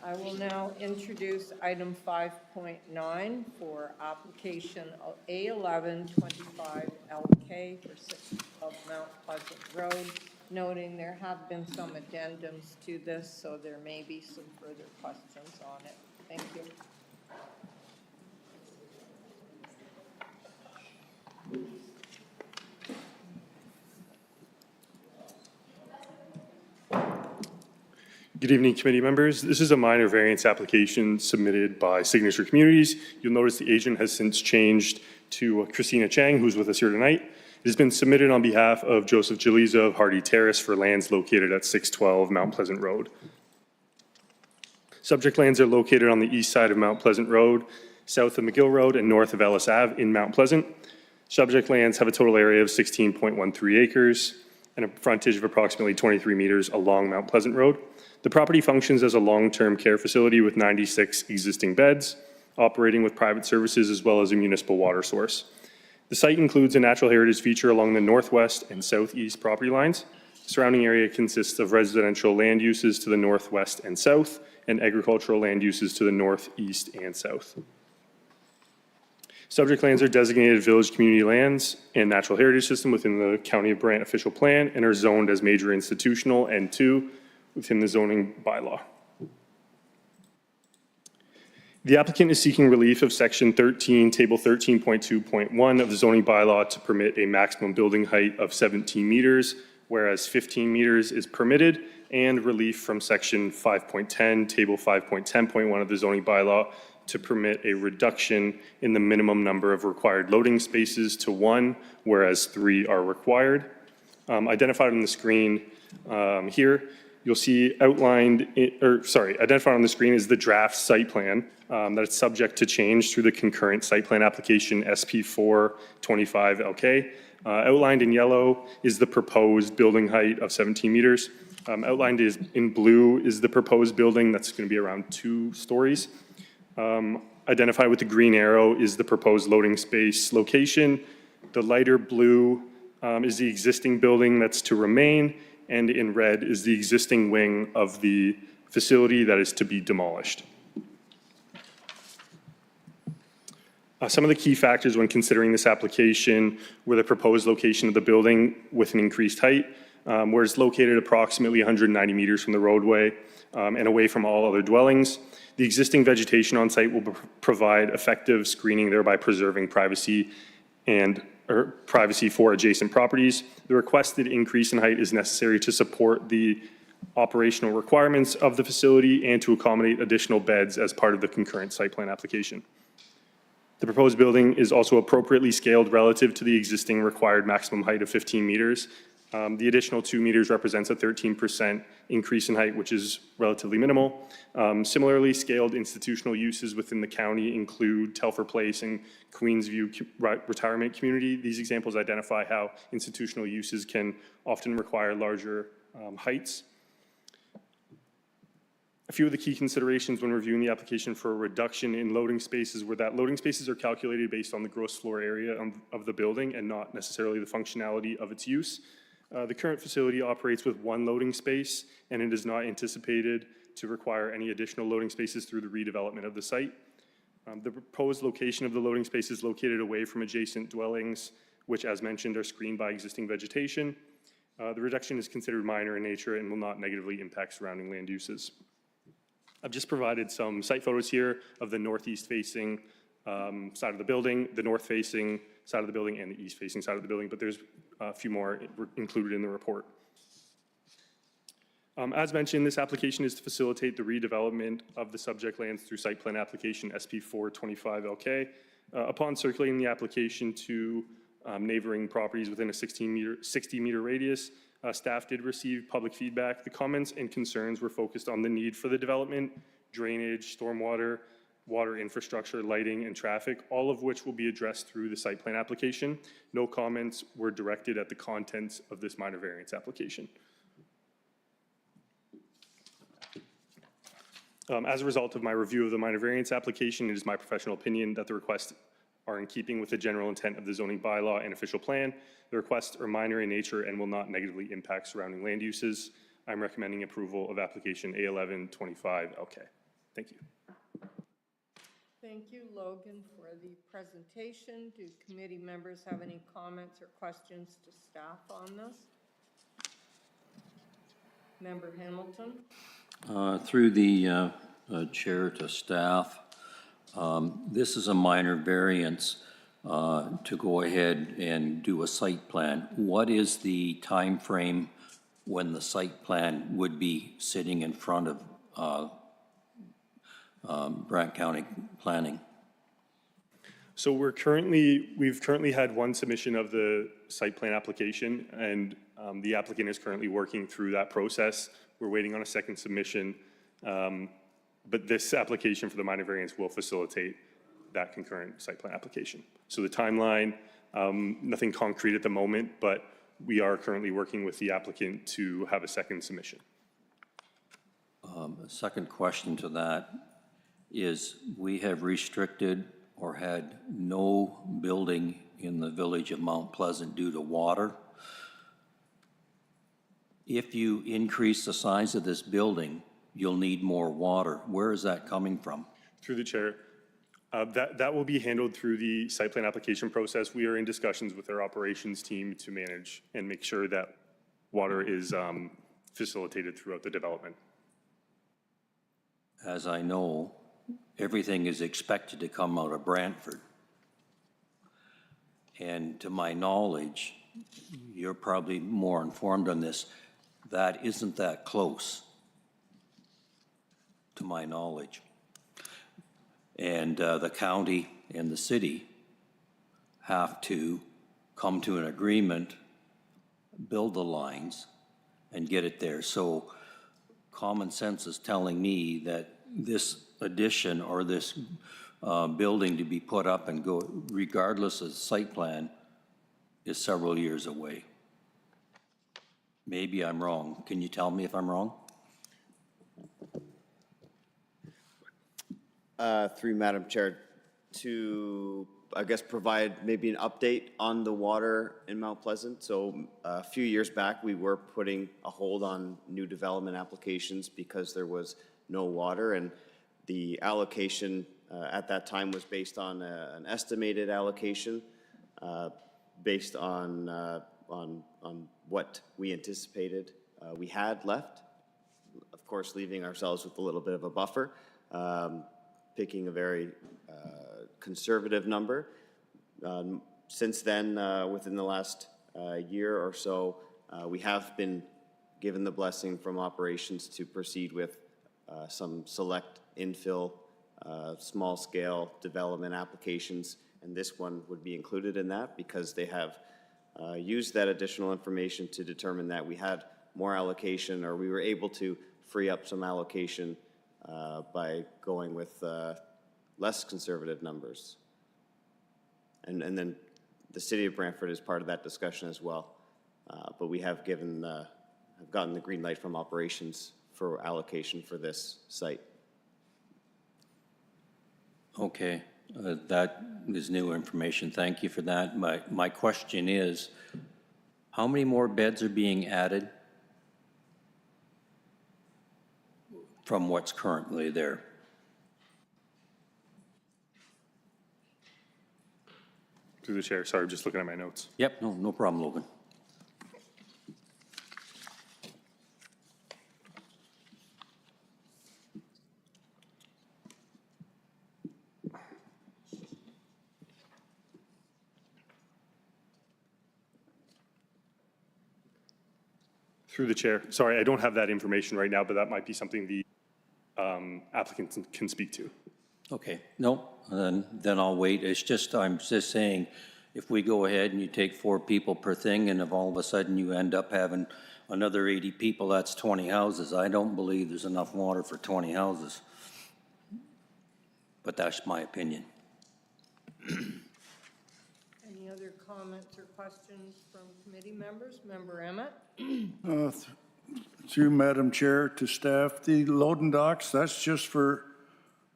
I will now introduce item 5.9 for application A1125LK for 612 Mount Pleasant Road, noting there have been some addendums to this, so there may be some further questions on it. Thank you. Good evening, committee members. This is a minor variance application submitted by Signature Communities. You'll notice the agent has since changed to Christina Chang, who's with us here tonight. It has been submitted on behalf of Joseph Jaliza of Hardy Terrace for lands located at 612 Mount Pleasant Road. Subject lands are located on the east side of Mount Pleasant Road, south of McGill Road, and north of Ellis Ave in Mount Pleasant. Subject lands have a total area of 16.13 acres and a frontage of approximately 23 meters along Mount Pleasant Road. The property functions as a long-term care facility with 96 existing beds, operating with private services as well as a municipal water source. The site includes a natural heritage feature along the northwest and southeast property lines. The surrounding area consists of residential land uses to the northwest and south, and agricultural land uses to the northeast and south. Subject lands are designated village community lands and natural heritage system within the County of Brant official plan and are zoned as major institutional N2 within the zoning bylaw. The applicant is seeking relief of section 13, table 13.2.1 of the zoning bylaw to permit a maximum building height of 17 meters, whereas 15 meters is permitted, and relief from section 5.10, table 5.10.1 of the zoning bylaw to permit a reduction in the minimum number of required loading spaces to 1, whereas 3 are required. Identified on the screen here, you'll see identified on the screen is the draft site plan that is subject to change through the concurrent site plan application SP425LK. Outlined in yellow is the proposed building height of 17 meters. Outlined in blue is the proposed building that's going to be around 2 stories. Identified with the green arrow is the proposed loading space location. The lighter blue is the existing building that's to remain, and in red is the existing wing of the facility that is to be demolished. Some of the key factors when considering this application were the proposed location of the building with an increased height, where it's located approximately 190 meters from the roadway and away from all other dwellings. The existing vegetation on site will provide effective screening, thereby preserving privacy for adjacent properties. The requested increase in height is necessary to support the operational requirements of the facility and to accommodate additional beds as part of the concurrent site plan application. The proposed building is also appropriately scaled relative to the existing required maximum height of 15 meters. The additional 2 meters represents a 13% increase in height, which is relatively minimal. Similarly, scaled institutional uses within the county include Telfer Place and Queensview Retirement Community. These examples identify how institutional uses can often require larger heights. A few of the key considerations when reviewing the application for a reduction in loading spaces were that loading spaces are calculated based on the gross floor area of the building and not necessarily the functionality of its use. The current facility operates with 1 loading space, and it is not anticipated to require any additional loading spaces through the redevelopment of the site. The proposed location of the loading space is located away from adjacent dwellings, which, as mentioned, are screened by existing vegetation. The reduction is considered minor in nature and will not negatively impact surrounding land uses. I've just provided some site photos here of the northeast-facing side of the building, the north-facing side of the building, and the east-facing side of the building, but there's a few more included in the report. As mentioned, this application is to facilitate the redevelopment of the subject lands through site plan application SP425LK. Upon circulating the application to neighboring properties within a 60-meter radius, staff did receive public feedback. The comments and concerns were focused on the need for the development, drainage, stormwater, water infrastructure, lighting, and traffic, all of which will be addressed through the site plan application. No comments were directed at the contents of this minor variance application. As a result of my review of the minor variance application, it is my professional opinion that the requests are in keeping with the general intent of the zoning bylaw and official plan. The requests are minor in nature and will not negatively impact surrounding land uses. I'm recommending approval of application A1125LK. Thank you. Thank you, Logan, for the presentation. Do committee members have any comments or questions to staff on this? Member Hamilton? Through the chair to staff, this is a minor variance to go ahead and do a site plan. What is the time frame when the site plan would be sitting in front of Brant County Planning? So we've currently had 1 submission of the site plan application, and the applicant is currently working through that process. We're waiting on a 2nd submission, but this application for the minor variance will facilitate that concurrent site plan application. So the timeline, nothing concrete at the moment, but we are currently working with the applicant to have a 2nd submission. A second question to that is, we have restricted or had no building in the village of Mount Pleasant due to water. If you increase the size of this building, you'll need more water. Where is that coming from? Through the chair, that will be handled through the site plan application process. We are in discussions with our operations team to manage and make sure that water is facilitated throughout the development. As I know, everything is expected to come out of Brantford. And to my knowledge, you're probably more informed on this, that isn't that close, to my knowledge. And the county and the city have to come to an agreement, build the lines, and get it there. So common sense is telling me that this addition or this building to be put up and go, regardless of site plan, is several years away. Maybe I'm wrong. Can you tell me if I'm wrong? Through Madam Chair, to, I guess, provide maybe an update on the water in Mount Pleasant. So a few years back, we were putting a hold on new development applications because there was no water, and the allocation at that time was based on an estimated allocation based on what we anticipated we had left. Of course, leaving ourselves with a little bit of a buffer. Picking a very conservative number. Since then, within the last year or so, we have been given the blessing from operations to proceed with some select infill, small-scale development applications, and this one would be included in that because they have used that additional information to determine that we had more allocation, or we were able to free up some allocation by going with less conservative numbers. And then the city of Brantford is part of that discussion as well. But we have gotten the green light from operations for allocation for this site. Okay, that is new information. Thank you for that. My question is, how many more beds are being added from what's currently there? Through the chair, sorry, I'm just looking at my notes. Yep, no problem, Logan. Through the chair, sorry, I don't have that information right now, but that might be something the applicant can speak to. Okay, no, then I'll wait. It's just, I'm just saying, if we go ahead and you take 4 people per thing, and if all of a sudden you end up having another 80 people, that's 20 houses. I don't believe there's enough water for 20 houses. But that's my opinion. Any other comments or questions from committee members? Member Emmett? Through Madam Chair to staff, the loading docks, that's just for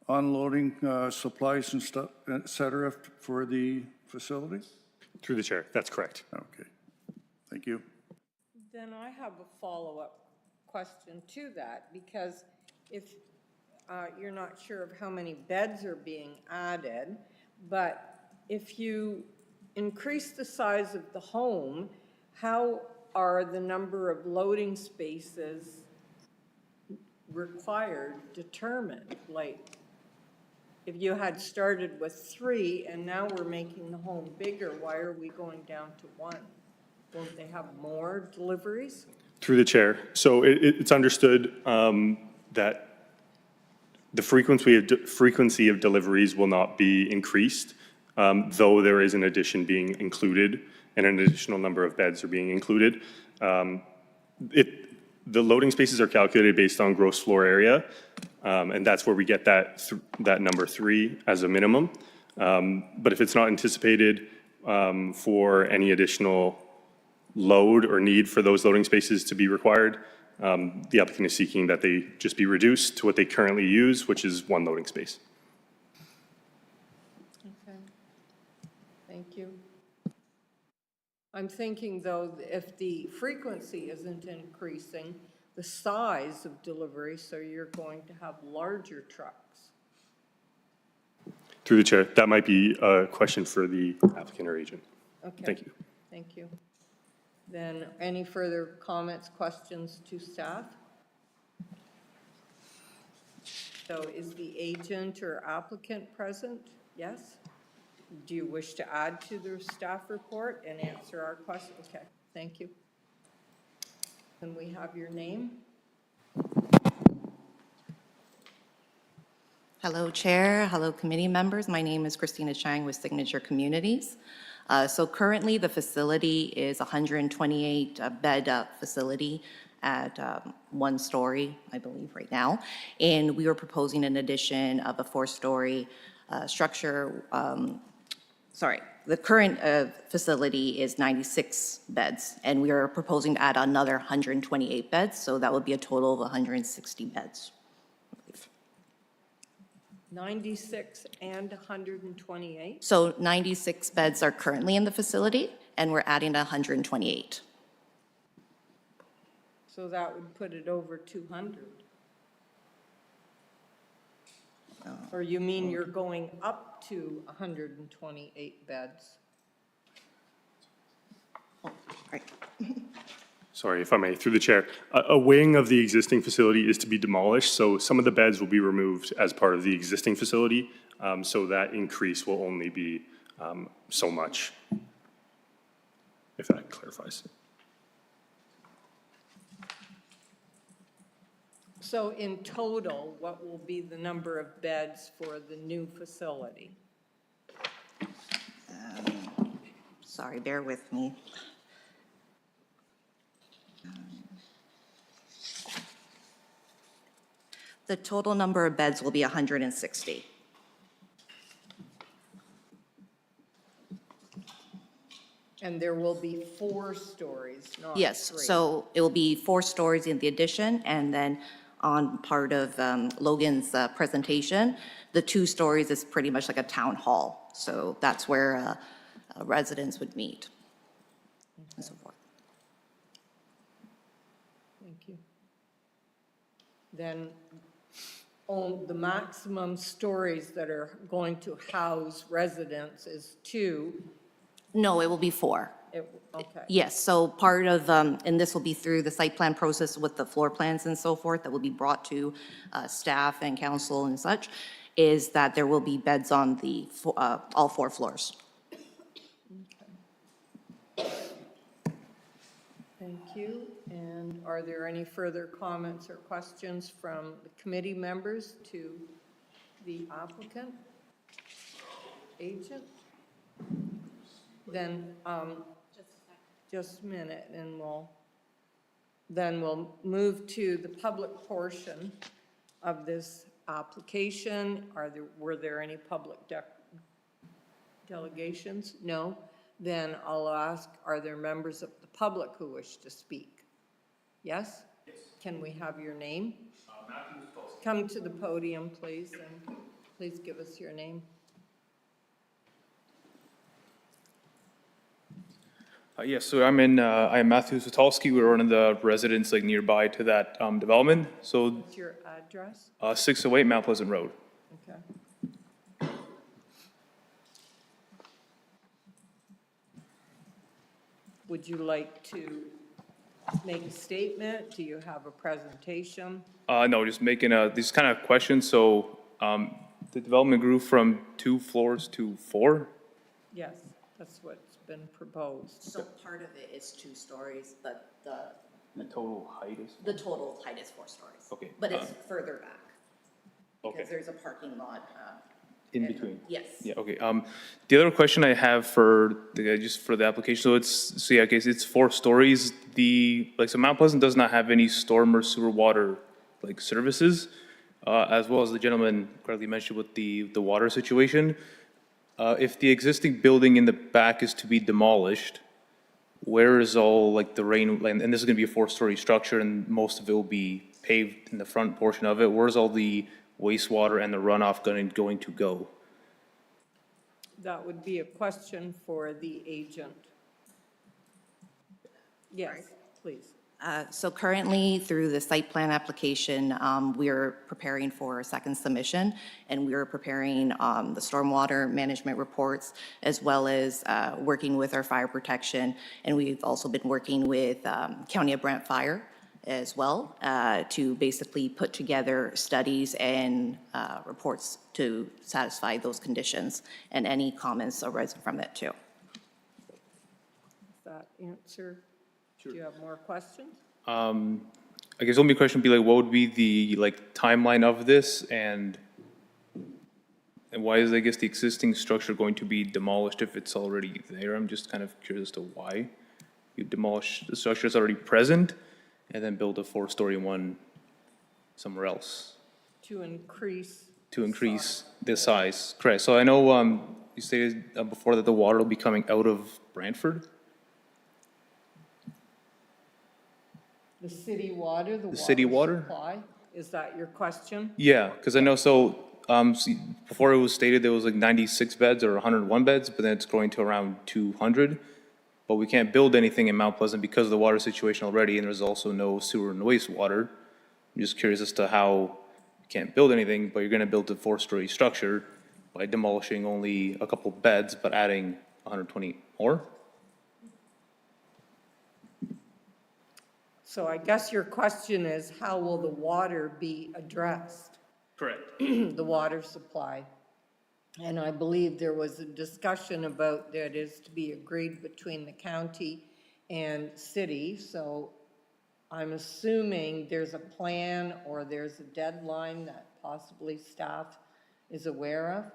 unloading supplies and stuff, et cetera, for the facility? Through the chair, that's correct. Okay, thank you. Then I have a follow-up question to that, because if you're not sure of how many beds are being added, but if you increase the size of the home, how are the number of loading spaces required determined? Like, if you had started with 3 and now we're making the home bigger, why are we going down to 1? Won't they have more deliveries? Through the chair, so it's understood that the frequency of deliveries will not be increased, though there is an addition being included and an additional number of beds are being included. The loading spaces are calculated based on gross floor area, and that's where we get that number 3 as a minimum. But if it's not anticipated for any additional load or need for those loading spaces to be required, the applicant is seeking that they just be reduced to what they currently use, which is 1 loading space. Okay, thank you. I'm thinking, though, if the frequency isn't increasing, the size of delivery, so you're going to have larger trucks. Through the chair, that might be a question for the applicant or agent. Okay. Thank you. Thank you. Then any further comments, questions to staff? So is the agent or applicant present? Yes? Do you wish to add to the staff report and answer our question? Okay, thank you. Can we have your name? Hello, Chair. Hello, committee members. My name is Christina Chang with Signature Communities. So currently, the facility is a 128-bed facility at one story, I believe, right now. And we are proposing an addition of a four-story structure. Sorry, the current facility is 96 beds, and we are proposing to add another 128 beds, so that would be a total of 160 beds. 96 and 128? So 96 beds are currently in the facility, and we're adding 128. So that would put it over 200. Or you mean you're going up to 128 beds? Right. Sorry, if I may, through the chair. A wing of the existing facility is to be demolished, so some of the beds will be removed as part of the existing facility. So that increase will only be so much, if that clarifies. So in total, what will be the number of beds for the new facility? Sorry, bear with me. The total number of beds will be 160. And there will be 4 stories, not 3? Yes, so it will be 4 stories in the addition, and then on part of Logan's presentation, the 2 stories is pretty much like a town hall. So that's where residents would meet and so forth. Thank you. Then the maximum stories that are going to house residents is 2. No, it will be 4. Okay. Yes, so part of, and this will be through the site plan process with the floor plans and so forth that will be brought to staff and council and such, is that there will be beds on the, all 4 floors. Thank you. And are there any further comments or questions from the committee members to the applicant, agent? Then, just a minute, and we'll move to the public portion of this application. Were there any public delegations? No? Then I'll ask, are there members of the public who wish to speak? Yes? Yes. Can we have your name? Come to the podium, please, and please give us your name. Yes, so I am Matthew Sutalski. We're one of the residents like nearby to that development. So What's your address? 608 Mount Pleasant Road. Okay. Would you like to make a statement? Do you have a presentation? No, just making these kind of questions. So the development grew from 2 floors to 4. Yes, that's what's been proposed. So part of it is 2 stories, but The total height is? the total height is 4 stories. Okay. But it's further back. Okay. Because there's a parking lot. In between? Yes. Yeah, okay. The other question I have for just for the application, so yeah, okay, so it's 4 stories. So Mount Pleasant does not have any storm or sewer water like services, as well as the gentleman correctly mentioned with the water situation. If the existing building in the back is to be demolished, where is all like the rain, and this is gonna be a 4-story structure and most of it will be paved in the front portion of it, where's all the wastewater and the runoff going to go? That would be a question for the agent. Yes, please. So currently, through the site plan application, we are preparing for a second submission, and we are preparing the stormwater management reports, as well as working with our fire protection. And we've also been working with County of Brant Fire as well to basically put together studies and reports to satisfy those conditions, and any comments arising from it too. Does that answer? Do you have more questions? I guess the only question would be like, what would be the like timeline of this, and And why is, I guess, the existing structure going to be demolished if it's already there? I'm just kind of curious as to why you demolish the structure that's already present and then build a 4-story one somewhere else To increase. to increase the size. Correct. So I know you stated before that the water will be coming out of Brantford. The city water, the city water? supply? Is that your question? Yeah, because I know, so, before it was stated there was like 96 beds or 101 beds, but then it's growing to around 200. But we can't build anything in Mount Pleasant because of the water situation already, and there's also no sewer and wastewater. I'm just curious as to how you can't build anything, but you're gonna build a 4-story structure by demolishing only a couple beds, but adding 120 more? So I guess your question is, how will the water be addressed? Correct. The water supply. And I believe there was a discussion about that is to be agreed between the county and city. So I'm assuming there's a plan or there's a deadline that possibly staff is aware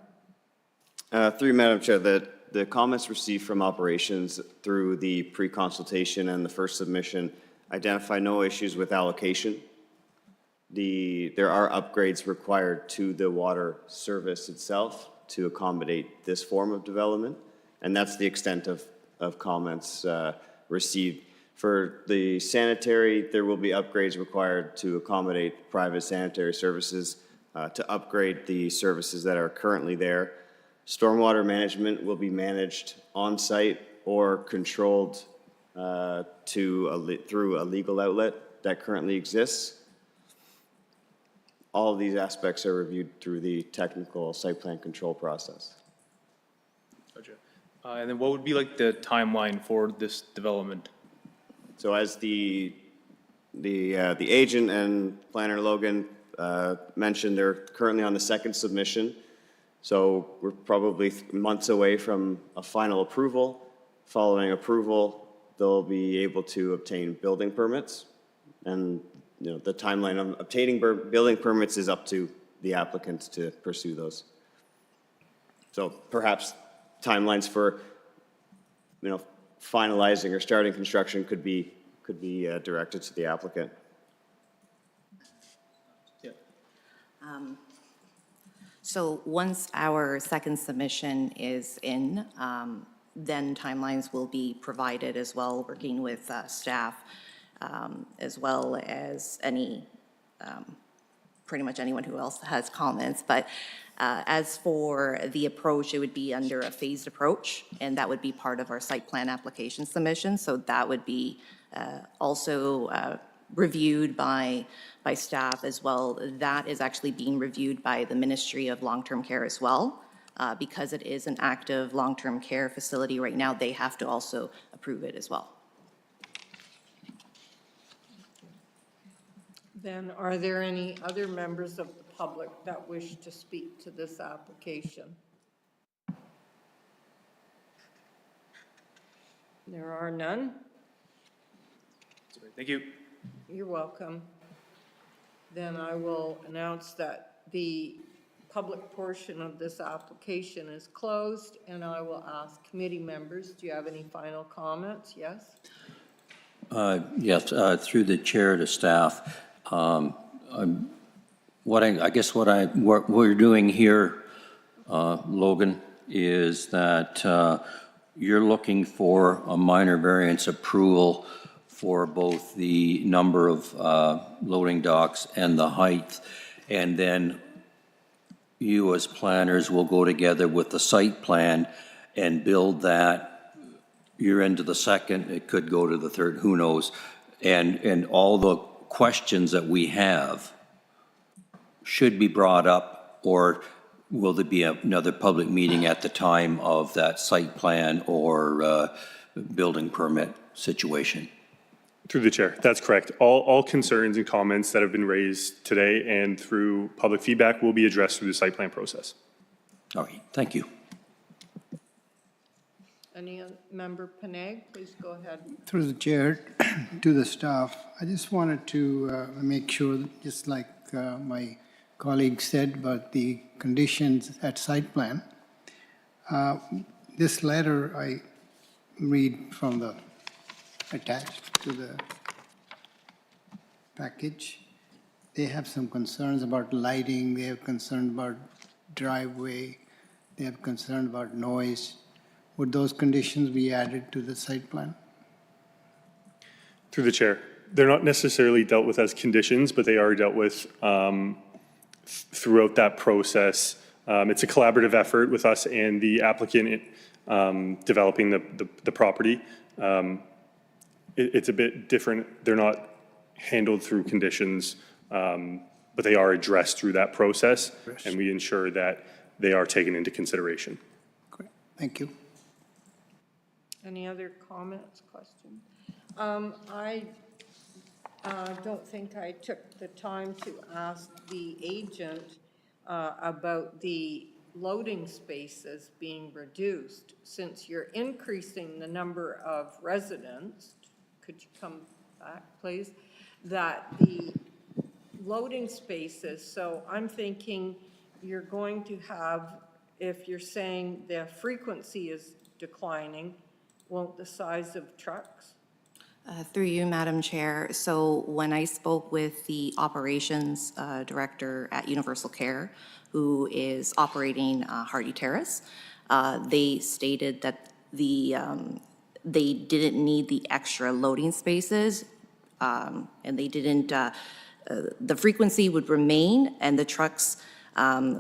of? Through you, Madam Chair, the comments received from operations through the pre-consultation and the first submission identify no issues with allocation. There are upgrades required to the water service itself to accommodate this form of development, and that's the extent of comments received. For the sanitary, there will be upgrades required to accommodate private sanitary services, to upgrade the services that are currently there. Stormwater management will be managed on-site or controlled through a legal outlet that currently exists. All of these aspects are reviewed through the technical site plan control process. Gotcha. And then what would be like the timeline for this development? So as the agent and planner Logan mentioned, they're currently on the second submission. So we're probably months away from a final approval. Following approval, they'll be able to obtain building permits. And the timeline of obtaining building permits is up to the applicants to pursue those. So perhaps timelines for finalizing or starting construction could be directed to the applicant. Yeah. So once our second submission is in, then timelines will be provided as well, working with staff, as well as pretty much anyone who else has comments. But as for the approach, it would be under a phased approach, and that would be part of our site plan application submission. So that would be also reviewed by staff as well. That is actually being reviewed by the Ministry of Long-Term Care as well. Because it is an active long-term care facility right now, they have to also approve it as well. Then are there any other members of the public that wish to speak to this application? There are none. Thank you. You're welcome. Then I will announce that the public portion of this application is closed, and I will ask committee members, do you have any final comments? Yes? Yes, through the chair to staff. What we're doing here, Logan, is that you're looking for a minor variance approval for both the number of loading docks and the height, and then you as planners will go together with the site plan and build that. You're into the second, it could go to the third, who knows? And all the questions that we have should be brought up, or will there be another public meeting at the time of that site plan or building permit situation? Through the chair, that's correct. All concerns and comments that have been raised today and through public feedback will be addressed through the site plan process. All right, thank you. Any member Panag, please go ahead. Through the chair to the staff, I just wanted to make sure, just like my colleague said about the conditions at site plan. This letter I read from the attached to the package. They have some concerns about lighting, they have concern about driveway, they have concern about noise. Would those conditions be added to the site plan? Through the chair, they're not necessarily dealt with as conditions, but they are dealt with throughout that process. It's a collaborative effort with us and the applicant developing the property. It's a bit different. They're not handled through conditions, but they are addressed through that process, and we ensure that they are taken into consideration. Great, thank you. Any other comments, questions? I don't think I took the time to ask the agent about the loading spaces being reduced. Since you're increasing the number of residents, could you come back, please? That the loading spaces, so I'm thinking you're going to have, if you're saying the frequency is declining, won't the size of trucks? Through you, Madam Chair. So when I spoke with the operations director at Universal Care, who is operating Hardy Terrace, they stated that they didn't need the extra loading spaces, and they didn't, the frequency would remain, and the trucks,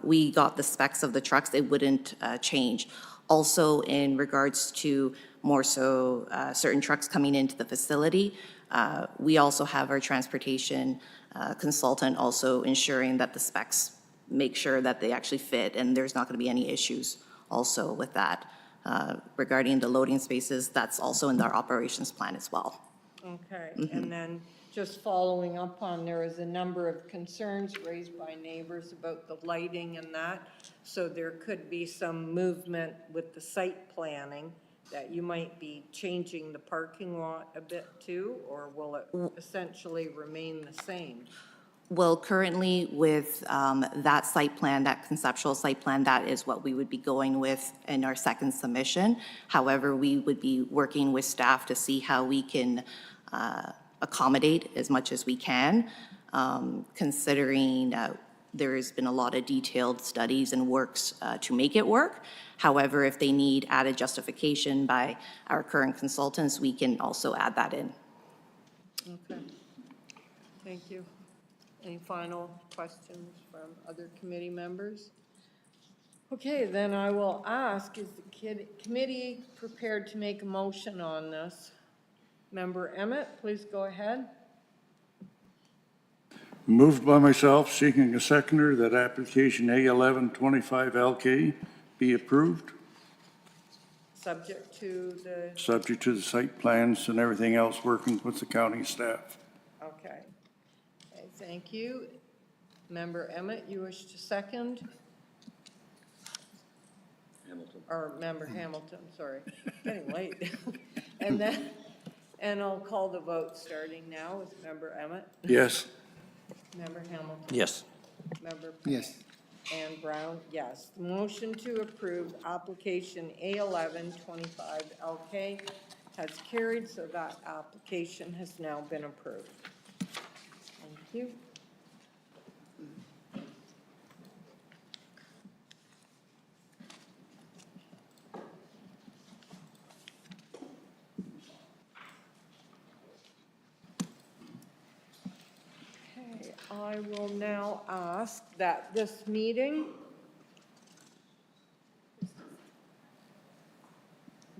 we got the specs of the trucks, they wouldn't change. Also, in regards to more so certain trucks coming into the facility, we also have our transportation consultant also ensuring that the specs make sure that they actually fit, and there's not going to be any issues also with that. Regarding the loading spaces, that's also in our operations plan as well. Okay, and then just following up on, there is a number of concerns raised by neighbors about the lighting and that, so there could be some movement with the site planning that you might be changing the parking lot a bit too, or will it essentially remain the same? Well, currently with that site plan, that conceptual site plan, that is what we would be going with in our second submission. However, we would be working with staff to see how we can accommodate as much as we can, considering there has been a lot of detailed studies and works to make it work. However, if they need added justification by our current consultants, we can also add that in. Okay, thank you. Any final questions from other committee members? Okay, then I will ask, is the committee prepared to make a motion on this? Member Emmett, please go ahead. Moved by myself, seeking a seconder, that application A1125LK be approved, Subject to the, subject to the site plans and everything else, working with the county staff. okay. Okay, thank you. Member Emmett, you wish to second? Hamilton. Or Member Hamilton, sorry, getting late. And then, and I'll call the vote starting now with Member Emmett. Yes. Member Hamilton. Yes. Member Yes. and Brown, yes. The motion to approve application A1125LK has carried, so that application has now been approved. Thank you. Okay, I will now ask that this meeting,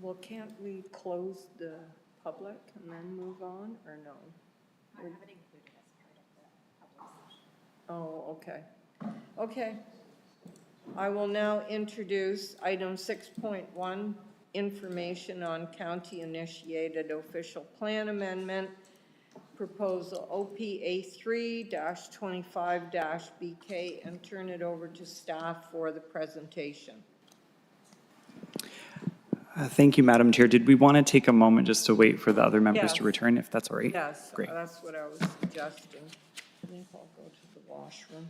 well, can't we close the public and then move on, or no? I have it included as part of the public session. Oh, okay. Okay. I will now introduce item 6.1, information on county-initiated official plan amendment, proposal OPA 3-25-BK, and turn it over to staff for the presentation. Thank you, Madam Chair. Did we want to take a moment just to wait for the other members Yes. to return, if that's all right? Yes, Great. that's what I was suggesting. I think I'll go to the washroom.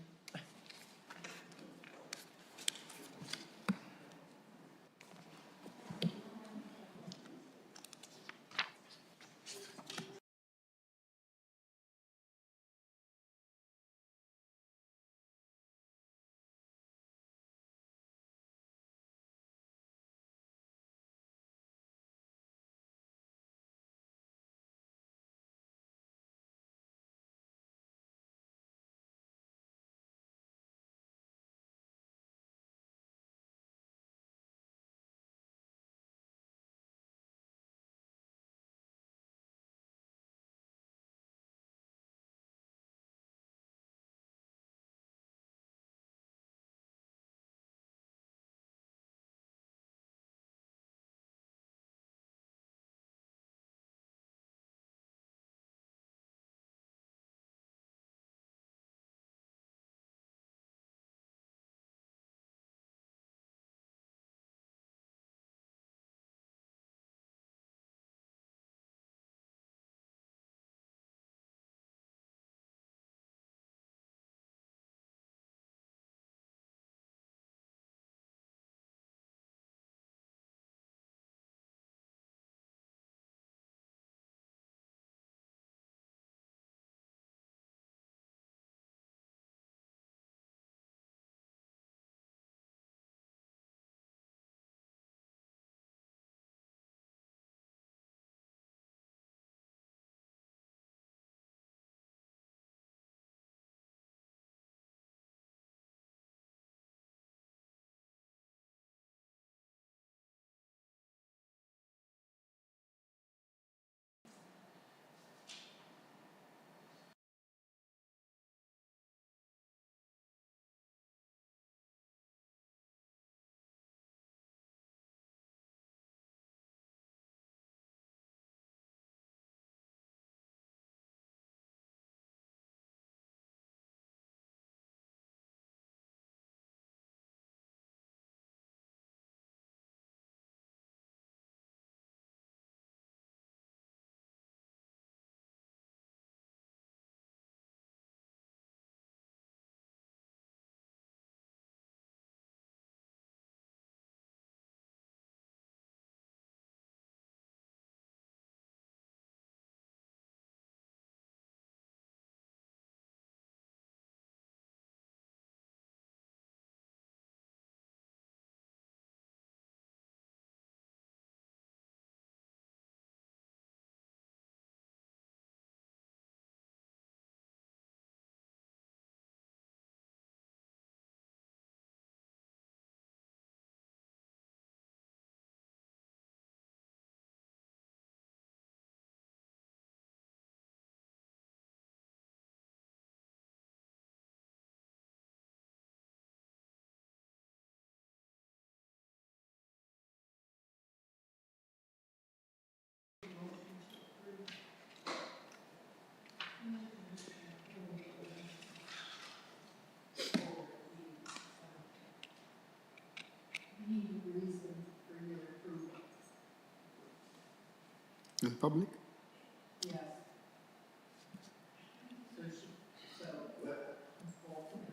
public?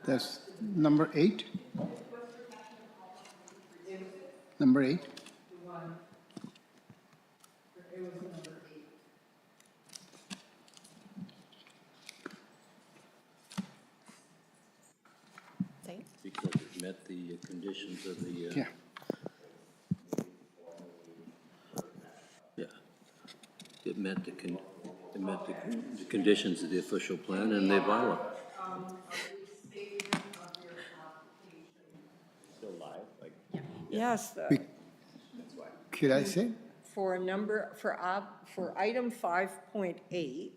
That's number 8? Number 8? Because it met the conditions of the. Yeah. Yeah. It met the conditions of the official plan and the bylaw. Still live, like. Yes, Could I say? for item 5.8,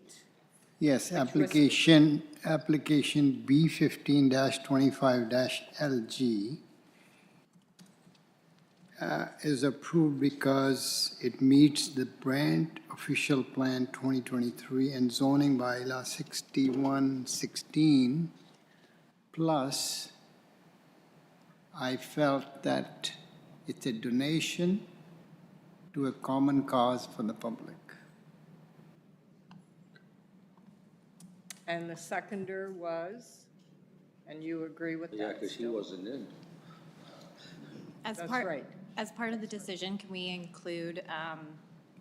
Yes, application B15-25-LG is approved because it meets the Brant Official Plan 2023 and zoning bylaw 6116. Plus, I felt that it's a donation to a common cause for the public. and the seconder was, and you agree with that? Yeah, because he still? wasn't in. As That's part, right. as part of the decision, can we include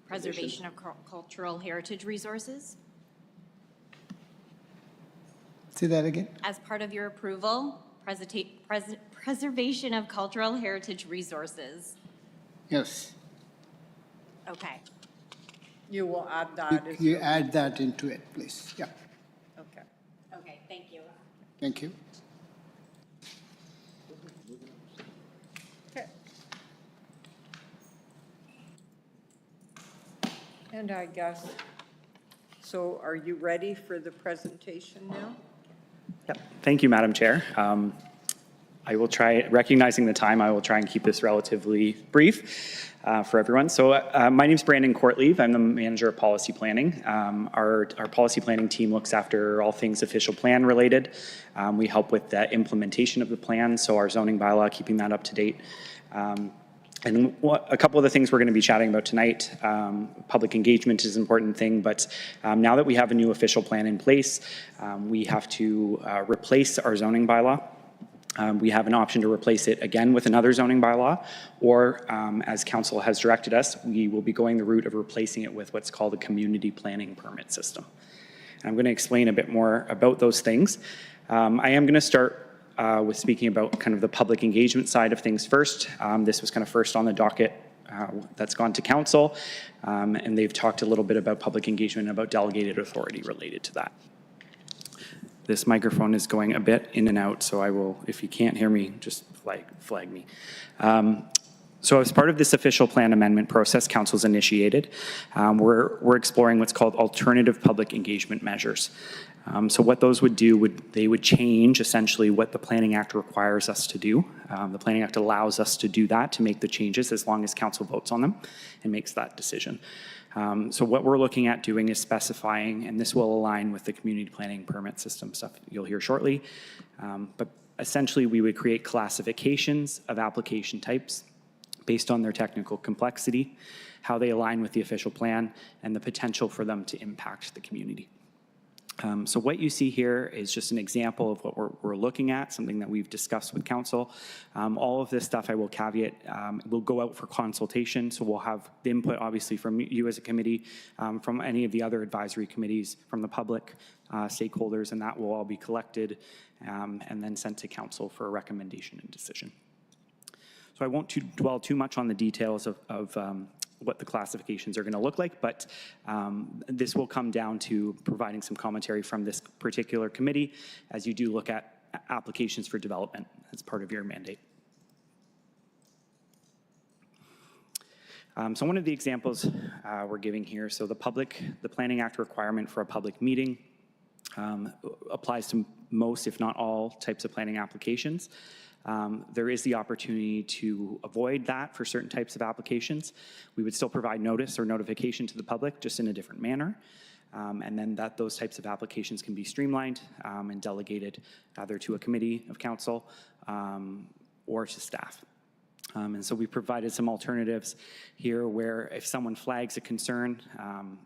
preservation of cultural heritage resources? Say that again? As part of your approval, preservation of cultural heritage resources. Yes. Okay. You will add that as You your- add that into it, please. Yeah, Okay. Okay, thank you. thank you. Okay. And I guess, so are you ready for the presentation now? Yep. Thank you, Madam Chair. I will try, recognizing the time, I will try and keep this relatively brief for everyone. So my name is Brandon Courtleave. I'm the manager of policy planning. Our policy planning team looks after all things official plan related. We help with the implementation of the plan, so our zoning bylaw, keeping that up to date. And a couple of the things we're going to be chatting about tonight, public engagement is an important thing, but now that we have a new official plan in place, we have to replace our zoning bylaw. We have an option to replace it again with another zoning bylaw, or as council has directed us, we will be going the route of replacing it with what's called a community planning permit system. And I'm going to explain a bit more about those things. I am going to start with speaking about kind of the public engagement side of things first. This was kind of first on the docket that's gone to council, and they've talked a little bit about public engagement and about delegated authority related to that. This microphone is going a bit in and out, so I will, if you can't hear me, just flag me. So as part of this official plan amendment process council's initiated, we're exploring what's called alternative public engagement measures. So what those would do, they would change essentially what the Planning Act requires us to do. The Planning Act allows us to do that, to make the changes as long as council votes on them and makes that decision. So what we're looking at doing is specifying, and this will align with the community planning permit system stuff you'll hear shortly, but essentially we would create classifications of application types based on their technical complexity, how they align with the official plan, and the potential for them to impact the community. So what you see here is just an example of what we're looking at, something that we've discussed with council. All of this stuff, I will caveat, will go out for consultation, so we'll have the input obviously from you as a committee, from any of the other advisory committees, from the public, stakeholders, and that will all be collected and then sent to council for a recommendation and decision. So I won't dwell too much on the details of what the classifications are going to look like, but this will come down to providing some commentary from this particular committee as you do look at applications for development as part of your mandate. So one of the examples we're giving here, so the Planning Act requirement for a public meeting applies to most, if not all, types of planning applications. There is the opportunity to avoid that for certain types of applications. We would still provide notice or notification to the public, just in a different manner. And then those types of applications can be streamlined and delegated either to a committee of council or to staff. And so we provided some alternatives here where if someone flags a concern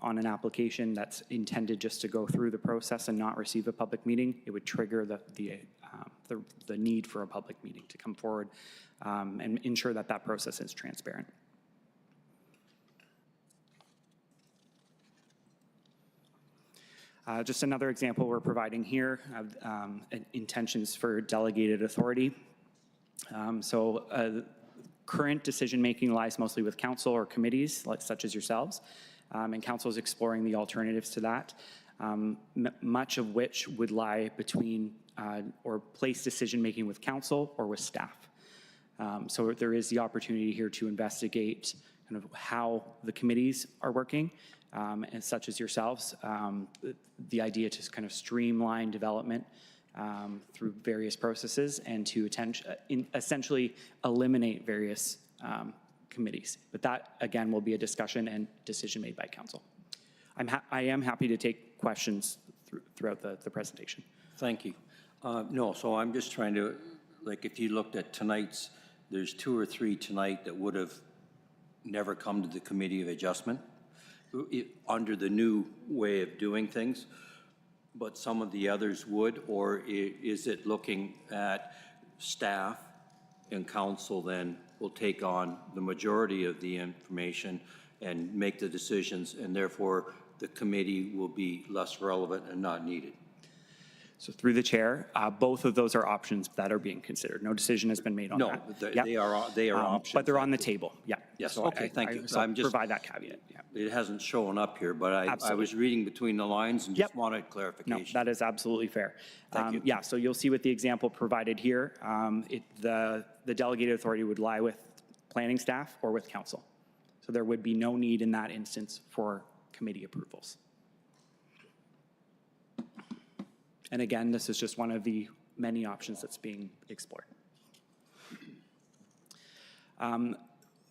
on an application that's intended just to go through the process and not receive a public meeting, it would trigger the need for a public meeting to come forward and ensure that that process is transparent. Just another example we're providing here of intentions for delegated authority. Current decision-making lies mostly with council or committees, such as yourselves, and council is exploring the alternatives to that, much of which would lie between or place decision-making with council or with staff. So there is the opportunity here to investigate kind of how the committees are working, and such as yourselves, the idea to kind of streamline development through various processes and to essentially eliminate various committees. But that, again, will be a discussion and decision made by council. I am happy to take questions throughout the presentation. Thank you. No, so I'm just trying to, like, if you looked at tonight's, there's 2 or 3 tonight that would have never come to the Committee of Adjustment under the new way of doing things, but some of the others would, or is it looking at staff and council then will take on the majority of the information and make the decisions, and therefore the committee will be less relevant and not needed? So through the chair, both of those are options that are being considered. No decision has been made on that. No, they are options. But they're on the table, yeah. Yes, so okay, thank you. So I'm just provide that caveat, yeah. It hasn't shown up here, but I was reading between the lines and just wanted clarification. No, that is absolutely fair. Thank you. Yeah, so you'll see with the example provided here, the delegated authority would lie with planning staff or with council. So there would be no need in that instance for committee approvals. And again, this is just one of the many options that's being explored.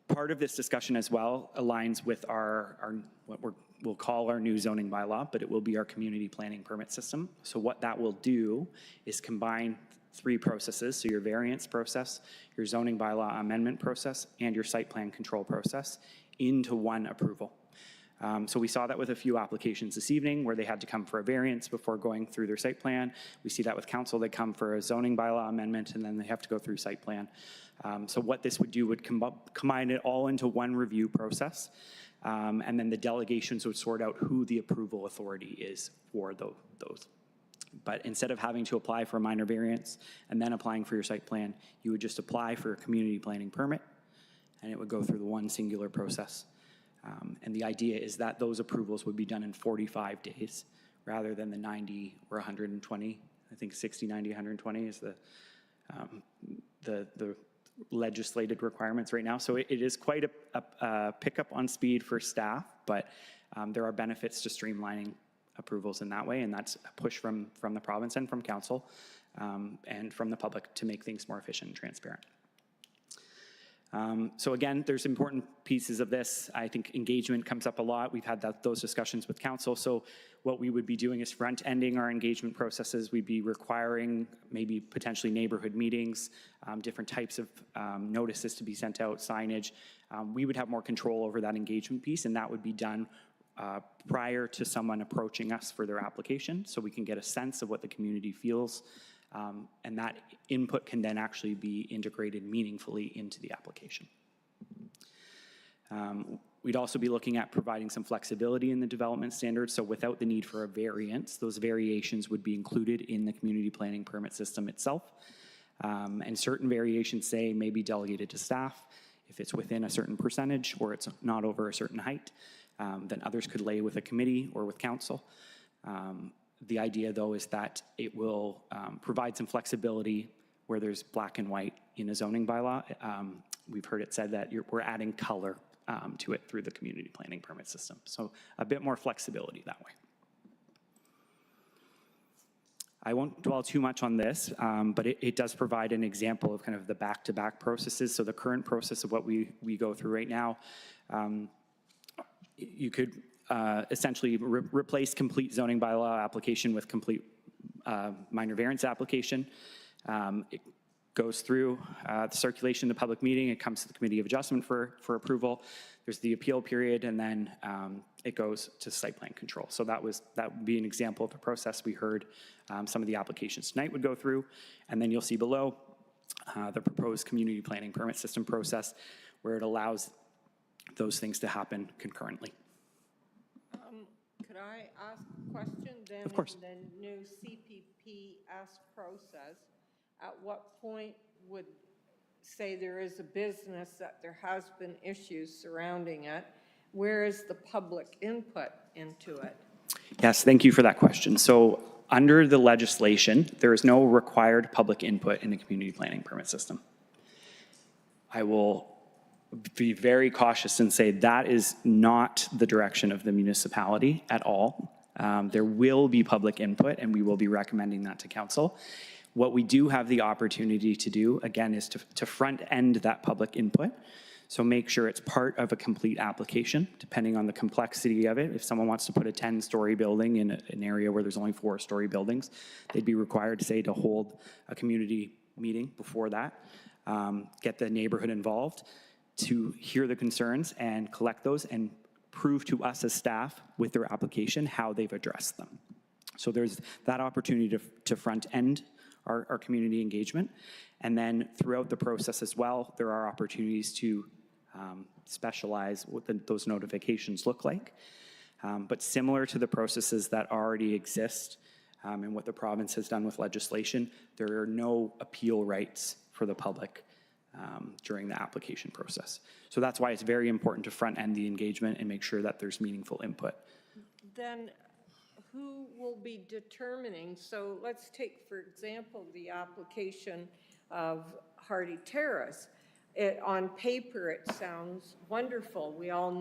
Part of this discussion as well aligns with our what we'll call our new zoning bylaw, but it will be our community planning permit system. So what that will do is combine 3 processes, so your variance process, your zoning bylaw amendment process, and your site plan control process into one approval. So we saw that with a few applications this evening where they had to come for a variance before going through their site plan. We see that with council, they come for a zoning bylaw amendment and then they have to go through site plan. So what this would do would combine it all into one review process. And then the delegations would sort out who the approval authority is for those. But instead of having to apply for a minor variance and then applying for your site plan, you would just apply for a community planning permit and it would go through the one singular process. And the idea is that those approvals would be done in 45 days rather than the 90 or 120. I think 60, 90, 120 is the legislated requirements right now. So it is quite a pickup on speed for staff, but there are benefits to streamlining approvals in that way, and that's a push from the province and from council and from the public to make things more efficient and transparent. So again, there's important pieces of this. I think engagement comes up a lot. We've had those discussions with council. So what we would be doing is front-ending our engagement processes. We'd be requiring maybe potentially neighborhood meetings, different types of notices to be sent out, signage. We would have more control over that engagement piece, and that would be done prior to someone approaching us for their application, so we can get a sense of what the community feels. And that input can then actually be integrated meaningfully into the application. We'd also be looking at providing some flexibility in the development standards. So without the need for a variance, those variations would be included in the community planning permit system itself. And certain variations say may be delegated to staff if it's within a certain percentage or it's not over a certain height. Then others could lay with a committee or with council. The idea, though, is that it will provide some flexibility where there's black and white in a zoning bylaw. We've heard it said that we're adding color to it through the community planning permit system. So a bit more flexibility that way. I won't dwell too much on this, but it does provide an example of kind of the back-to-back processes. So the current process of what we go through right now, you could essentially replace complete zoning bylaw application with complete minor variance application. goes through the circulation, the public meeting, it comes to the Committee of Adjustment for approval. There's the appeal period, and then it goes to site plan control. So that would be an example of the process we heard some of the applications tonight would go through. And then you'll see below the proposed community planning permit system process, where it allows those things to happen concurrently. Could I ask a question then? Of course. In the new CPPS process, at what point would, say there is a business that there has been issues surrounding it, where is the public input into it? Yes, thank you for that question. So under the legislation, there is no required public input in the community planning permit system. I will be very cautious and say that is not the direction of the municipality at all. There will be public input, and we will be recommending that to council. What we do have the opportunity to do, again, is to front end that public input. So make sure it's part of a complete application, depending on the complexity of it. If someone wants to put a 10-story building in an area where there's only 4-story buildings, they'd be required, say, to hold a community meeting before that, get the neighborhood involved, to hear the concerns and collect those and prove to us as staff with their application how they've addressed them. So there's that opportunity to front end our community engagement. And then throughout the process as well, there are opportunities to specialize what those notifications look like. But similar to the processes that already exist and what the province has done with legislation, there are no appeal rights for the public during the application process. So that's why it's very important to front end the engagement and make sure that there's meaningful input. Then who will be determining? So let's take, for example, the application of Hardy Terrace. On paper, it sounds wonderful. We all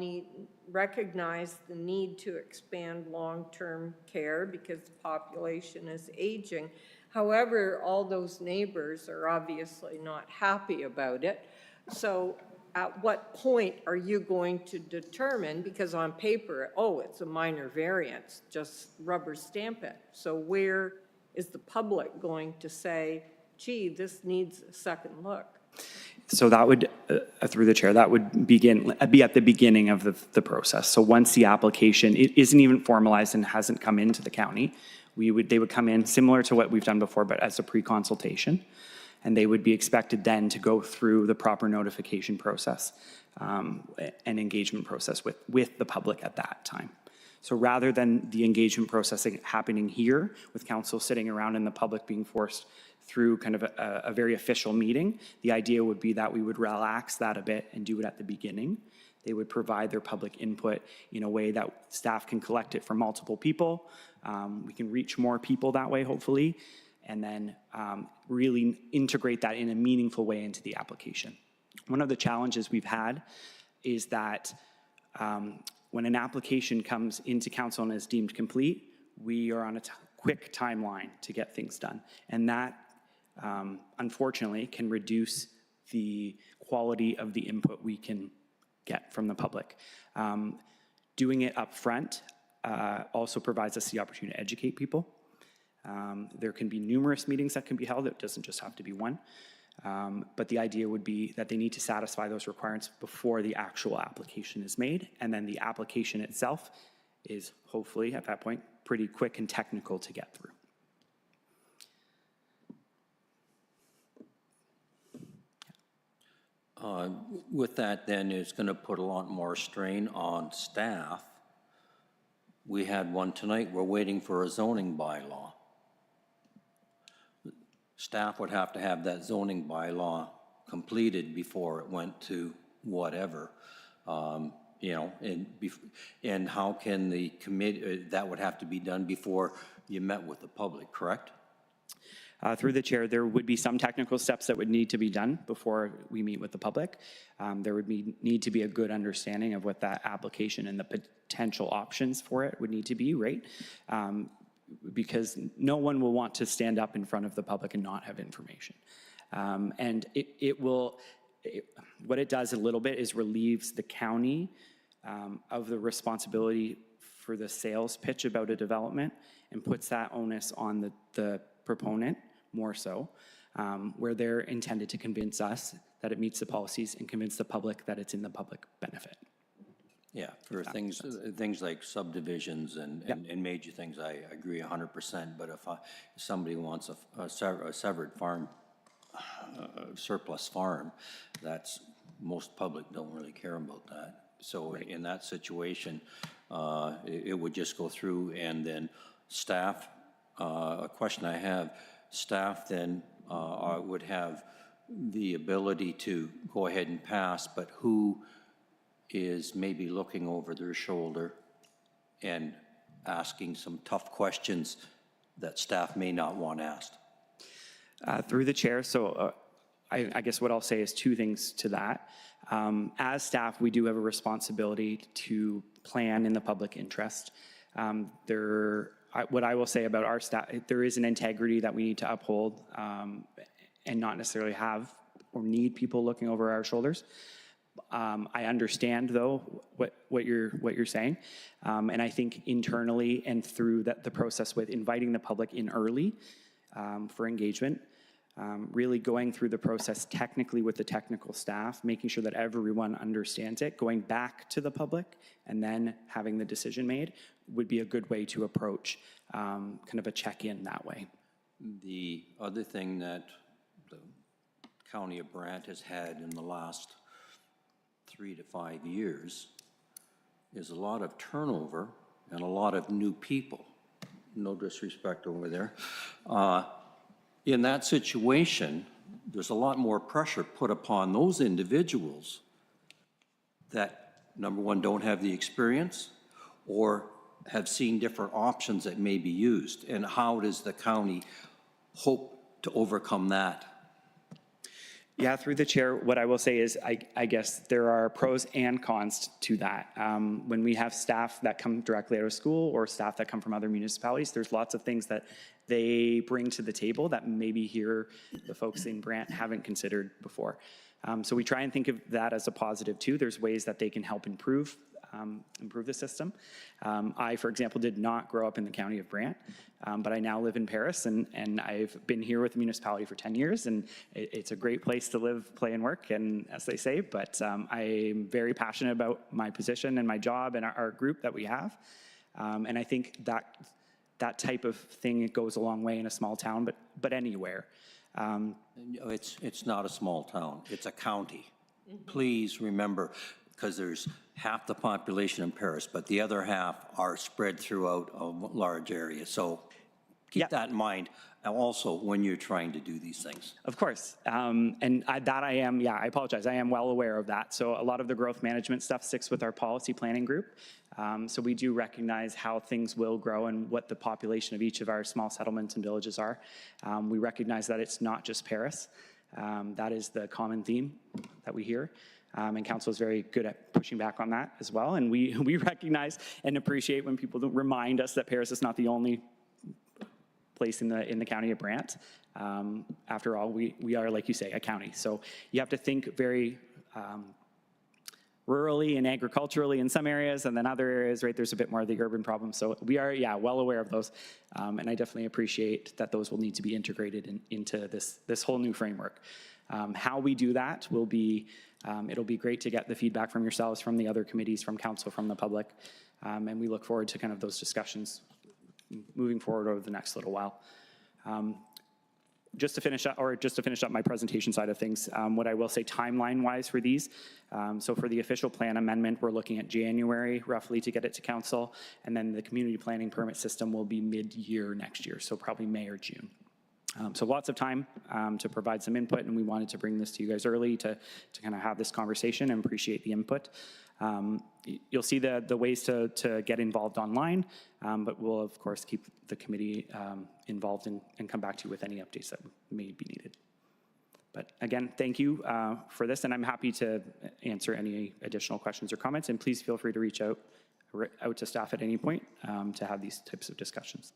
recognize the need to expand long-term care because the population is aging. However, all those neighbors are obviously not happy about it. So at what point are you going to determine, because on paper, oh, it's a minor variance, just rubber stamp it. So where is the public going to say, gee, this needs a second look? So that would, through the chair, that would be at the beginning of the process. So once the application, it isn't even formalized and hasn't come into the county, they would come in similar to what we've done before, but as a pre-consultation. And they would be expected then to go through the proper notification process and engagement process with the public at that time. So rather than the engagement process happening here with council sitting around and the public being forced through kind of a very official meeting, the idea would be that we would relax that a bit and do it at the beginning. They would provide their public input in a way that staff can collect it from multiple people. We can reach more people that way, hopefully, and then really integrate that in a meaningful way into the application. One of the challenges we've had is that when an application comes into council and is deemed complete, we are on a quick timeline to get things done. And that, unfortunately, can reduce the quality of the input we can get from the public. Doing it up front also provides us the opportunity to educate people. There can be numerous meetings that can be held. It doesn't just have to be one. But the idea would be that they need to satisfy those requirements before the actual application is made. And then the application itself is hopefully, at that point, pretty quick and technical to get through. With that, then, it's going to put a lot more strain on staff. We had one tonight. We're waiting for a zoning bylaw. Staff would have to have that zoning bylaw completed before it went to whatever. You know, and how can the committee, that would have to be done before you met with the public, correct? Through the chair, there would be some technical steps that would need to be done before we meet with the public. There would need to be a good understanding of what that application and the potential options for it would need to be, right? Because no one will want to stand up in front of the public and not have information. And what it does a little bit is relieves the county of the responsibility for the sales pitch about a development and puts that onus on the proponent more so. where they're intended to convince us that it meets the policies and convince the public that it's in the public benefit. Yeah, for things like subdivisions and major things, I agree 100%. But if somebody wants a severed farm, surplus farm, most public don't really care about that. So in that situation, it would just go through, and then staff, a question I have, staff then would have the ability to go ahead and pass, but who is maybe looking over their shoulder and asking some tough questions that staff may not want asked? Through the chair, so I guess what I'll say is two things to that. As staff, we do have a responsibility to plan in the public interest. What I will say about our staff, there is an integrity that we need to uphold and not necessarily have or need people looking over our shoulders. I understand, though, what you're saying, and I think internally and through the process with inviting the public in early for engagement, really going through the process technically with the technical staff, making sure that everyone understands it, going back to the public, and then having the decision made would be a good way to approach kind of a check-in that way. The other thing that the County of Brant has had in the last 3 to 5 years is a lot of turnover and a lot of new people. No disrespect over there. In that situation, there's a lot more pressure put upon those individuals that, number one, don't have the experience or have seen different options that may be used. And how does the county hope to overcome that? Yeah, through the chair, what I will say is I guess there are pros and cons to that. When we have staff that come directly out of school or staff that come from other municipalities, there's lots of things that they bring to the table that maybe here the folks in Brant haven't considered before. So we try and think of that as a positive too. There's ways that they can help improve the system. I, for example, did not grow up in the County of Brant, but I now live in Paris, and I've been here with the municipality for 10 years, and it's a great place to live, play, and work, and as they say, but I'm very passionate about my position and my job and our group that we have, and I think that type of thing, it goes a long way in a small town, but anywhere. It's not a small town, it's a county. Please remember, because there's half the population in Paris, but the other half are spread throughout a large area. So keep that in mind also when you're trying to do these things. Of course. And I apologize. I am well aware of that. So a lot of the growth management stuff sits with our policy planning group. So we do recognize how things will grow and what the population of each of our small settlements and villages are. We recognize that it's not just Paris. That is the common theme that we hear. And council is very good at pushing back on that as well. And we recognize and appreciate when people remind us that Paris is not the only place in the county of Brant. After all, we are, like you say, a county. So you have to think very rurally and agriculturally in some areas, and then other areas, right, there's a bit more of the urban problem. So we are, well aware of those. And I definitely appreciate that those will need to be integrated into this whole new framework. How we do that will be, it'll be great to get the feedback from yourselves, from the other committees, from council, from the public. And we look forward to kind of those discussions moving forward over the next little while. Just to finish up my presentation side of things, what I will say timeline-wise for these, so for the official plan amendment, we're looking at January roughly to get it to council, and then the community planning permit system will be mid-year next year, so probably May or June. So lots of time to provide some input, and we wanted to bring this to you guys early to kind of have this conversation and appreciate the input. You'll see the ways to get involved online, but we'll of course keep the committee involved and come back to you with any updates that may be needed. But again, thank you for this, and I'm happy to answer any additional questions or comments, and please feel free to reach out to staff at any point to have these types of discussions.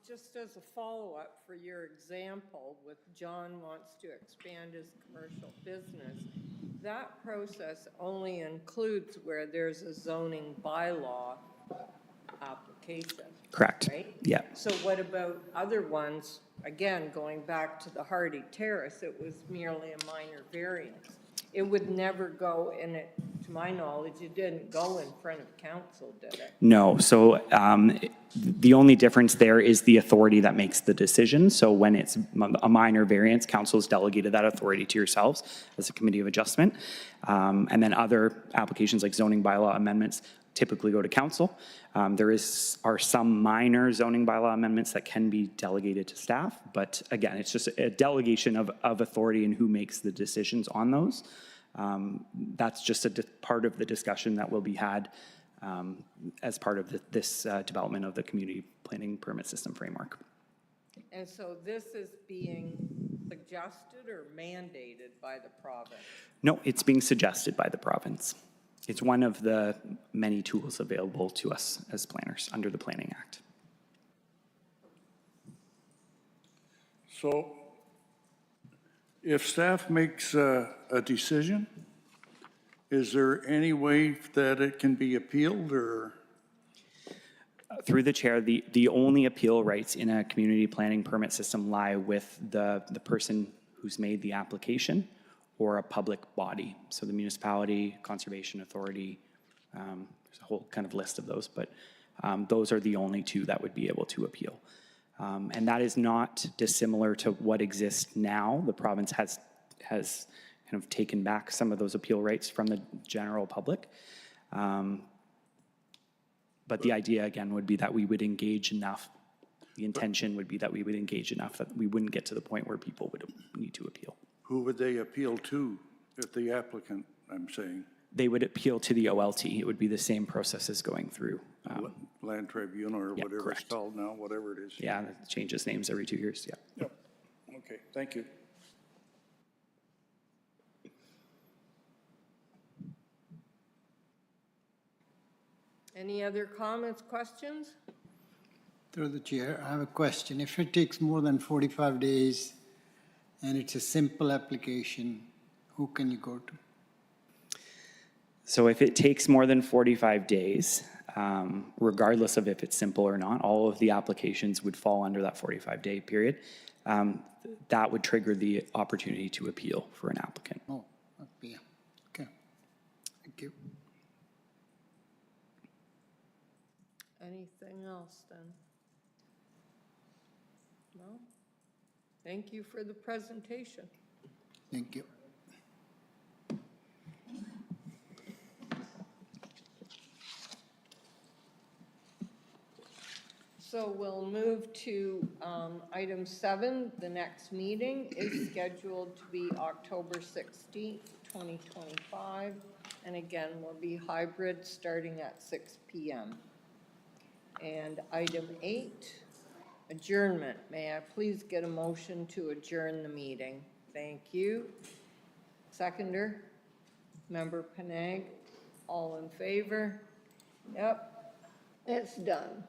Just as a follow-up for your example, with John wants to expand his commercial business, that process only includes where there's a zoning bylaw application. application. Correct. Right? Yeah. So what about other ones? Again, going back to the Hardy Terrace, it was merely a minor variance. It would never go in it, to my knowledge, it didn't go in front of council, did it? No, so the only difference there is the authority that makes the decision. So when it's a minor variance, council's delegated that authority to yourselves as a committee of adjustment. And then other applications like zoning bylaw amendments typically go to council. There are some minor zoning bylaw amendments that can be delegated to staff, but again, it's just a delegation of authority and who makes the decisions on those. That's just a part of the discussion that will be had as part of this development of the community planning permit system framework. And so this is being suggested or mandated by the province? No, it's being suggested by the province. It's one of the many tools available to us as planners under the Planning Act. So if staff makes a decision, is there any way that it can be appealed or? Through the chair, the only appeal rights in a community planning permit system lie with the person who's made the application or a public body. So the municipality, conservation authority, there's a whole kind of list of those, but those are the only two that would be able to appeal. And that is not dissimilar to what exists now. The province has kind of taken back some of those appeal rights from the general public. But the idea, again, would be that we would engage enough. The intention would be that we would engage enough that we wouldn't get to the point where people would need to appeal. Who would they appeal to if the applicant, I'm saying? They would appeal to the OLT. It would be the same process as going through. Land Tribunal or yeah, whatever correct. it's called now, whatever it is. Yeah, it changes names every 2 years, yeah. Yep. Okay, thank you. Any other comments, questions? Through the chair, I have a question. If it takes more than 45 days and it's a simple application, who can you go to? So if it takes more than 45 days, regardless of if it's simple or not, all of the applications would fall under that 45-day period. That would trigger the opportunity to appeal for an applicant. Oh, yeah. Okay. Thank you. Anything else then? No? Thank you for the presentation. Thank you. So we'll move to item 7. The next meeting is scheduled to be October 16th, 2025. And again, will be hybrid starting at 6 p.m. And item 8, adjournment. May I please get a motion to adjourn the meeting? Thank you. Seconder, Member Panag, all in favor? Yep, it's done.